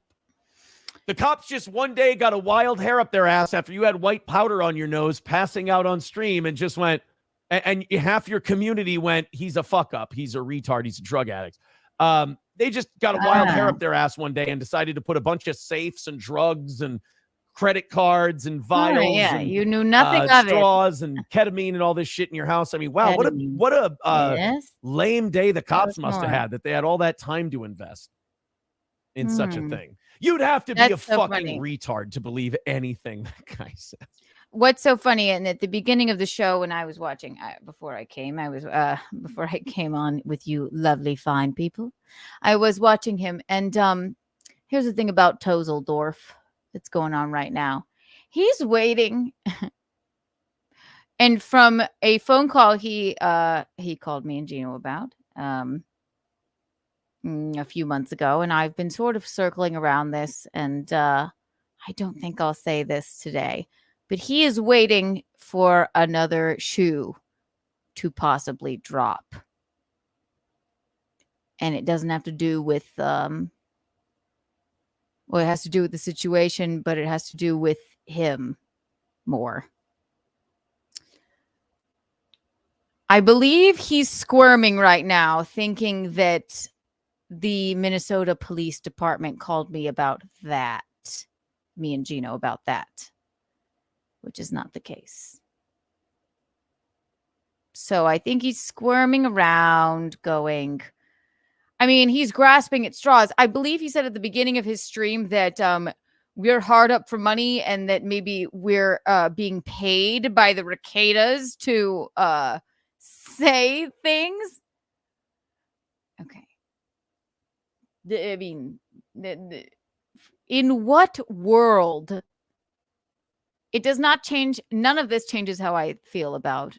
The cops just one day got a wild hair up their ass after you had white powder on your nose passing out on stream and just went, and half your community went, he's a fuck up. He's a retard. He's a drug addict. They just got a wild hair up their ass one day and decided to put a bunch of safes and drugs and credit cards and vials. And, you knew nothing of straws and ketamine and all this shit in your house. I mean, wow, what a lame day the cops must have had, that they had all that time to invest in such a thing. You'd have to be a fucking retard to believe anything that guy says. What's so funny, and at the beginning of the show when I was watching, before I came on with you lovely fine people, I was watching him, and here's the thing about Tozeldorf that's going on right now. He's waiting, and from a phone call he called me and Gino about a few months ago, and I've been sort of circling around this, and I don't think I'll say this today, but he is waiting for another shoe to possibly drop. And it doesn't have to do with Well, it has to do with the situation, but it has to do with him more. I believe he's squirming right now, thinking that the Minnesota Police Department called me about that. Me and Gino about that, which is not the case. So I think he's squirming around going, I mean, he's grasping at straws. I believe he said at the beginning of his stream that we're hard up for money and that maybe we're being paid by the Ricadas to say things. Okay. I mean, in what world? It does not change. None of this changes how I feel about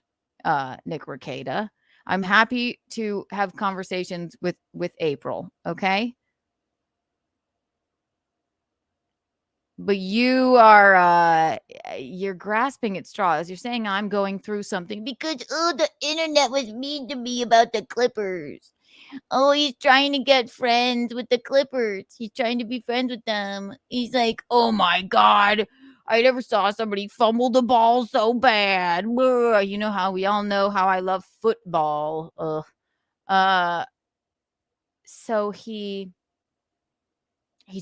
Nick Ricada. I'm happy to have conversations with April. Okay. But you are you're grasping at straws. You're saying I'm going through something because the internet was mean to me about the Clippers. Oh, he's trying to get friends with the Clippers. He's trying to be friends with them. He's like, oh my God, I never saw somebody fumble the ball so bad. You know how we all know how I love football. So he's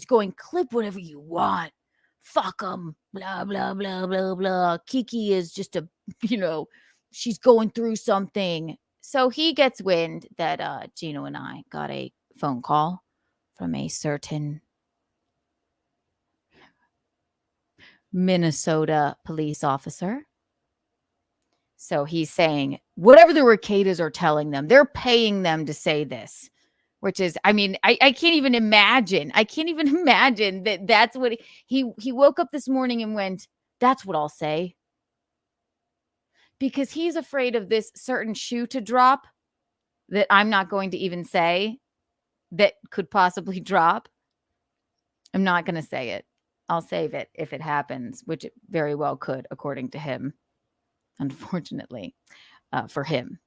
going, clip whatever you want. Fuck them. Blah, blah, blah, blah, blah. Kiki is just she's going through something. So he gets wind that Gino and I got a phone call from a certain Minnesota police officer. So he's saying whatever the Ricadas are telling them, they're paying them to say this, which is, I mean, I can't even imagine. I can't even imagine that that's what he woke up this morning and went, that's what I'll say. Because he's afraid of this certain shoe to drop that I'm not going to even say that could possibly drop. I'm not going to say it. I'll save it if it happens, which it very well could, according to him, unfortunately, for him.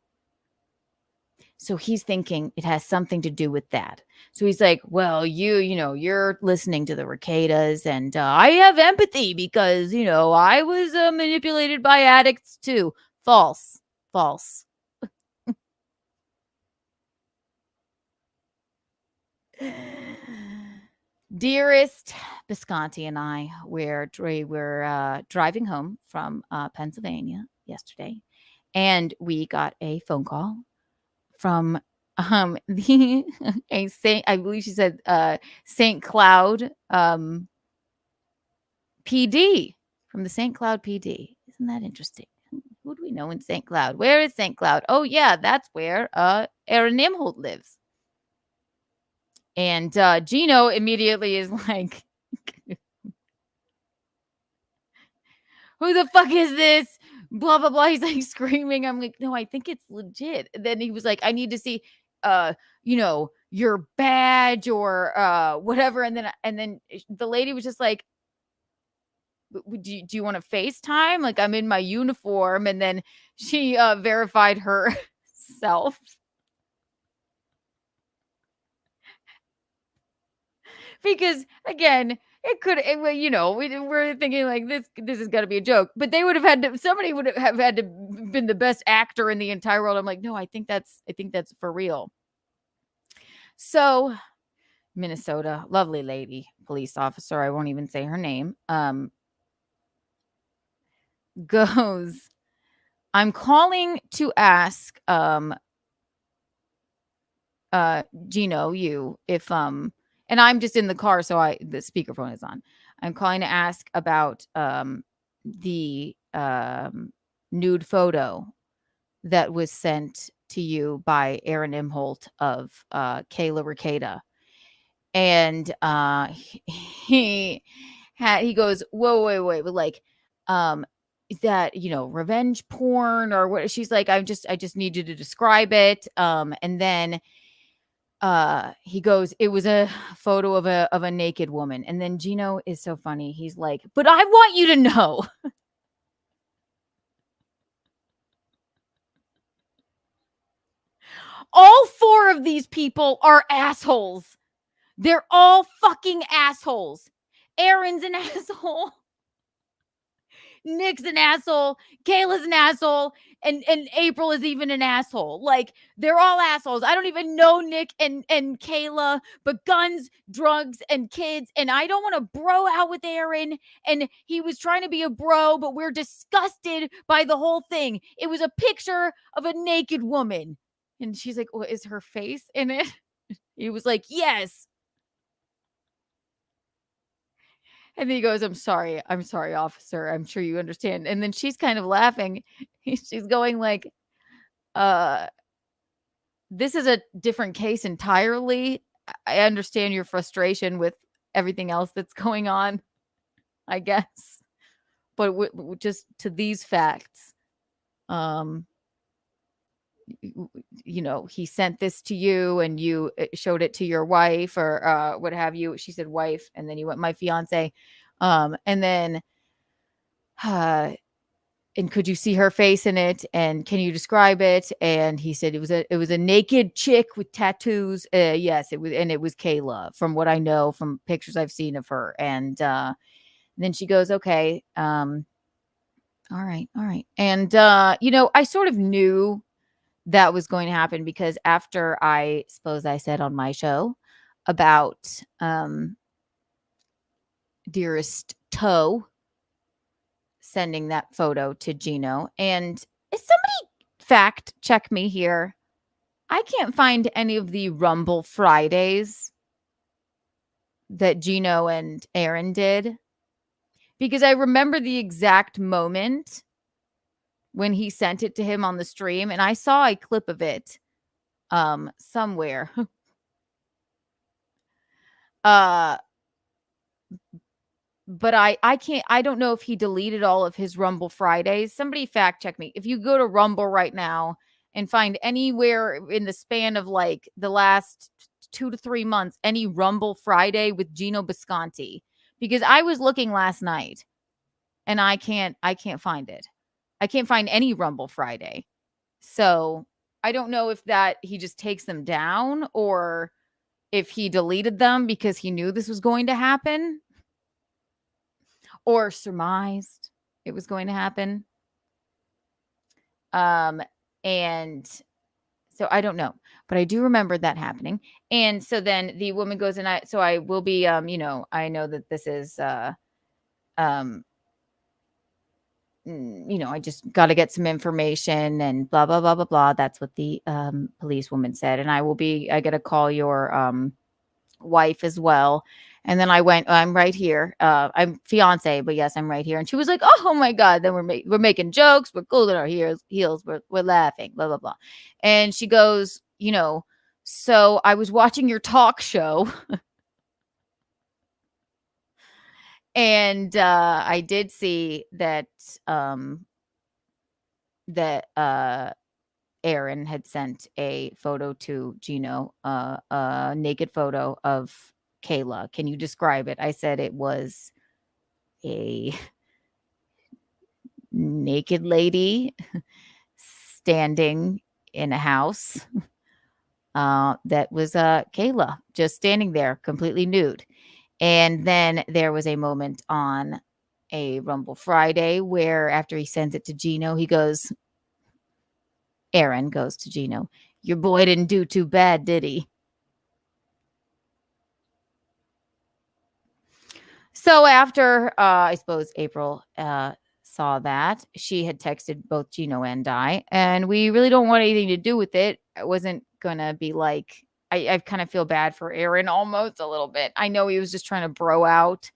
So he's thinking it has something to do with that. So he's like, well, you're listening to the Ricadas and I have empathy because, I was manipulated by addicts too. False. Dearest Bisconti and I were driving home from Pennsylvania yesterday, and we got a phone call from I believe she said St. Cloud PD, from the St. Cloud PD. Isn't that interesting? Who do we know in St. Cloud? Where is St. Cloud? Oh yeah, that's where Aaron Nimholt lives. And Gino immediately is like, who the fuck is this? Blah, blah, blah. He's like screaming. I'm like, no, I think it's legit. And then he was like, I need to see, your badge or whatever. And then the lady was just like, do you want to FaceTime? Like, I'm in my uniform. And then she verified herself. Because again, we're thinking like this has got to be a joke, but they would have had to, somebody would have had to been the best actor in the entire world. I'm like, no, I think that's for real. So Minnesota, lovely lady, police officer, I won't even say her name, goes, I'm calling to ask Gino, you, if and I'm just in the car, so the speakerphone is on. I'm calling to ask about the nude photo that was sent to you by Aaron Imholt of Kayla Ricada. And he goes, whoa, wait, but like, is that, revenge porn or what? She's like, I just need you to describe it. And then he goes, it was a photo of a naked woman. And then Gino is so funny. He's like, but I want you to know. All four of these people are assholes. They're all fucking assholes. Aaron's an asshole. Nick's an asshole. Kayla's an asshole. And April is even an asshole. Like, they're all assholes. I don't even know Nick and Kayla, but guns, drugs, and kids. And I don't want to bro out with Aaron. And he was trying to be a bro, but we're disgusted by the whole thing. It was a picture of a naked woman. And she's like, well, is her face in it? He was like, yes. And then he goes, I'm sorry, officer. I'm sure you understand. And then she's kind of laughing. She's going like, this is a different case entirely. I understand your frustration with everything else that's going on, I guess. But just to these facts, you know, he sent this to you and you showed it to your wife or what have you. She said wife. And then you went, my fiance. And then, and could you see her face in it? And can you describe it? And he said it was a naked chick with tattoos. Yes, it was. And it was Kayla, from what I know from pictures I've seen of her. And then she goes, okay. All right. And, you know, I sort of knew that was going to happen because after I suppose I said on my show about dearest toe sending that photo to Gino, and is somebody fact check me here? I can't find any of the Rumble Fridays that Gino and Aaron did, because I remember the exact moment when he sent it to him on the stream, and I saw a clip of it somewhere. But I don't know if he deleted all of his Rumble Fridays. Somebody fact check me. If you go to Rumble right now and find anywhere in the span of like the last 2 to 3 months, any Rumble Friday with Gino Bisconti, because I was looking last night and I can't find it. I can't find any Rumble Friday. So I don't know if that he just takes them down or if he deleted them because he knew this was going to happen or surmised it was going to happen. And so I don't know, but I do remember that happening. And so then the woman goes, and I will be, you know, I know that this is, you know, I just got to get some information and blah, blah, blah, blah, blah. That's what the police woman said. And I got to call your wife as well. And then I went, I'm right here. I'm fiance, but yes, I'm right here. And she was like, oh my God. Then we're making jokes. We're cooling our heels. We're laughing, blah, blah, blah. And she goes, you know, so I was watching your talk show. And I did see that Aaron had sent a photo to Gino, a naked photo of Kayla. Can you describe it? I said it was a naked lady standing in a house. That was Kayla just standing there completely nude. And then there was a moment on a Rumble Friday where after he sends it to Gino, Aaron goes to Gino, your boy didn't do too bad, did he? So after, I suppose April saw that, she had texted both Gino and I, and we really don't want anything to do with it. It wasn't going to be like, I kind of feel bad for Aaron almost a little bit. I know he was just trying to bro out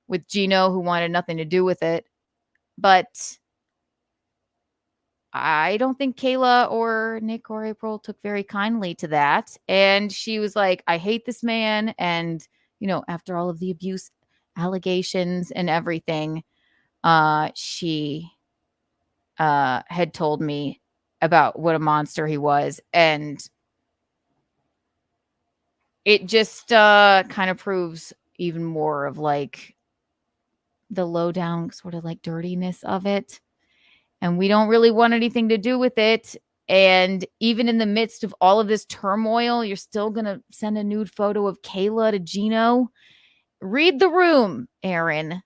with Gino, who wanted nothing to do with it. But I don't think Kayla or Nick or April took very kindly to that. And she was like, I hate this man. And, you know, after all of the abuse allegations and everything, she had told me about what a monster he was. And it just kind of proves even more of like the low down sort of like dirtiness of it. And we don't really want anything to do with it. And even in the midst of all of this turmoil, you're still going to send a nude photo of Kayla to Gino. Read the room, Aaron.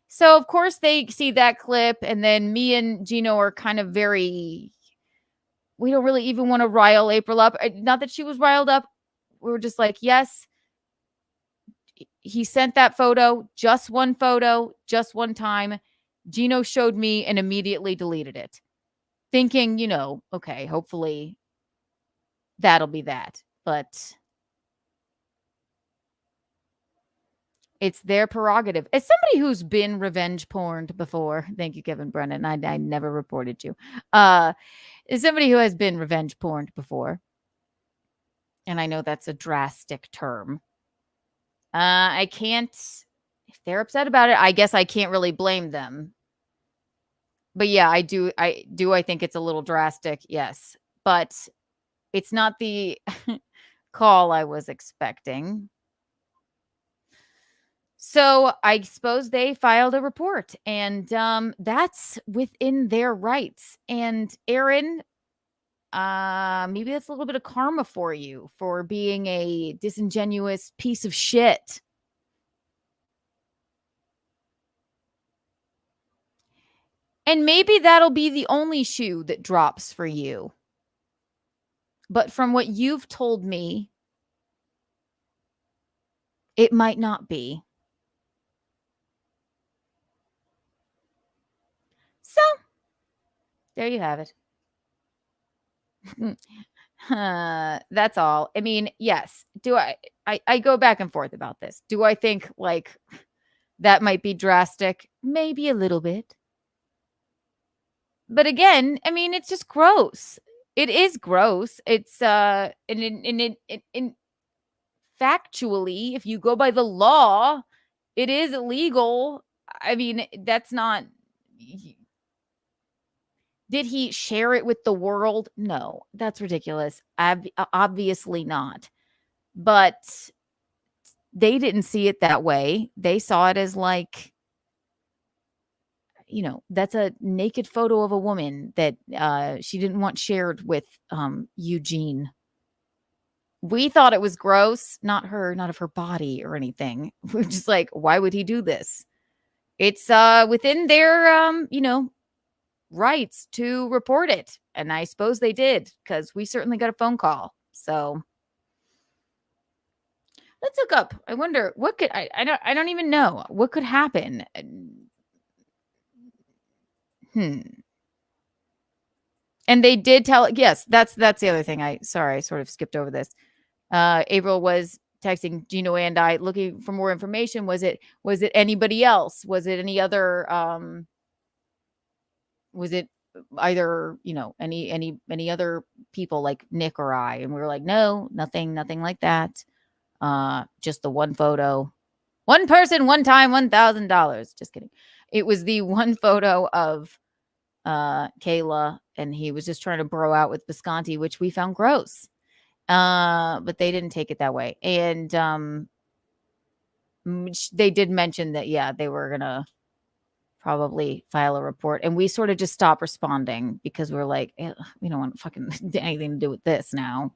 So, of course, they see that clip. And then me and Gino are kind of we don't really even want to rile April up. Not that she was riled up. We were just like, yes, he sent that photo, just one time. Gino showed me and immediately deleted it. Thinking, okay, hopefully that'll be that. But it's their prerogative. As somebody who's been revenge porned before, thank you, Kevin Brennan. I never reported you. As somebody who has been revenge porned before, and I know that's a drastic term, I can't, if they're upset about it, I guess I can't really blame them. But yeah, I think it's a little drastic, yes. But it's not the call I was expecting. So I suppose they filed a report, and that's within their rights. And Aaron, maybe that's a little bit of karma for you for being a disingenuous piece of shit. And maybe that'll be the only shoe that drops for you. But from what you've told me, it might not be. So, there you have it. That's all. I mean, yes. Do I go back and forth about this. Do I think like that might be drastic? Maybe a little bit. But again, I mean, it's just gross. It is gross. It's and factually, if you go by the law, it is illegal. I mean, that's not. Did he share it with the world? No, that's ridiculous. Obviously not. But they didn't see it that way. They saw it as like, that's a naked photo of a woman that she didn't want shared with Eugene. We thought it was gross, not of her body or anything. We're just like, why would he do this? It's within their, rights to report it. And I suppose they did, because we certainly got a phone call. So let's look up. I wonder what could, I don't even know what could happen. And they did tell, yes, that's the other thing. I sort of skipped over this. April was texting Gino and I looking for more information. Was it anybody else? Was it any other, was it either, any other people like Nick or I? And we were like, no, nothing like that. Just the one photo, one person, one time, $1,000. Just kidding. It was the one photo of Kayla, and he was just trying to bro out with Visconti, which we found gross. But they didn't take it that way. And they did mention that, yeah, they were gonna probably file a report, and we sort of just stopped responding because we're like, we don't want fucking anything to do with this now,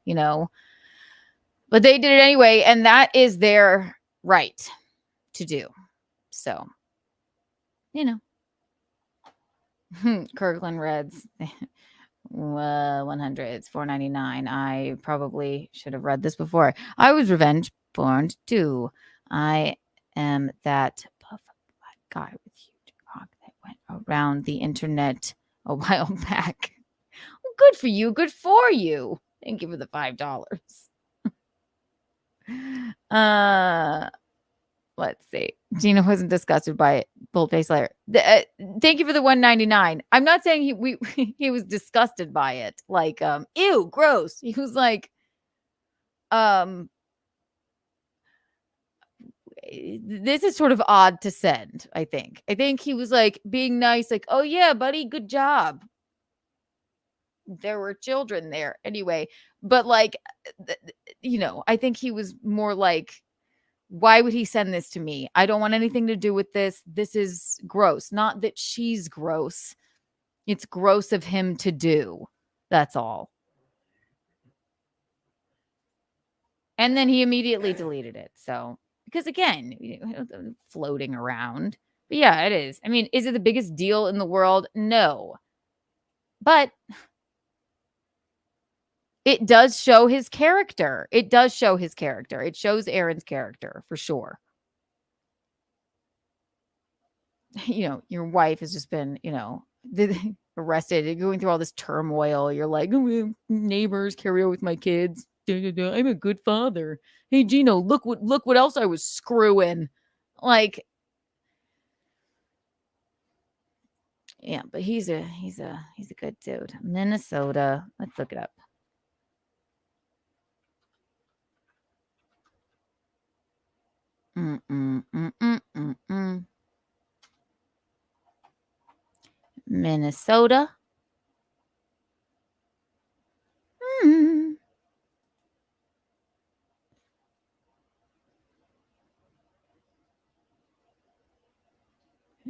but they did it anyway, and that is their right to do. So, Kirkland Reds 100s $4.99. I probably should have read this before. I was revenge porned too. I am that buff black guy with huge cock that went around the internet a while back. Well, good for you. Good for you. Thank you for the $5. Let's see. Gina wasn't disgusted by it. Boldface Slayer. Thank you for the $1.99. I'm not saying he was disgusted by it. Like, ew, gross. He was like, this is sort of odd to send, I think. I think he was like being nice, like, oh yeah, buddy, good job. There were children there anyway. But like, I think he was more like, why would he send this to me? I don't want anything to do with this. This is gross. Not that she's gross. It's gross of him to do. That's all. And then he immediately deleted it. So, because again, floating around. But yeah, it is. I mean, is it the biggest deal in the world? No. But it does show his character. It does show his character. It shows Aaron's character for sure. You know, your wife has just been, arrested, going through all this turmoil. You're like, oh, neighbors, carry on with my kids. I'm a good father. Hey, Gino, look what else I was screwing. Like, yeah, but he's a good dude. Minnesota. Let's look it up. Minnesota.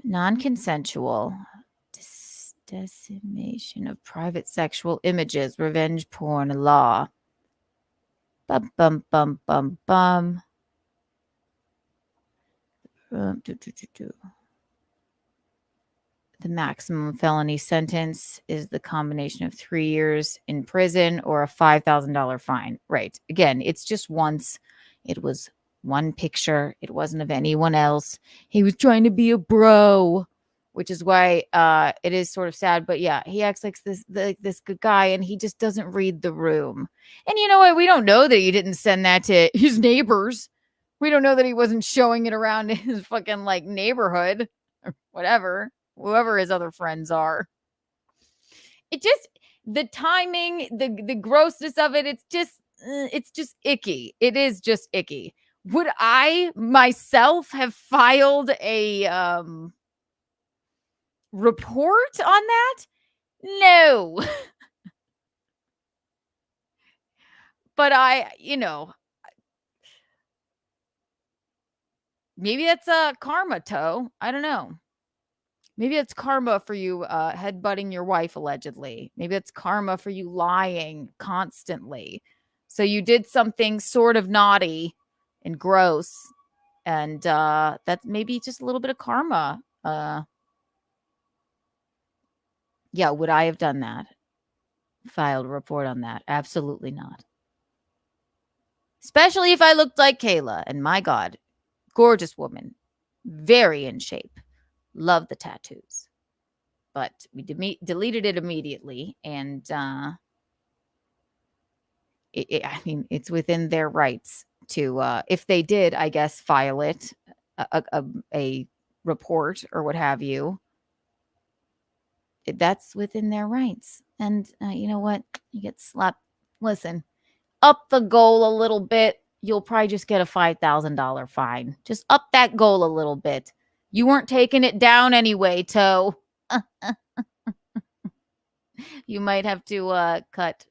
Non-consensual decimation of private sexual images, revenge porn law. Bum bum bum bum bum. The maximum felony sentence is the combination of 3 years in prison or a $5,000 fine. Right. Again, it's just once. It was one picture. It wasn't of anyone else. He was trying to be a bro, which is why it is sort of sad. But yeah, he acts like this good guy, and he just doesn't read the room. And you know what? We don't know that he didn't send that to his neighbors. We don't know that he wasn't showing it around his fucking like neighborhood or whatever. Whoever his other friends are. It just, the timing, the grossness of it, it's just icky. It is just icky. Would I myself have filed a report on that? No. But maybe that's a karma toe. I don't know. Maybe it's karma for you headbutting your wife, allegedly. Maybe it's karma for you lying constantly. So you did something sort of naughty and gross. And that's maybe just a little bit of karma. Yeah, would I have done that? Filed a report on that? Absolutely not. Especially if I looked like Kayla. And my God, gorgeous woman. Very in shape. Love the tattoos. But we deleted it immediately. And I mean, it's within their rights to, if they did, I guess, file it, a report or what have you. That's within their rights. And you know what? You get slapped. Listen, up the goal a little bit. You'll probably just get a $5,000 fine. Just up that goal a little bit. You weren't taking it down anyway, Toe. You might have to cut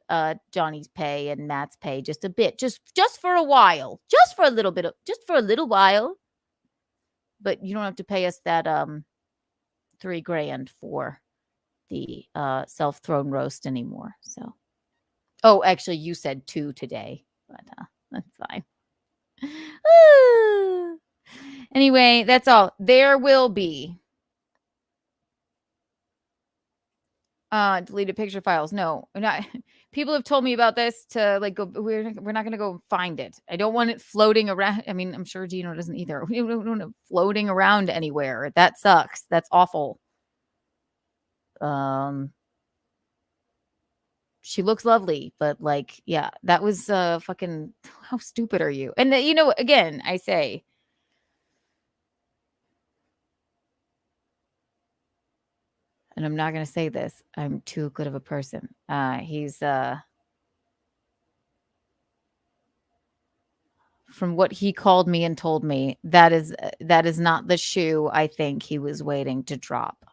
Johnny's pay and Matt's pay just a bit, just for a while, just for a little while. But you don't have to pay us that $3,000 for the self-thrown roast anymore. So, oh, actually, you said 2 today, but that's fine. Anyway, that's all. There will be deleted picture files. No, not. People have told me about this to like go. We're not going to go find it. I don't want it floating around. I mean, I'm sure Gino doesn't either. We don't want it floating around anywhere. That sucks. That's awful. She looks lovely, but like, yeah, that was fucking. How stupid are you? And again, I say. And I'm not going to say this. I'm too good of a person. He's, from what he called me and told me, that is not the shoe I think he was waiting to drop.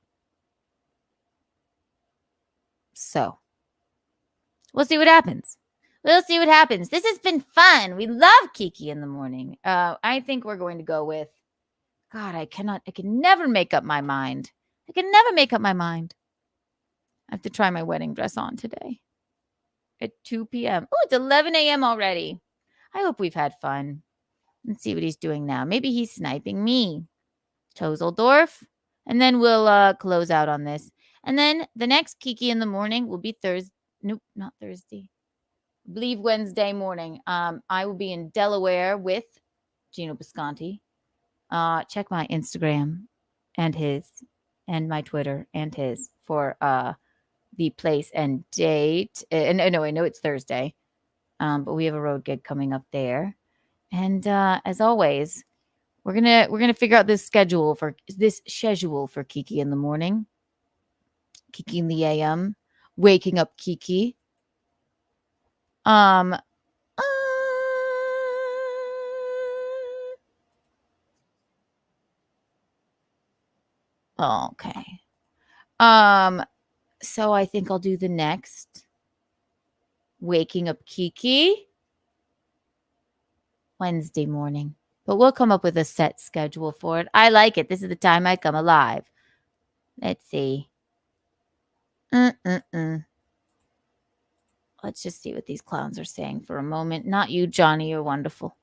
So, we'll see what happens. This has been fun. We love Kiki in the morning. I think we're going to go with, God, I can never make up my mind. I have to try my wedding dress on today. at 2 p.m. Oh, it's 11 a.m. already. I hope we've had fun. Let's see what he's doing now. Maybe he's sniping me. Tozeldorf. And then we'll close out on this. And then the next Kiki in the morning will be Thursday. Nope, not Thursday. I believe Wednesday morning. I will be in Delaware with Gino Bisconti. Check my Instagram and his and my Twitter and his for the place and date. And no, I know it's Thursday. But we have a road gig coming up there. And as always, we're gonna figure out this schedule for Kiki in the morning. Kiki in the AM. Waking up Kiki. Okay. So I think I'll do the next. Waking up Kiki. Wednesday morning. But we'll come up with a set schedule for it. I like it. This is the time I come alive. Let's see. Let's just see what these clowns are saying for a moment. Not you, Johnny. You're wonderful.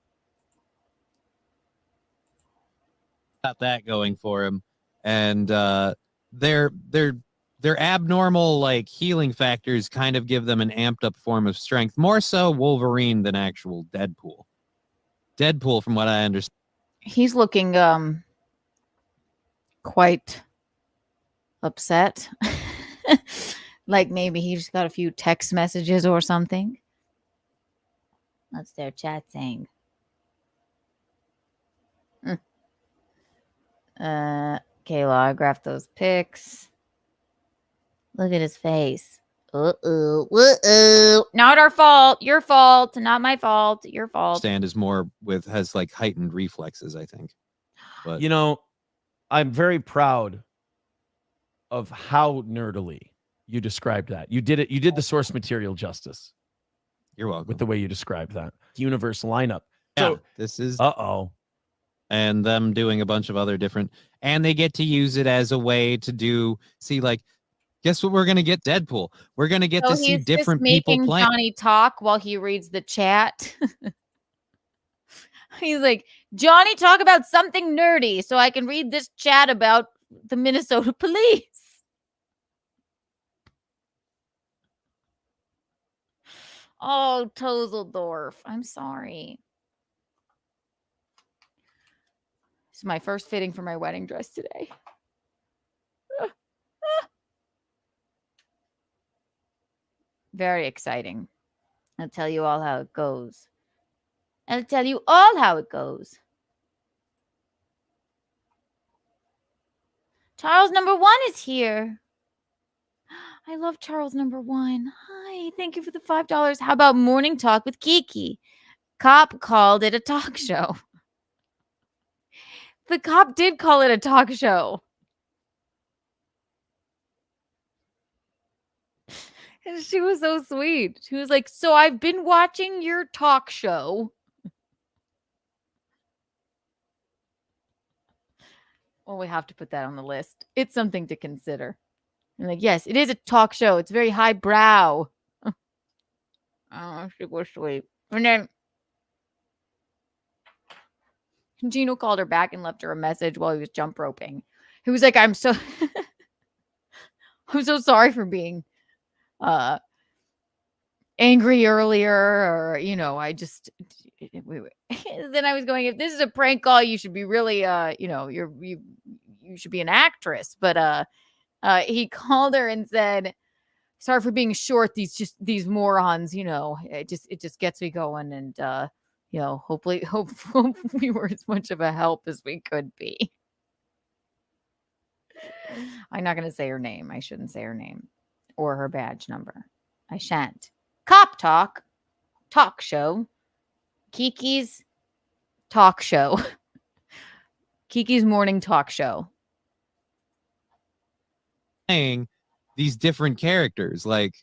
Got that going for him. And their abnormal like healing factors kind of give them an amped up form of strength. More so Wolverine than actual Deadpool. Deadpool, from what I understand. He's looking quite upset. Like maybe he just got a few text messages or something. What's their chat saying? Kayla, I graphed those pics. Look at his face. Not our fault. Your fault. Not my fault. Your fault. Stand is more has like heightened reflexes, I think. But you know, I'm very proud of how nerdily you described that. You did it. You did the source material justice. You're welcome. With the way you described that universe lineup. Yeah, So this is and them doing a bunch of other different, and they get to use it as a way to like. Guess what? We're gonna get Deadpool. We're gonna get to see different people playing. Johnny talk while he reads the chat. He's like, Johnny, talk about something nerdy so I can read this chat about the Minnesota police. Oh, Tozeldorf. I'm sorry. This is my first fitting for my wedding dress today. Very exciting. I'll tell you all how it goes. I'll tell you all how it goes. Charles number 1 is here. I love Charles number 1. Hi, thank you for the $5. How about morning talk with Kiki? Cop called it a talk show. The cop did call it a talk show. And she was so sweet. She was like, so I've been watching your talk show. Well, we have to put that on the list. It's something to consider. I'm like, yes, it is a talk show. It's very highbrow. Oh, she was sweet. And then Gino called her back and left her a message while he was jump roping. He was like, I'm so sorry for being angry earlier, or I just then I was going, if this is a prank call, you should be really you should be an actress. But he called her and said, sorry for being short, these morons, it just gets me going, and hopefully we were as much of a help as we could be. I'm not going to say her name. I shouldn't say her name or her badge number. I shan't. Cop talk show. Kiki's talk show. Kiki's morning talk show. Playing these different characters, like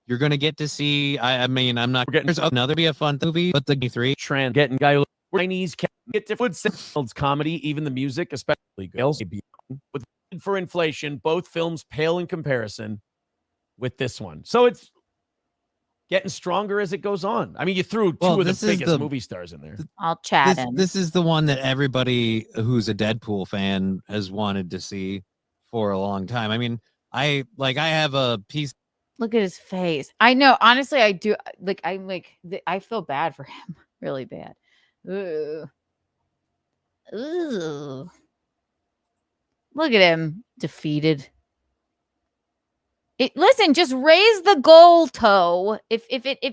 you're going to get to see. I mean, I'm not getting. There's another be a fun movie, but the 3 trans getting guy Chinese get different sounds, comedy, even the music, especially girls. With for inflation, both films pale in comparison with this one. So it's getting stronger as it goes on. I mean, you threw two of the biggest movie stars in there. I'll chat him. This is the one that everybody who's a Deadpool fan has wanted to see for a long time. I mean, I have a piece. Look at his face. I know. Honestly, I do. I feel bad for him. Really bad. Ugh. Ugh. Look at him. Defeated. Listen, just raise the goal toe. If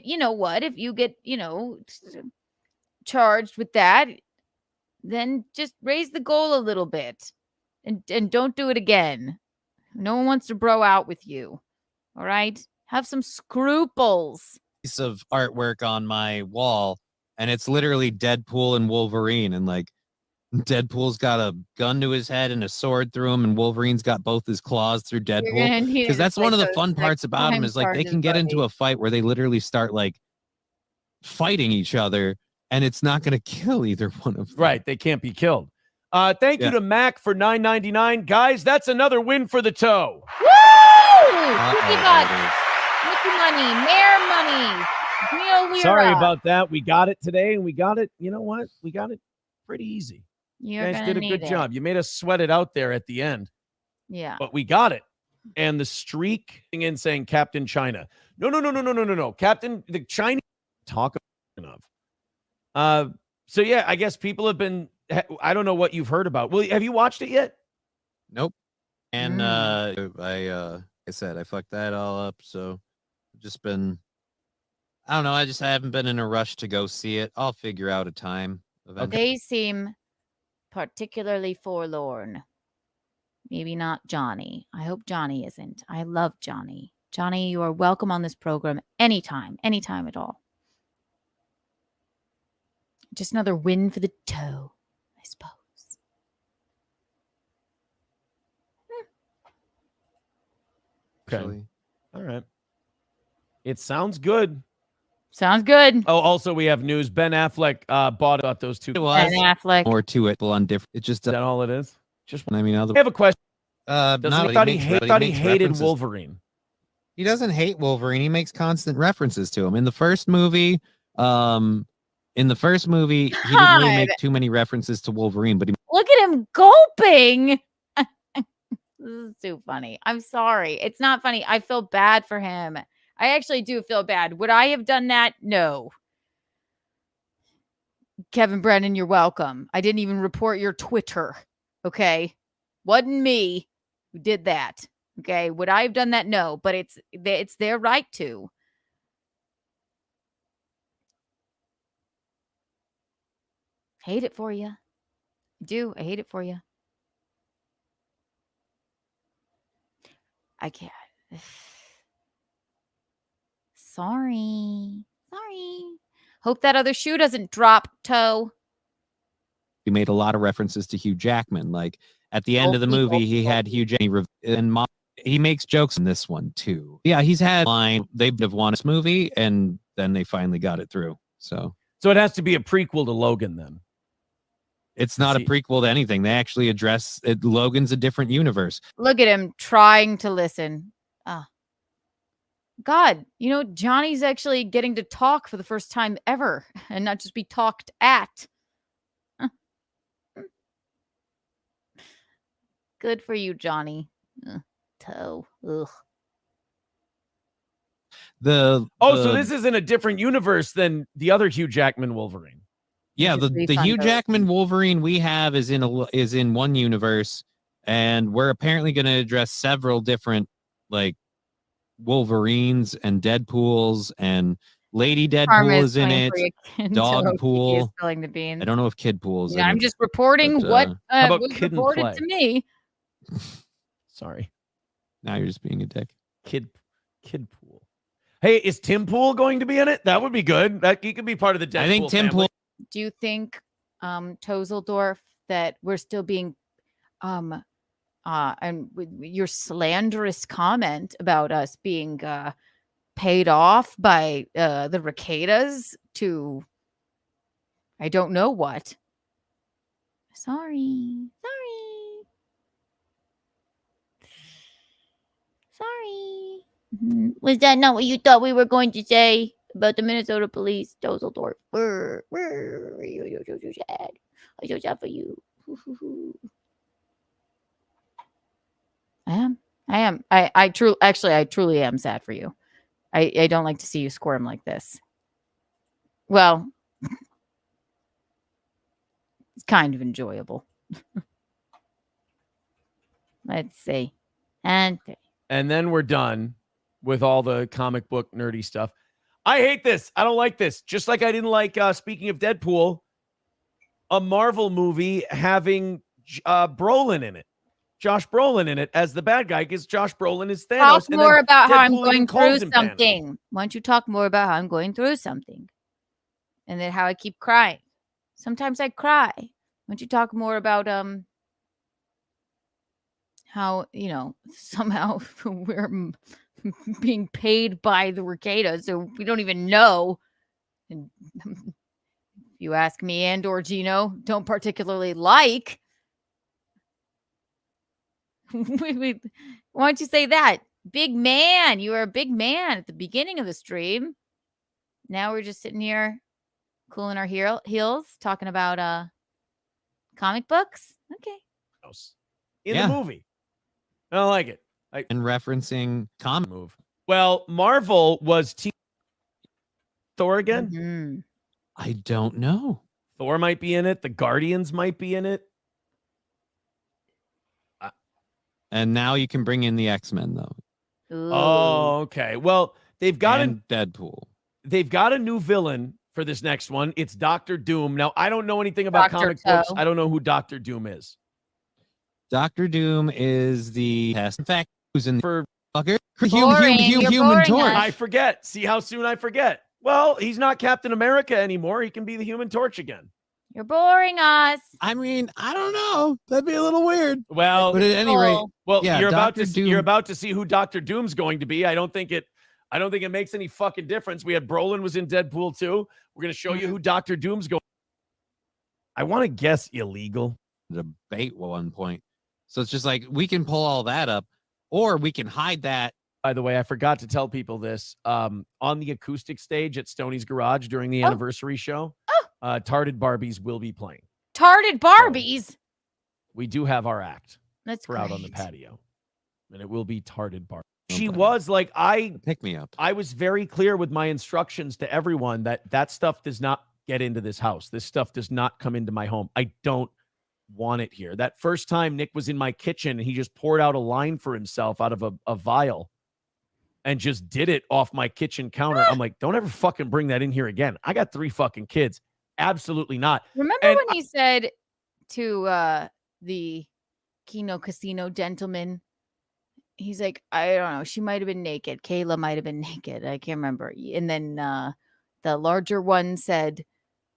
you know what, if you get, charged with that, then just raise the goal a little bit and don't do it again. No one wants to bro out with you. All right? Have some scruples. Piece of artwork on my wall, and it's literally Deadpool and Wolverine, and like Deadpool's got a gun to his head and a sword through him, and Wolverine's got both his claws through Deadpool. Because that's one of the fun parts about him is like they can get into a fight where they literally start like fighting each other, and it's not going to kill either one of them. Right, they can't be killed. Thank you to Mac for $9.99. Guys, that's another win for the toe. Woo! Mickey money, mayor money. Sorry about that. We got it today, and we got it. You know what? We got it pretty easy. You guys did a good job. You made us sweat it out there at the end. Yeah. But we got it. And the streak in saying Captain China. No. Captain, the Chinese talk of. So yeah, I guess people have been, I don't know what you've heard about. Well, have you watched it yet? Nope. And I said I fucked that all up. So I've just been, I don't know. I haven't been in a rush to go see it. I'll figure out a time. Eventually. They seem particularly forlorn. Maybe not Johnny. I hope Johnny isn't. I love Johnny. Johnny, you are welcome on this program anytime at all. Just another win for the toe, I suppose. Okay. All right. It sounds good. Sounds good. Oh, also we have news. Ben Affleck bought out those two. Ben Affleck. More to it on different. It's just is that all it is? Just I mean, I have a question. I thought he hated Wolverine. He doesn't hate Wolverine. He makes constant references to him. In the first movie, he didn't really make too many references to Wolverine, but he look at him gulping. This is too funny. I'm sorry. It's not funny. I feel bad for him. I actually do feel bad. Would I have done that? No. Kevin Brennan, you're welcome. I didn't even report your Twitter. Okay. Wasn't me who did that. Okay. Would I have done that? No, but it's their right to. Hate it for you. I do. I hate it for you. I can't. Sorry. Hope that other shoe doesn't drop, toe. He made a lot of references to Hugh Jackman. Like at the end of the movie, he had Hugh Jackman and he makes jokes in this one too. Yeah, he's had line. They'd have won this movie, and then they finally got it through. So it has to be a prequel to Logan then. It's not a prequel to anything. They actually address it. Logan's a different universe. Look at him trying to listen. God, Johnny's actually getting to talk for the first time ever and not just be talked at. Good for you, Johnny. Toe. Ugh. So this is in a different universe than the other Hugh Jackman Wolverine. Yeah, the Hugh Jackman Wolverine we have is in one universe, and we're apparently going to address several different like Wolverines and Deadpools, and Lady Deadpool is in it. Dogpool. Spilling the beans. I don't know if Kidpool is in it. I'm just reporting what was Kid reported to me. Sorry. Now you're just being a dick. Kidpool. Hey, is Tim Pool going to be in it? That would be good. He could be part of the Deadpool I think Tim family. Pool. Do you think, Tozeldorf, that we're still being, and with your slanderous comment about us being paid off by the Ricadas to, I don't know what. Sorry. Was that not what you thought we were going to say about the Minnesota police? Dusseldorf. I'm so sad for you. I am. I truly am sad for you. I don't like to see you squirm like this. Well, it's kind of enjoyable. Let's see. And then we're done with all the comic book nerdy stuff. I hate this. I don't like this. Just like I didn't like, speaking of Deadpool, a Marvel movie having Brolin in it. Josh Brolin in it as the bad guy because Josh Brolin is Thanos. Talk more about how I'm going through something. Thanos. Why don't you talk more about how I'm going through something? And then how I keep crying. Sometimes I cry. Why don't you talk more about how, somehow we're being paid by the Ricada, so we don't even know. And if you ask me and or Gino, don't particularly like. Why don't you say that? Big man. You were a big man at the beginning of the stream. Now we're just sitting here cooling our heels, talking about comic books. Okay. In the movie. I don't like it. And referencing comic move. Well, Marvel was Thor again? Mm-hmm. I don't know. Thor might be in it. The Guardians might be in it. And now you can bring in the X-Men, though. Ooh. Oh, okay. Well, they've got Deadpool. They've got a new villain for this next one. It's Dr. Doom. Now, I don't know anything about comic books. I don't know who Dr. Doom is. Dr. Doom is the test. In fact, who's in for fucker? Human Torch. I forget. See how soon I forget. Well, he's not Captain America anymore. He can be the Human Torch again. You're boring us. I mean, I don't know. That'd be a little weird. Well, but at any rate, yeah, you're about to see who Dr. Doom's going to be. I don't think it makes any fucking difference. We had Brolin was in Deadpool 2. We're going to show you who Dr. Doom's going. I want to guess illegal. Debate 1 point. So it's just like we can pull all that up, or we can hide that. By the way, I forgot to tell people this. On the acoustic stage at Stoney's Garage during the anniversary show, Tarded Barbies will be playing. Tarded Barbies? So we do have our act. That's for out on the great. patio. And it will be Tarded Barbies. Okay. She was like, pick me up. I was very clear with my instructions to everyone that stuff does not get into this house. This stuff does not come into my home. I don't want it here. That first time Nick was in my kitchen and he just poured out a line for himself out of a vial and just did it off my kitchen counter. I'm like, don't ever fucking bring that in here again. I got 3 fucking kids. Absolutely not. Remember when he said to the Kino Casino gentleman, he's like, I don't know, she might have been naked. Kayla might have been naked. I can't remember. And then the larger one said,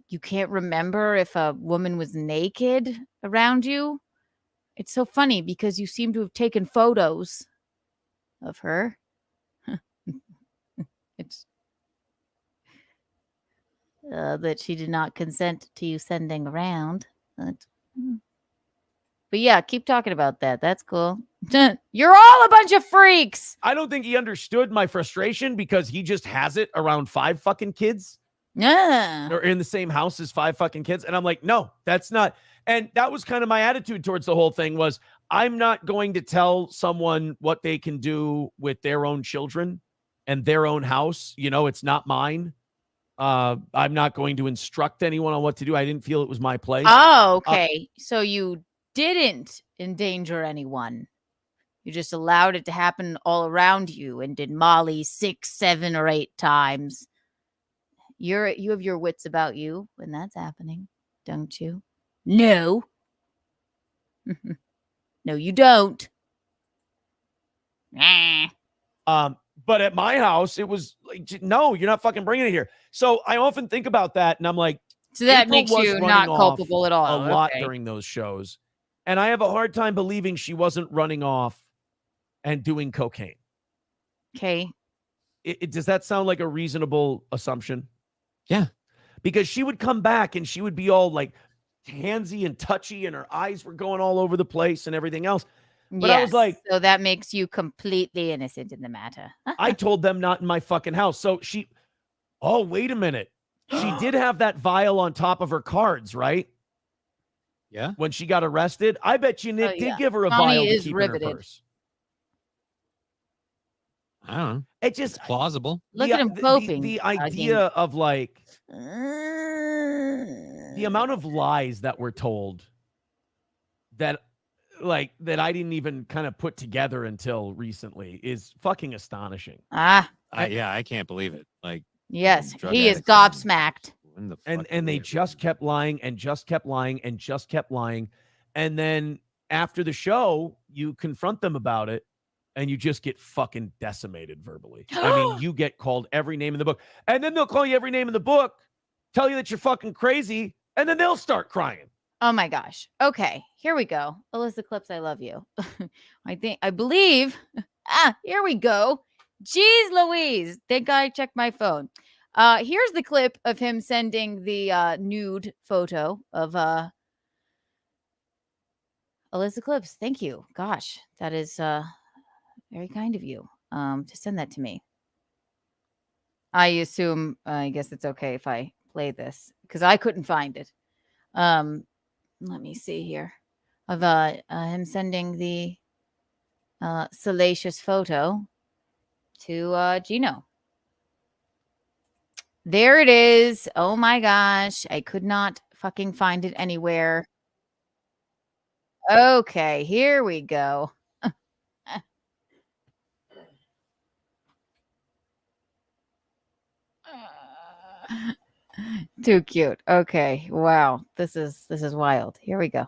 you can't remember if a woman was naked around you? It's so funny because you seem to have taken photos of her. It's that she did not consent to you sending around. But yeah, keep talking about that. That's cool. You're all a bunch of freaks. I don't think he understood my frustration because he just has it around 5 fucking kids. Yeah. Or in the same house as 5 fucking kids. And I'm like, no, that's not. And that was kind of my attitude towards the whole thing was I'm not going to tell someone what they can do with their own children and their own house. You know, it's not mine. I'm not going to instruct anyone on what to do. I didn't feel it was my place. Oh, okay. So you didn't endanger anyone. You just allowed it to happen all around you and did Molly 6, 7, or 8 times. You have your wits about you when that's happening, don't you? No. No, you don't. But at my house, it was like, no, you're not fucking bringing it here. So I often think about that, and I'm like, so that makes you not culpable at all. A lot during those shows. And I have a hard time believing she wasn't running off and doing cocaine. Okay. Does that sound like a reasonable assumption? Yeah. Because she would come back and she would be all like handsy and touchy and her eyes were going all over the place and everything else. But I was like, so that makes you completely innocent in the matter. I told them not in my fucking house. So oh, wait a minute. She did have that vial on top of her cards, right? Yeah. When she got arrested. I bet you Nick did give her a Connie vial to is keep riveted. in her purse. I don't know. It's plausible. Look at him coping. The idea of like the amount of lies that were told that I didn't even kind of put together until recently is fucking astonishing. I can't believe it. Like, yes, he is gobsmacked. And they just kept lying and just kept lying and just kept lying. And then after the show, you confront them about it and you just get fucking decimated verbally. I mean, you get called every name in the book. And then they'll call you every name in the book, tell you that you're fucking crazy, and then they'll start crying. Oh my gosh. Okay, here we go. Alyssa Clips, I love you. I believe. Here we go. Jeez Louise. Thank God I checked my phone. Here's the clip of him sending the nude photo of Alyssa Clips. Thank you. Gosh, that is very kind of you to send that to me. I assume, I guess it's okay if I play this because I couldn't find it. Let me see here of him sending the salacious photo to Gino. There it is. Oh my gosh. I could not fucking find it anywhere. Okay, here we go. Too cute. Okay. Wow. This is wild. Here we go.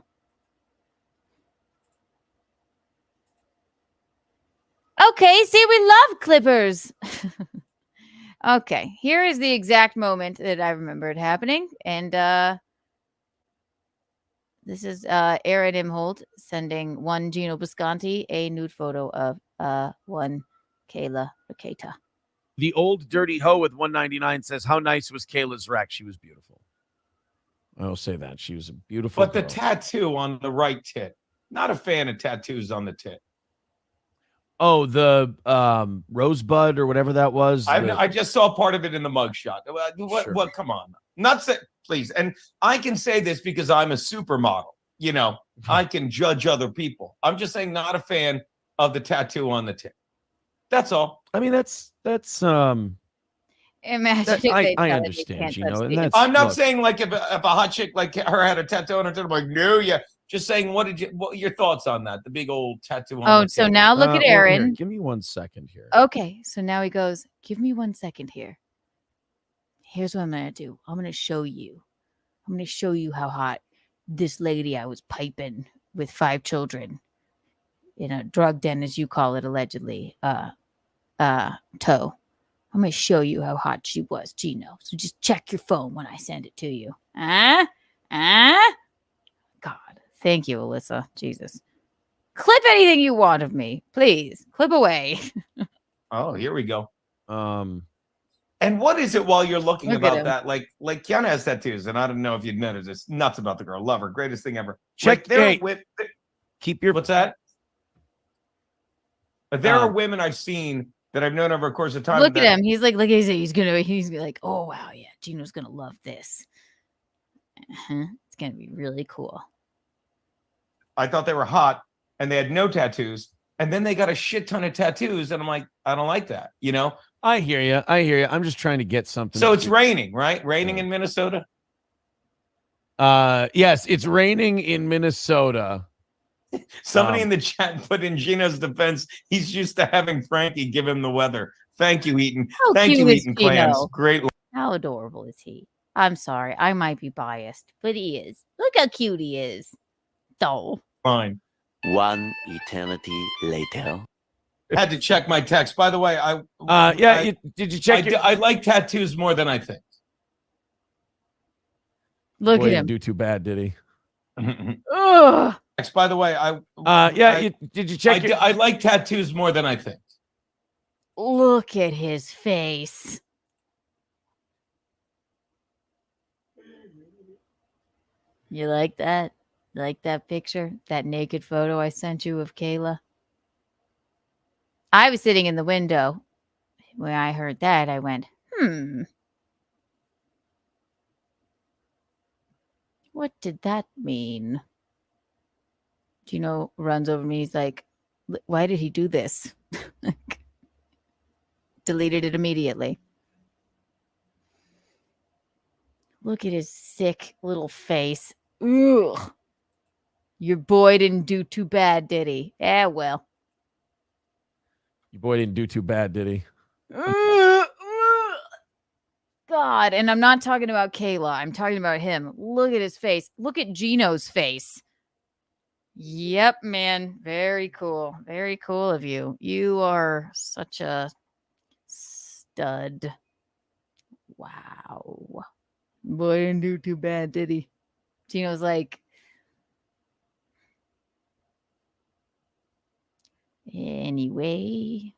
Okay, see, we love clippers. Okay, here is the exact moment that I remembered happening. And this is Aaron Imhold sending one Gino Bisconti a nude photo of one Kayla Raketa. The old dirty hoe with 199 says, how nice was Kayla's rack? She was beautiful. I will say that. She was a beautiful But girl. the tattoo on the right tit. Not a fan of tattoos on the tit. Oh, the rosebud or whatever that was. I just saw part of it in the mugshot. Sure. What? Come on. Not say, please. And I can say this because I'm a supermodel. You know, I can judge other people. I'm just saying not a fan of the tattoo on the tit. That's all. I mean, that's Imagine I understand, Gino. And that's, I'm not saying like if a hot chick like her had a tattoo on her tit, I'm like, no, yeah. Just saying, what your thoughts on that? The big old tattoo on the so tit. now look at Aaron. Here, give me 1 second here. Okay, so now he goes, give me 1 second here. Here's what I'm going to do. I'm going to show you. I'm going to show you how hot this lady I was piping with 5 children in a drug den, as you call it, allegedly, toe. I'm going to show you how hot she was, Gino. So just check your phone when I send it to you. God. Thank you, Alyssa. Jesus. Clip anything you want of me, please. Clip away. Oh, here we go. And what is it while you're looking about that? Like Keanu has tattoos, and I don't know if you'd noticed this. Nuts about the girl. Love her. Greatest thing ever. Check. Keep your. What's that? But there are women I've seen that I've known over a course of time. Look at him. He's like he's gonna be like, oh wow, yeah, Gino's gonna love this. It's gonna be really cool. I thought they were hot and they had no tattoos, and then they got a shit ton of tattoos, and I'm like, I don't like that, you know? I hear you. I'm just trying to get something. So it's raining, right? Raining in Minnesota? Yes, it's raining in Minnesota. Somebody in the chat put in Gino's defense, he's used to having Frankie give him the weather. Thank you, Eaton. Thank you, Eaton Clams. Great. How adorable is he? I'm sorry. I might be biased, but he is. Look how cute he is. Dull. Fine. One eternity later. Had to check my text. By the way, did you check? I like tattoos more than I think. Look at him. Didn't do too bad, did he? Ugh. By the way, did you check? I like tattoos more than I think. Look at his face. You like that? Like that picture, that naked photo I sent you of Kayla? I was sitting in the window. When I heard that, I went, what did that mean? Gino runs over me. He's like, why did he do this? Deleted it immediately. Look at his sick little face. Ugh. Your boy didn't do too bad, did he? Well. Your boy didn't do too bad, did he? God, and I'm not talking about Kayla. I'm talking about him. Look at his face. Look at Gino's face. Yep, man. Very cool. Very cool of you. You are such a stud. Wow. Boy didn't do too bad, did he? Gino's like, anyway.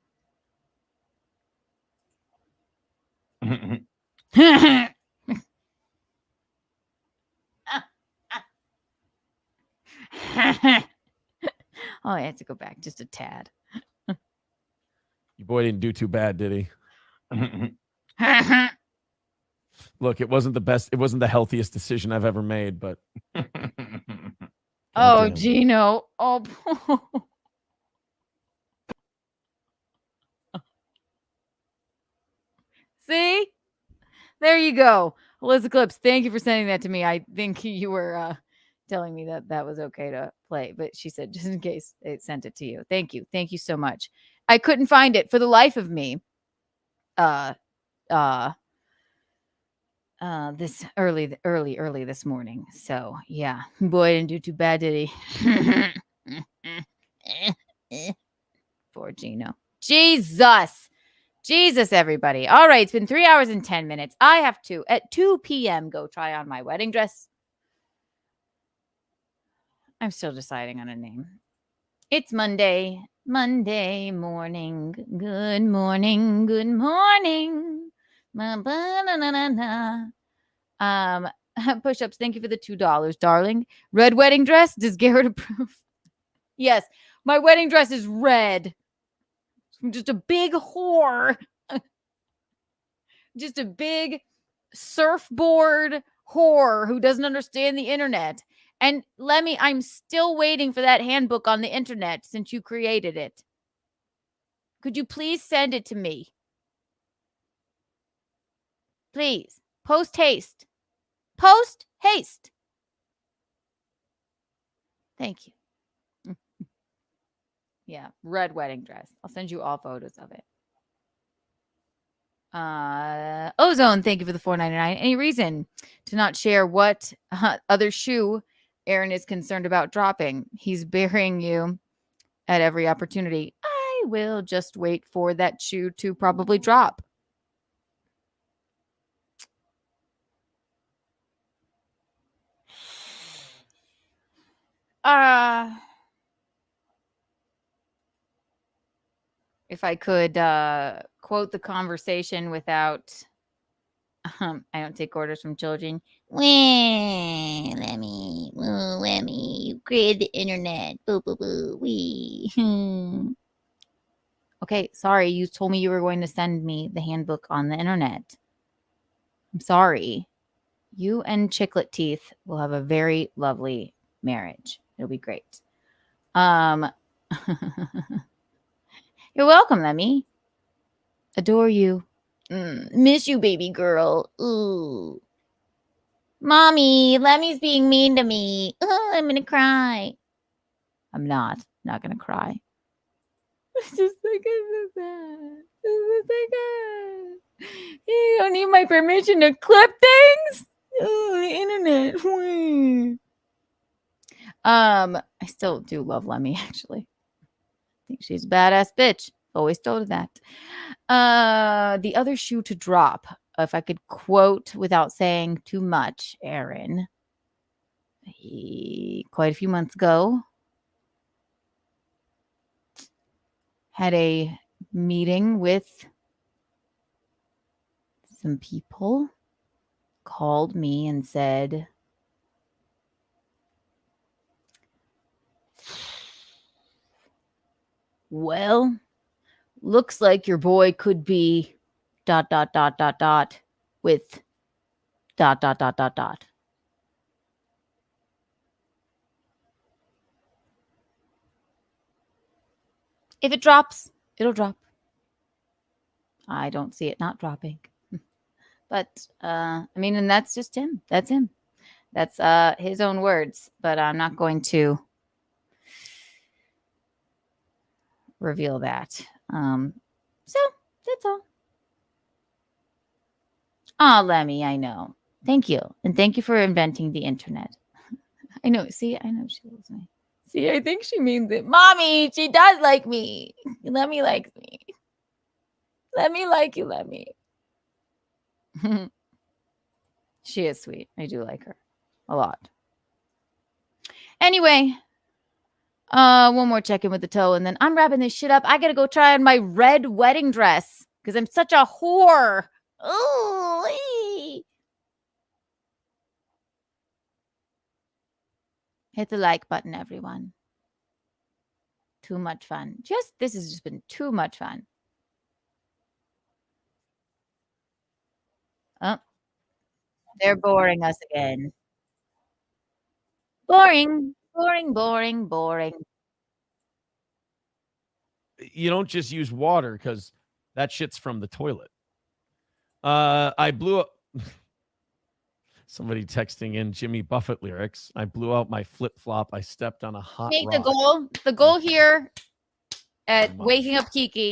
Oh, I have to go back just a tad. Your boy didn't do too bad, did he? Look, it wasn't the best. It wasn't the healthiest decision I've ever made, but. Oh, Gino. Oh. See? There you go. Elizabeth Clips, thank you for sending that to me. I think you were telling me that was okay to play, but she said just in case it sent it to you. Thank you. Thank you so much. I couldn't find it for the life of me. This early this morning. So yeah, boy didn't do too bad, did he? Poor Gino. Jesus, everybody. All right, it's been 3 hours and 10 minutes. I have to, at 2 p.m., go try on my wedding dress. I'm still deciding on a name. It's Monday morning. Good morning. Push-ups, thank you for the $2, darling. Red wedding dress, does Garrett approve? Yes, my wedding dress is red. I'm just a big whore. Just a big surfboard whore who doesn't understand the internet. And Lemmy, I'm still waiting for that handbook on the internet since you created it. Could you please send it to me? Please. Post haste. Post haste. Thank you. Yeah, red wedding dress. I'll send you all photos of it. Ozone, thank you for the $4.99. Any reason to not share what other shoe Aaron is concerned about dropping? He's burying you at every opportunity. I will just wait for that shoe to probably drop. If I could quote the conversation without, I don't take orders from children. Well, Lemmy, you created the internet. Boo, boo, boo, wee. Okay, sorry. You told me you were going to send me the handbook on the internet. I'm sorry. You and Chiclet Teeth will have a very lovely marriage. It'll be great. You're welcome, Lemmy. Adore you. Miss you, baby girl. Ooh. Mommy, Lemmy's being mean to me. I'm going to cry. I'm not going to cry. It's just like, it's so sad. It's so good. You don't need my permission to clip things? Oh, the internet. I still do love Lemmy, actually. I think she's a badass bitch. Always told her that. The other shoe to drop, if I could quote without saying too much, Aaron. Quite a few months ago, had a meeting with some people, called me and said, Well, looks like your boy could be ... with ... If it drops, it'll drop. I don't see it not dropping. But, I mean, and that's just him. That's him. That's his own words. But I'm not going to reveal that. So, that's all. Oh, Lemmy, I know. Thank you. And thank you for inventing the internet. I know. See, I know she loves me. See, I think she means it. Mommy, she does like me. Lemmy likes me. Let me like you, Lemmy. She is sweet. I do like her a lot. Anyway, one more check-in with the toe, and then I'm wrapping this shit up. I gotta go try on my red wedding dress because I'm such a whore. Ooh. Hit the like button, everyone. Too much fun. This has just been too much fun. Oh, they're boring us again. Boring, boring, boring, boring. You don't just use water because that shit's from the toilet. I blew up. Somebody texting in Jimmy Buffett lyrics. I blew out my flip-flop. I stepped on a hot Make rock. the goal here at waking up Kiki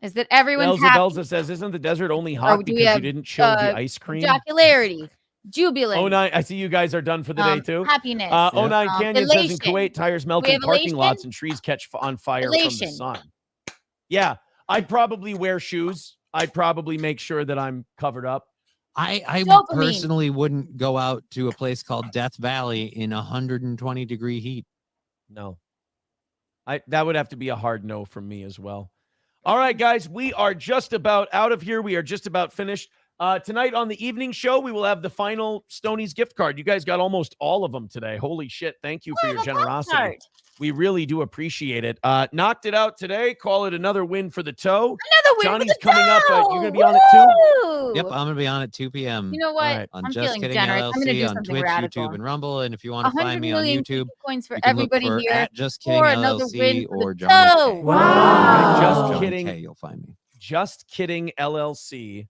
is that everyone's happy. Belza says, isn't the desert only hot because you didn't chill the ice cream? Jocularity, jubilant. 09, I see you guys are done for the day too. Happiness. 09 Canyon elation. says in Kuwait, tires melt in parking elation? lots and trees catch on fire from the sun. Yeah, I'd probably wear shoes. I'd probably make sure that I'm covered up. I personally wouldn't go out to a place called Death Valley in 120-degree heat. No. That would have to be a hard no from me as well. All right, guys, we are just about out of here. We are just about finished. Tonight on the evening show, we will have the final Stoney's gift card. You guys got almost all of them today. Holy shit. Thank you for your generosity. We really do appreciate it. Knocked it out today. Call it another win for the toe. Another win Johnny's for the coming toe. up. You're going to be on it too? Yep, I'm going to be on at 2 p.m. You know what? Right. On I'm Just feeling Kidding generous. I'm going to LLC, do on something Twitch, radical. YouTube, and Rumble. And if you want to find me on YouTube, coins for you can look everybody for here at Just Kidding for another LLC win for or the Johnny toe. K. Wow. Just Johnny Kidding. K, you'll find me. Just Kidding LLC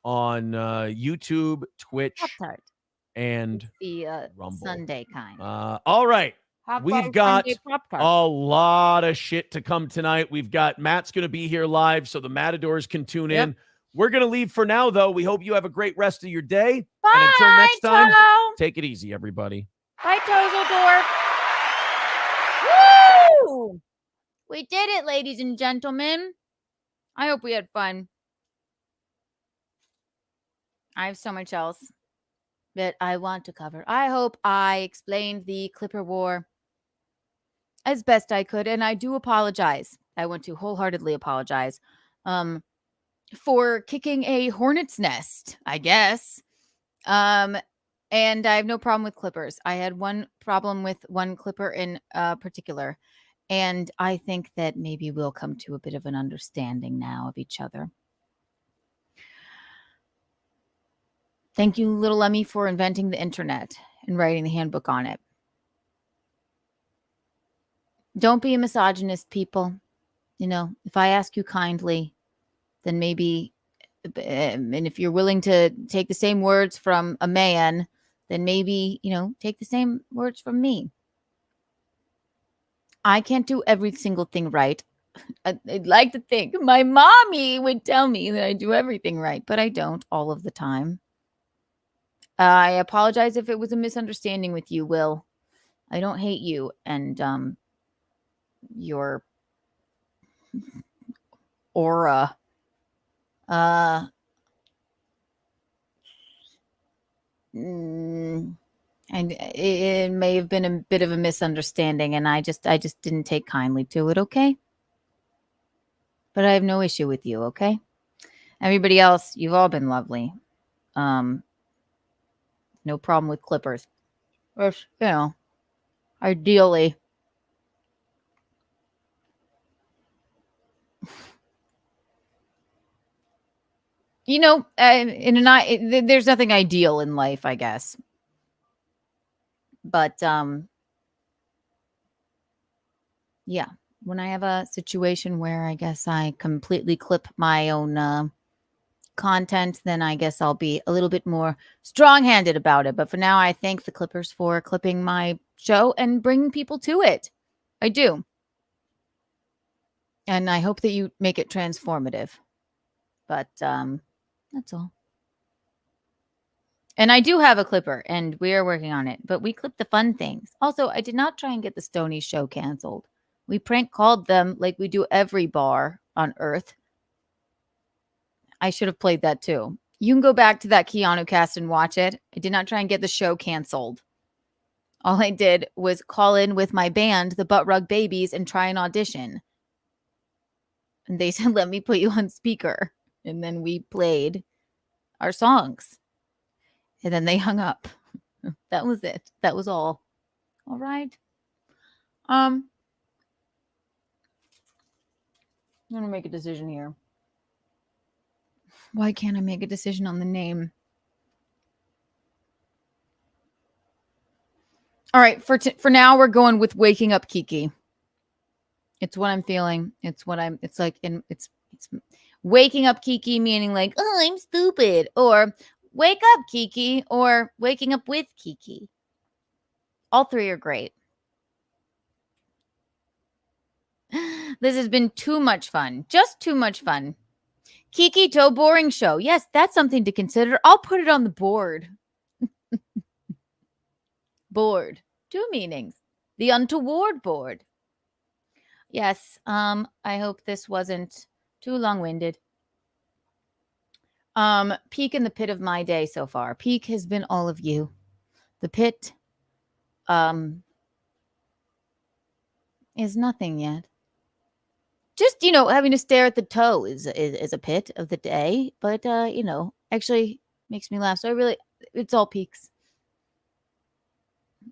on YouTube, Twitch, Pop-Tart. and The Rumble. Sunday kind. All right. How We've about got Sunday Pop-Tart? a lot of shit to come tonight. We've got Matt's going to be here live, so the Matadors can tune in. We're going to leave for now, though. We hope you have a great rest of your day. Bye, and until next time, Toe. take it easy, everybody. Bye, Tozeldorf. Woo! We did it, ladies and gentlemen. I hope we had fun. I have so much else that I want to cover. I hope I explained the Clipper War as best I could, and I do apologize. I want to wholeheartedly apologize for kicking a hornet's nest, I guess. And I have no problem with clippers. I had one problem with one clipper in particular, and I think that maybe we'll come to a bit of an understanding now of each other. Thank you, Little Lemmy, for inventing the internet and writing the handbook on it. Don't be a misogynist, people. You know, if I ask you kindly, then maybe, and if you're willing to take the same words from a man, then maybe, you know, take the same words from me. I can't do every single thing right. I'd like to think my mommy would tell me that I do everything right, but I don't all of the time. I apologize if it was a misunderstanding with you, Will. I don't hate you and your aura. And it may have been a bit of a misunderstanding, and I just didn't take kindly to it, okay? But I have no issue with you, okay? Everybody else, you've all been lovely. No problem with clippers. Or, you know, ideally, you know, there's nothing ideal in life, I guess. But yeah, when I have a situation where I guess I completely clip my own content, then I guess I'll be a little bit more strong-handed about it. But for now, I thank the Clippers for clipping my show and bringing people to it. I do. And I hope that you make it transformative. But that's all. And I do have a clipper, and we are working on it. But we clip the fun things. Also, I did not try and get the Stony show canceled. We prank called them like we do every bar on Earth. I should have played that too. You can go back to that Keanu cast and watch it. I did not try and get the show canceled. All I did was call in with my band, the Butt Rug Babies, and try an audition. And they said, let me put you on speaker. And then we played our songs. And then they hung up. That was it. That was all. All right. I'm going to make a decision here. Why can't I make a decision on the name? All right, for now we're going with Waking Up Kiki. It's what I'm feeling. It's Waking Up Kiki, meaning like, oh, I'm stupid, or wake up Kiki, or waking up with Kiki. All three are great. This has been too much fun. Just too much fun. Kiki Toe Boring Show. Yes, that's something to consider. I'll put it on the board. Board. Two meanings. The untoward board. Yes, I hope this wasn't too long-winded. Peak in the pit of my day so far. Peak has been all of you. The pit is nothing yet. Just, having to stare at the toe is a pit of the day. But, actually makes me laugh. So it's all peaks.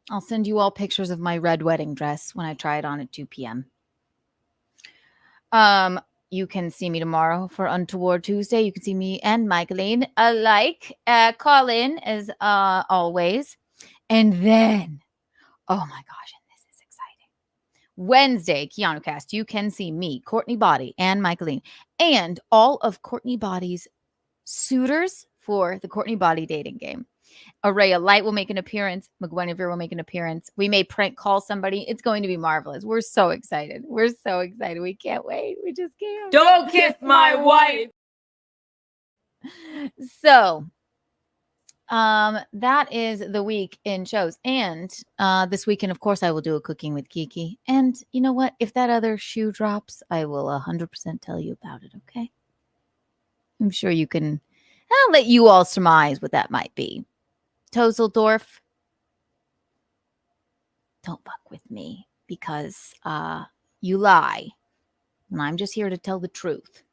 I'll send you all pictures of my red wedding dress when I try it on at 2 p.m. You can see me tomorrow for Untoward Tuesday. You can see me and Michaeline alike. Call in as always. And then, oh my gosh, and this is exciting. Wednesday, Keanu Cast, you can see me, Courtney Body, and Michaeline, and all of Courtney Body's suitors for the Courtney Body dating game. Araya Light will make an appearance. McGuinevere will make an appearance. We may prank call somebody. It's going to be marvelous. We're so excited. We're so excited. We can't wait. We just can't. Don't kiss my wife. So, that is the week in shows. And this weekend, of course, I will do a Cooking with Kiki. And you know what? If that other shoe drops, I will 100% tell you about it, okay? I'm sure you can. I'll let you all surmise what that might be. Toseldorf, don't fuck with me because you lie. And I'm just here to tell the truth.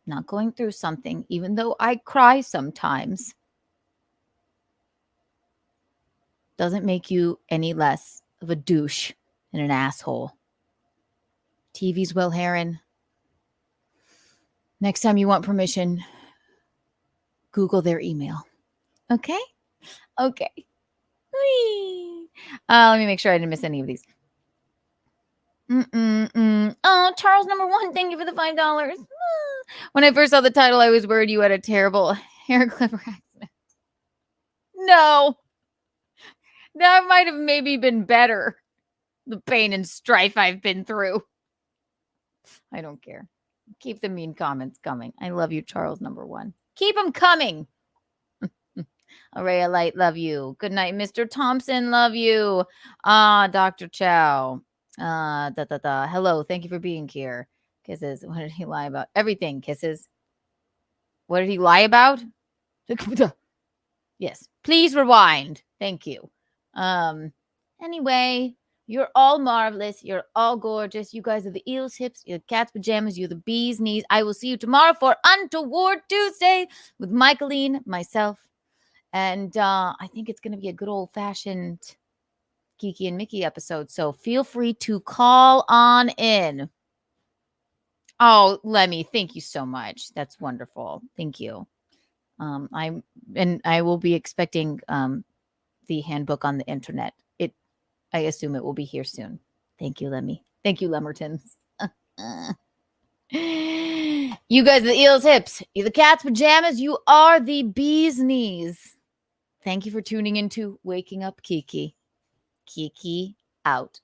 Not going through something, even though I cry sometimes, doesn't make you any less of a douche and an asshole. TV's Will Heron. Next time you want permission, Google their email. Okay? Okay. Let me make sure I didn't miss any of these. Oh, Charles number 1, thank you for the $5. When I first saw the title, I was worried you had a terrible hair clipper accident. No. That might have maybe been better. The pain and strife I've been through. I don't care. Keep the mean comments coming. I love you, Charles number 1. Keep them coming. Araya Light, love you. Good night, Mr. Thompson, love you. Dr. Chow. Hello, thank you for being here. Kisses. What did he lie about? Everything, kisses. What did he lie about? Yes. Please rewind. Thank you. Anyway, you're all marvelous. You're all gorgeous. You guys are the eel's hips. You're the cat's pajamas. You're the bee's knees. I will see you tomorrow for Untoward Tuesday with Michaeline, myself. And I think it's going to be a good old-fashioned Kiki and Mickey episode. So feel free to call on in. Oh, Lemmy, thank you so much. That's wonderful. Thank you. I will be expecting the handbook on the internet. I assume it will be here soon. Thank you, Lemmy. Thank you, Lemmertons. You guys are the eel's hips. You're the cat's pajamas. You are the bee's knees. Thank you for tuning into Waking Up Kiki. Kiki out.